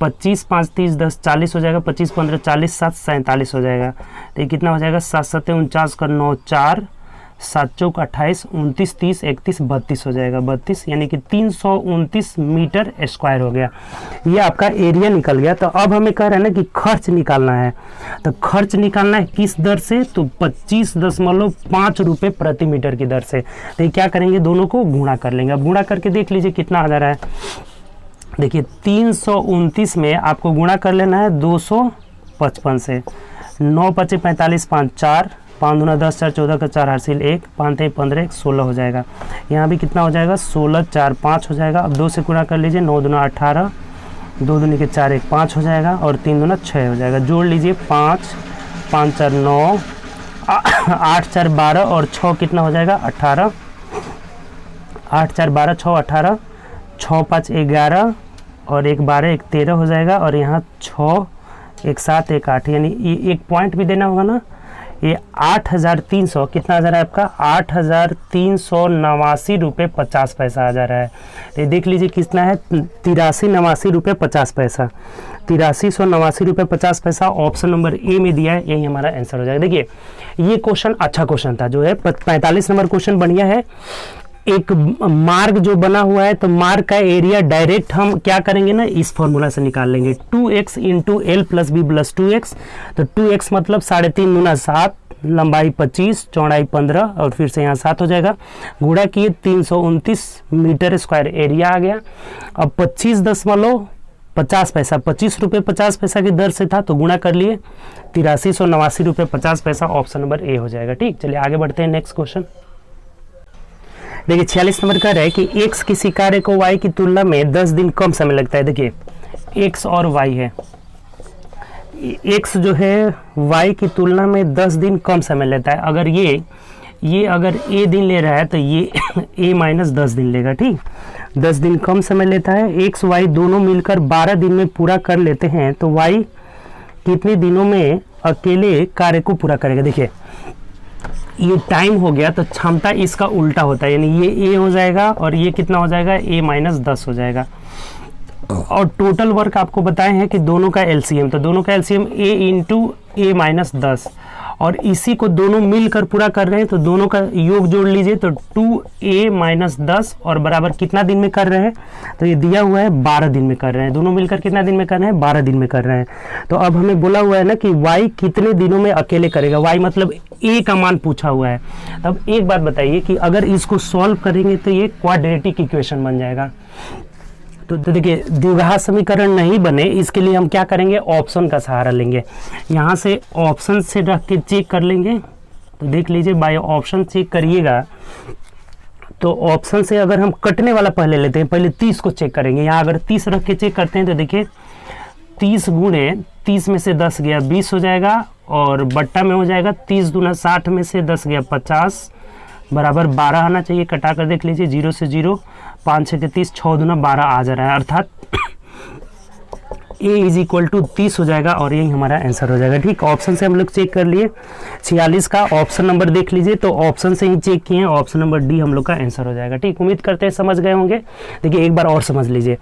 25 5 30 10 40 हो जाएगा, 25 15 40 7 47 हो जाएगा। तो ये कितना हो जाएगा, 7 7 49 कर 9 4 7 चौक 28 29 30 31 32 हो जाएगा, 32 यानी कि 329 मीटर स्क्वायर हो गया। ये आपका एरिया निकल गया। तो अब हमें कह रहे हैं ना कि खर्च निकालना है, तो खर्च निकालना है किस दर से, तो 25.5 रुपये प्रति मीटर की दर से। तो ये क्या करेंगे, दोनों को गुणा कर लेंगे। अब गुणा करके देख लीजिए कितना आ जा रहा है। देखिए 329 में आपको गुणा कर लेना है 255 से, 9 5 45 5 4 5 दूना 10 4 14 का 4 हासिल 1 5 3 15 1 16 हो जाएगा। यहाँ भी कितना हो जाएगा, 16 4 5 हो जाएगा। अब 2 से गुणा कर लीजिए, 9 दूना 18 2 दूनी के 4 1 5 हो जाएगा और 3 दूना 6 हो जाएगा। जोड़ लीजिए 5 5 4 9 8 4 12 और 6 कितना हो जाएगा, 18 8 4 12 6 18 6 5 11 और 1 12 1 13 हो जाएगा। और यहाँ 6 1 7 1 8, यानी ये एक पॉइंट भी देना होगा ना। ये 8,300 कितना आ जा रहा है आपका, 8,389 रुपये 50 पैसा आ जा रहा है। तो ये देख लीजिए कितना है, 8389 रुपये 50 पैसा, 8389 रुपये 50 पैसा ऑप्शन नंबर ए में दिया है। यही हमारा आंसर हो जाएगा। देखिए ये क्वेश्चन अच्छा क्वेश्चन था, जो है 45 नंबर क्वेश्चन बढ़िया है। एक मार्ग जो बना हुआ है, तो मार्ग का एरिया डायरेक्ट हम क्या करेंगे ना, इस फॉर्मूला से निकाल लेंगे, 2x into L plus B plus 2x। तो 2x मतलब 3.5 दूना 7, लंबाई 25 चौड़ाई 15 और फिर से यहाँ 7 हो जाएगा। गुणा किए 329 मीटर स्क्वायर एरिया आ गया। अब 25.50 पैसा, 25 रुपये 50 पैसा की दर से था, तो गुणा कर लिए 8389 रुपये 50 पैसा, ऑप्शन नंबर ए हो जाएगा। ठीक, चलिए आगे बढ़ते हैं नेक्स्ट क्वेश्चन। देखिए 46 नंबर कह रहा है कि x किसी कार्य को y की तुलना में 10 दिन कम समय लगता है। देखिए x और y है, x जो है y की तुलना में 10 दिन कम समय लेता है। अगर ये अगर a दिन ले रहा है तो ये a माइनस 10 दिन लेगा। ठीक, 10 दिन कम समय लेता है। x y दोनों मिलकर 12 दिन में पूरा कर लेते हैं, तो y कितने दिनों में अकेले कार्य को पूरा करेगा। देखिए ये टाइम हो गया, तो क्षमता इसका उल्टा होता है, यानी ये a हो जाएगा और ये कितना हो जाएगा, a माइनस 10 हो जाएगा। और टोटल वर्क आपको बताए हैं कि दोनों का एलसीएम, तो दोनों का LCM a into a minus 10, और इसी को दोनों मिलकर पूरा कर रहे हैं, तो दोनों का योग जोड़ लीजिए, तो 2a माइनस 10 और बराबर कितना दिन में कर रहे हैं, तो ये दिया हुआ है 12 दिन में कर रहे हैं। दोनों मिलकर कितना दिन में कर रहे हैं, 12 दिन में कर रहे हैं। तो अब हमें बोला हुआ है ना कि y कितने दिनों में अकेले करेगा, y मतलब a का मान पूछा हुआ है। तब एक बात बताइए कि अगर इसको सॉल्व करेंगे तो ये क्वाड्रेटिक इक्वेशन बन जाएगा। तो देखिए द्विघात समीकरण नहीं बने, इसके लिए हम क्या करेंगे, ऑप्शन का सहारा लेंगे। यहाँ से ऑप्शन से रख के चेक कर लेंगे। तो देख लीजिए बाय ऑप्शन चेक करिएगा तो ऑप्शन से अगर हम कटने वाला पहले लेते हैं, पहले 30 को चेक करेंगे। यहाँ अगर 30 रख के चेक करते हैं तो देखिए 30 गुणे 30 में से 10 गया 20 हो जाएगा, और बट्टा में हो जाएगा 30 दूना 60 में से 10 गया 50 बराबर 12 आना चाहिए। कटा कर देख लीजिए, 0 से 0, 5 6 के 30, 6 दूना 12 आ जा रहा है, अर्थात A इज इक्वल टू 30 हो जाएगा और यही हमारा आंसर हो जाएगा। ठीक, ऑप्शन से हम लोग चेक कर लिए। 46 का ऑप्शन नंबर देख लीजिए, तो ऑप्शन से ही चेक किए हैं, ऑप्शन नंबर डी हम लोग का आंसर हो जाएगा। ठीक, उम्मीद करते हैं समझ गए होंगे। देखिए एक बार और समझ लीजिए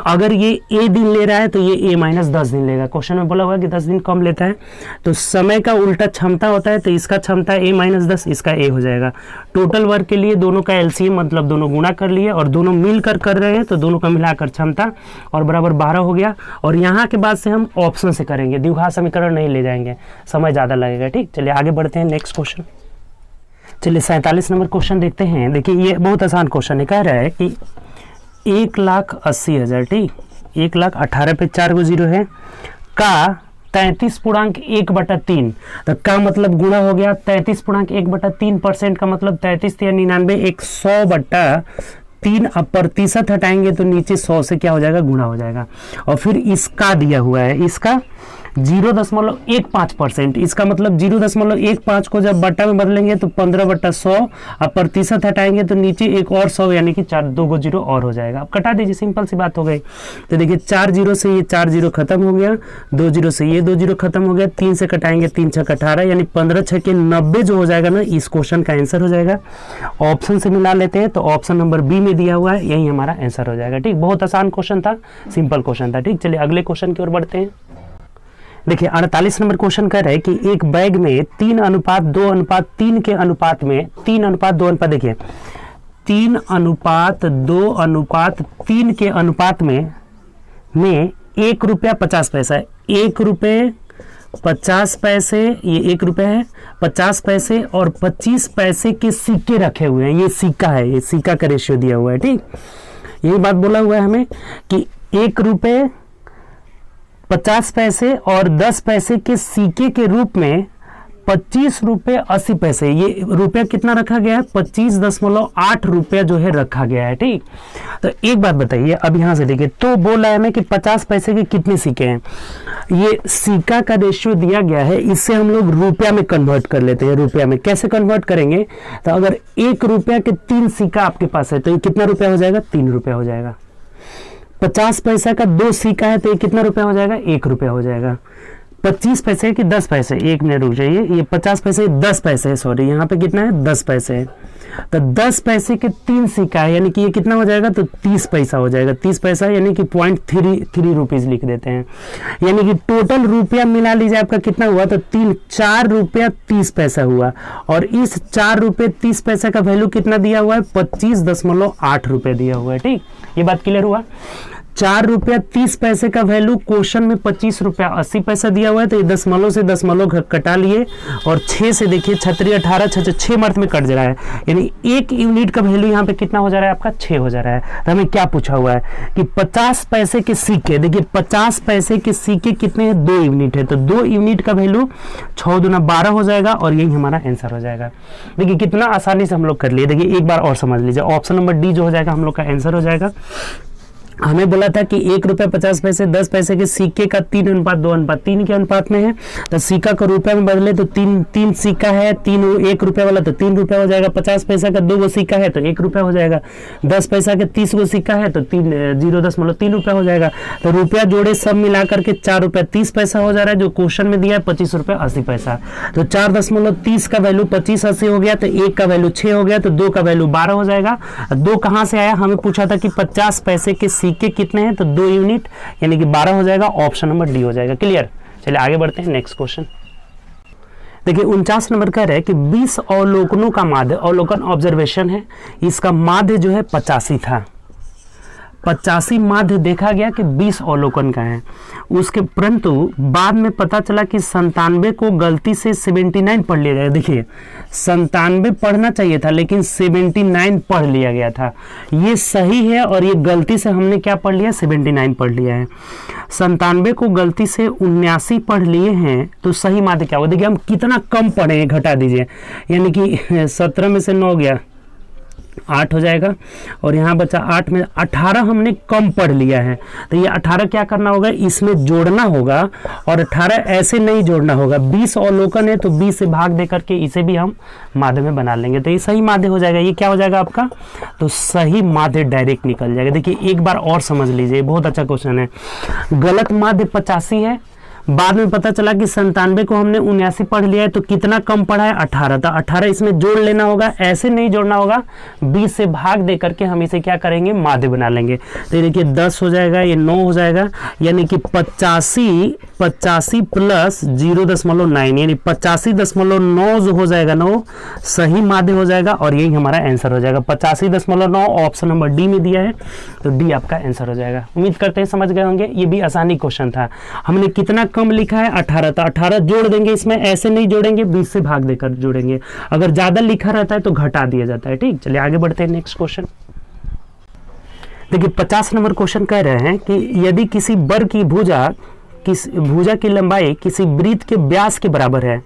अगर ये A दिन ले रहा है तो ये A-10 दिन लेगा। क्वेश्चन में बोला हुआ कि 10 दिन कम लेता है, तो समय का उल्टा क्षमता होता है, तो इसका क्षमता A-10, इसका A हो जाएगा। टोटल वर्क के लिए दोनों का LCM मतलब दोनों गुणा कर लिए और दोनों मिलकर कर रहे हैं, तो दोनों का मिलाकर क्षमता और बराबर 12 हो गया। और यहाँ के बाद से हम ऑप्शन से करेंगे, द्विघात समीकरण नहीं ले जाएंगे, समय ज़्यादा लगेगा। ठीक, चलिए आगे बढ़ते हैं नेक्स्ट क्वेश्चन। चलिए 47 नंबर क्वेश्चन देखते हैं। देखिए ये बहुत आसान क्वेश्चन है, कह रहा है कि 1,80,000, ठीक, 1,18,000 पे 4 को 0 है, का 33.1/3, तो का मतलब गुणा हो गया 33.1/3%, का मतलब 33 या 99, 100/3, अब प्रतिशत हटाएंगे तो नीचे 100 से क्या हो जाएगा, गुणा हो जाएगा। और फिर इसका दिया हुआ है, इसका 0.15%, इसका मतलब 0.15 को जब बट्टा में बदलेंगे तो 15/100, अब प्रतिशत हटाएंगे तो नीचे एक और 100 यानी कि 2 को 0 और हो जाएगा। अब कटा दीजिए, सिंपल सी बात हो गई। तो देखिए 4 0 से ये 4 0 खत्म हो गया, 2 0 से ये 2 0 खत्म हो गया, 3 से कटाएंगे 3 6 18, यानी 15 6 के 90 जो हो जाएगा ना, इस क्वेश्चन का आंसर हो जाएगा। ऑप्शन से मिला लेते हैं, तो ऑप्शन नंबर बी में दिया हुआ है, यही हमारा आंसर हो जाएगा। ठीक, बहुत आसान क्वेश्चन था, सिंपल क्वेश्चन था। ठीक, चलिए अगले क्वेश्चन की ओर बढ़ते हैं। देखिए 48 नंबर क्वेश्चन कह रहा है कि एक बैग में 3:2:3 के अनुपात में 3:2, देखिए 3:2:3 के अनुपात में ₹1.50 है, ₹1.50, ये ₹1 है, 50 पैसे और 25 पैसे के सिक्के रखे हुए हैं। ये सिक्का है, ये सिक्का का रेशियो दिया हुआ है। ठीक, यही बात बोला हुआ है हमें कि ₹1.50 और 10 पैसे के सिक्के के रूप में ₹25.80, ये रुपया कितना रखा गया है, 25.8 रुपया जो है रखा गया है। ठीक, तो एक बात बताइए, अब यहाँ से देखिए, तो बोला है हमें कि 50 पैसे के कितने सिक्के हैं। ये सिक्का का रेशियो दिया गया है, इससे हम लोग रुपया में कन्वर्ट कर लेते हैं। रुपया में कैसे कन्वर्ट करेंगे, तो अगर ₹1 के 3 सिक्का आपके पास है तो ये कितना रुपया हो जाएगा, ₹3 हो जाएगा। 50 पैसा का 2 सिक्का है तो ये कितना रुपया हो जाएगा, ₹1 हो जाएगा। 25 पैसे कि 10 पैसे, 1 मिनट रुक जाइए, ये 50 पैसे 10 पैसे है, सॉरी यहाँ पे कितना है, 10 पैसे है, तो 10 पैसे के 3 सिक्का है, यानी कि ये कितना हो जाएगा, तो 30 पैसा हो जाएगा। 30 पैसा यानी कि 0.33 रुपीज लिख देते हैं, यानी कि टोटल रुपया मिला लीजिए आपका कितना हुआ, तो 4 रुपया 30 पैसा हुआ। और इस 4 रुपये 30 पैसा का वैल्यू कितना दिया हुआ है, 25.8 रुपये दिया हुआ है। ठीक, ये बात क्लियर हुआ। 4 रुपया 30 पैसे का वैल्यू क्वेश्चन में 25.80 दिया हुआ है, तो ये दशमलव से दशमलव कटा लिए और 6 से देखिए 6 18 6 मर्थ में कट जा रहा है, यानी 1 यूनिट का वैल्यू यहाँ पे कितना हो जा रहा है आपका, 6 हो जा रहा है। तो हमें क्या पूछा हुआ है कि 50 पैसे के सिक्के, देखिए 50 पैसे के सिक्के कितने हैं, 2 यूनिट है, तो 2 यूनिट का वैल्यू 6 दूना 12 हो जाएगा और यही हमारा आंसर हो जाएगा। देखिए कितना आसानी से हम लोग कर लिए। देखिए एक बार और समझ लीजिए, ऑप्शन नंबर डी जो हो जाएगा हम लोग का आंसर हो जाएगा। हमें बोला था कि ₹1.50 10 पैसे के सिक्के का 3:2:3 के अनुपात में है, तो सिक्का को रुपया में बदले तो 3 सिक्का है, 1 रुपया वाला तो 3 रुपया हो जाएगा। 50 पैसा का 2 सिक्का है तो 1 रुपया हो जाएगा। 10 पैसा के 30 सिक्का है तो 0.3 रुपया हो जाएगा। तो रुपया जोड़े सब मिला करके 4 रुपया 30 पैसा हो जा रहा है, जो क्वेश्चन में दिया है 25.80। तो 4.30 का वैल्यू 25.80 हो गया, तो 1 का वैल्यू 6 हो गया, तो 2 का वैल्यू 12 हो जाएगा। 2 कहाँ से आया, हमें पूछा था कि 50 पैसे के सिक्के कितने हैं, तो 2 यूनिट यानी कि 12 हो जाएगा। ऑप्शन नंबर डी हो जाएगा। क्लियर, चलिए आगे बढ़ते हैं नेक्स्ट क्वेश्चन। देखिए 49 नंबर कह रहे हैं कि 20 अवलोकनों का माध्य, अवलोकन ऑब्जर्वेशन है, इसका माध्य जो है 85 था। 85 माध्य देखा गया कि 20 अवलोकन का है उसके, परंतु बाद में पता चला कि 97 को गलती से 79 पढ़ लिया गया। देखिए 97 पढ़ना चाहिए था लेकिन 79 पढ़ लिया गया था, ये सही है, और ये गलती से हमने क्या पढ़ लिया, 79 पढ़ लिया है। 97 को गलती से 79 पढ़ लिए हैं, तो सही माध्य क्या होगा। देखिए हम कितना कम पढ़े हैं, घटा दीजिए, यानी कि 17 में से 9 गया, 8 हो जाएगा। और यहाँ बचा 8 में 18 हमने कम पढ़ लिया है, तो ये 18 क्या करना होगा, इसमें जोड़ना होगा। और 18 ऐसे नहीं जोड़ना होगा, 20 अवलोकन है तो 20 से भाग दे करके इसे भी हम माध्य में बना लेंगे, तो ये सही माध्य हो जाएगा। ये क्या हो जाएगा आपका, तो सही माध्य डायरेक्ट निकल जाएगा। देखिए एक बार और समझ लीजिए, बहुत अच्छा क्वेश्चन है। गलत माध्य 85 है, बाद में पता चला कि 97 को हमने 79 पढ़ लिया है, तो कितना कम पढ़ा है, 18, तो 18 इसमें जोड़ लेना होगा, ऐसे नहीं जोड़ना होगा, 20 से भाग दे करके हम इसे क्या करेंगे, माध्य बना लेंगे। तो ये देखिए 10 हो जाएगा, ये 9 हो जाएगा, यानी कि 85 प्लस 0.9 यानी 85.9 जो हो जाएगा ना वो सही माध्य हो जाएगा, और यही हमारा आंसर हो जाएगा। 85.9 ऑप्शन नंबर डी में दिया है, तो डी आपका आंसर हो जाएगा। उम्मीद करते हैं समझ गए होंगे, ये भी आसानी क्वेश्चन था। हमने कितना कम लिखा है, 18, तो 18 जोड़ देंगे, इसमें ऐसे नहीं जोड़ेंगे, 20 से भाग देकर जोड़ेंगे। अगर ज्यादा लिखा रहता है तो घटा दिया जाता है। ठीक, चलिए आगे बढ़ते हैं नेक्स्ट क्वेश्चन। देखिए 50 नंबर क्वेश्चन कह रहे हैं कि यदि किसी वर्ग की भुजा की लंबाई किसी वृत्त के व्यास के बराबर है,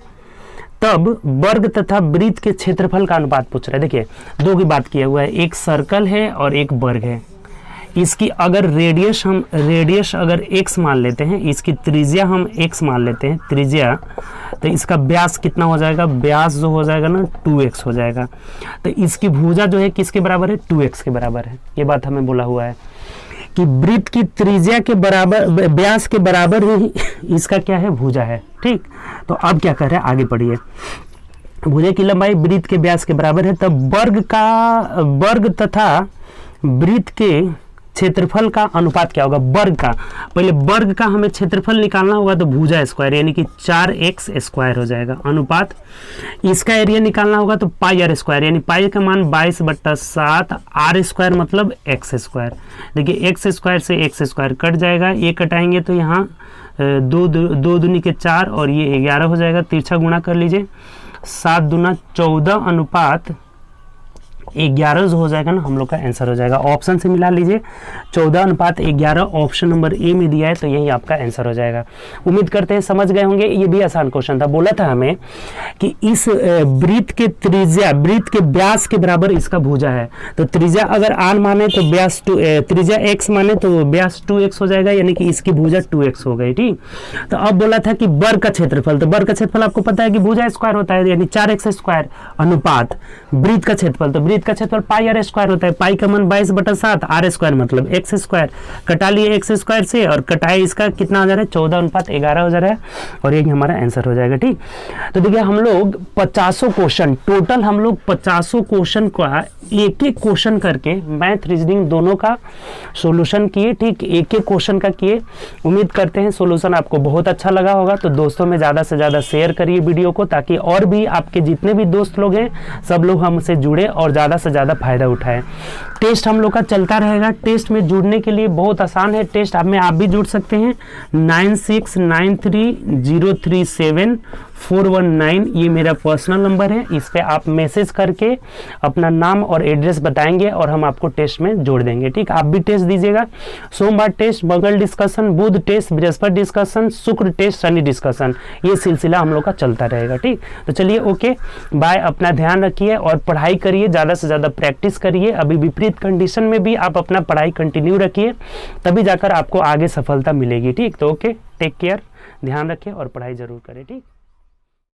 तब वर्ग तथा वृत्त के क्षेत्रफल का अनुपात पूछ रहा है। देखिए दो की बात किया हुआ है, एक सर्कल है और एक वर्ग है। इसकी अगर रेडियस अगर x मान लेते हैं, इसकी त्रिज्या हम x मान लेते हैं त्रिज्या, तो इसका व्यास कितना हो जाएगा, व्यास जो हो जाएगा ना 2x हो जाएगा। तो इसकी भुजा जो है किसके बराबर है, 2x के बराबर है। ये बात हमें बोला हुआ है कि वृत्त की त्रिज्या के बराबर, व्यास के बराबर ही इसका क्या है, भुजा है। ठीक, तो अब क्या कर रहे हैं, आगे पढ़िए। भुजा की लंबाई वृत्त के व्यास के बराबर है, तब वर्ग तथा वृत्त के क्षेत्रफल का अनुपात क्या होगा, वर्ग का। पहले वर्ग का हमें क्षेत्रफल निकालना होगा, तो भुजा स्क्वायर यानी कि 4x स्क्वायर हो जाएगा, अनुपात इसका एरिया निकालना होगा तो पाई आर स्क्वायर, यानी पाई का मान 22/7, आर स्क्वायर मतलब x स्क्वायर। देखिए x स्क्वायर से x स्क्वायर कट जाएगा, ये कटाएंगे तो यहाँ 2 दूनी के 4 और ये 11 हो जाएगा, तिरछा गुणा कर लीजिए, 7 दूना 14 अनुपात 11 जो हो जाएगा ना, हम लोग का आंसर हो जाएगा। ऑप्शन से मिला लीजिए, 14 अनुपात 11 ऑप्शन नंबर ए में दिया है, तो यही आपका आंसर हो जाएगा। उम्मीद करते हैं समझ गए होंगे, ये भी आसान क्वेश्चन था। बोला था हमें कि इस वृत्त के त्रिज्या, वृत्त के व्यास के बराबर इसका भुजा है, तो त्रिज्या अगर आर माने तो व्यास त्रिज्या x माने तो व्यास 2x हो जाएगा, यानी कि इसकी भुजा 2x हो गई। ठीक, तो अब बोला था कि वर्ग का क्षेत्रफल, तो वर्ग का क्षेत्रफल आपको पता है कि भुजा स्क्वायर होता है, यानी 4x स्क्वायर अनुपात वृत्त का क्षेत्रफल, तो वृत्त का क्षेत्रफल पाई आर स्क्वायर होता है, पाई का मान 22/7, आर स्क्वायर मतलब x स्क्वायर, कटा लिए x स्क्वायर से और कटाए इसका कितना हो जा रहा है, 14/11 हो जा रहा है, और यही हमारा आंसर हो जाएगा। ठीक, तो देखिए हम लोग 50 क्वेश्चन टोटल, हम लोग 50 क्वेश्चन का एक एक क्वेश्चन करके मैथ रीजनिंग दोनों का सॉल्यूशन किए। ठीक, एक एक क्वेश्चन का किए। उम्मीद करते हैं सॉल्यूशन आपको बहुत अच्छा लगा होगा, तो दोस्तों में ज़्यादा से ज़्यादा शेयर करिए वीडियो को, ताकि और भी आपके जितने भी दोस्त लोग हैं सब लोग हमसे जुड़े और ज़्यादा से ज़्यादा फायदा उठाएं। टेस्ट हम लोग का चलता रहेगा, टेस्ट में जुड़ने के लिए बहुत आसान है, टेस्ट में आप भी जुड़ सकते हैं। 9693037419 ये मेरा पर्सनल नंबर है, इस पे आप मैसेज करके अपना नाम और एड्रेस बताएंगे और हम आपको टेस्ट में जोड़ देंगे। ठीक, आप भी टेस्ट दीजिएगा। सोमवार टेस्ट, मंगल डिस्कशन, बुध टेस्ट, बृहस्पति डिस्कशन, शुक्र टेस्ट, शनि डिस्कशन, ये सिलसिला हम लोग का चलता रहेगा। ठीक, तो चलिए ओके बाय, अपना ध्यान रखिए और पढ़ाई करिए, ज़्यादा से ज़्यादा प्रैक्टिस करिए। अभी विपरीत कंडीशन में भी आप अपना पढ़ाई कंटिन्यू रखिए, तभी जाकर आपको आगे सफलता मिलेगी। ठीक, तो ओके, टेक केयर, ध्यान रखें और पढ़ाई जरूर करें। ठीक।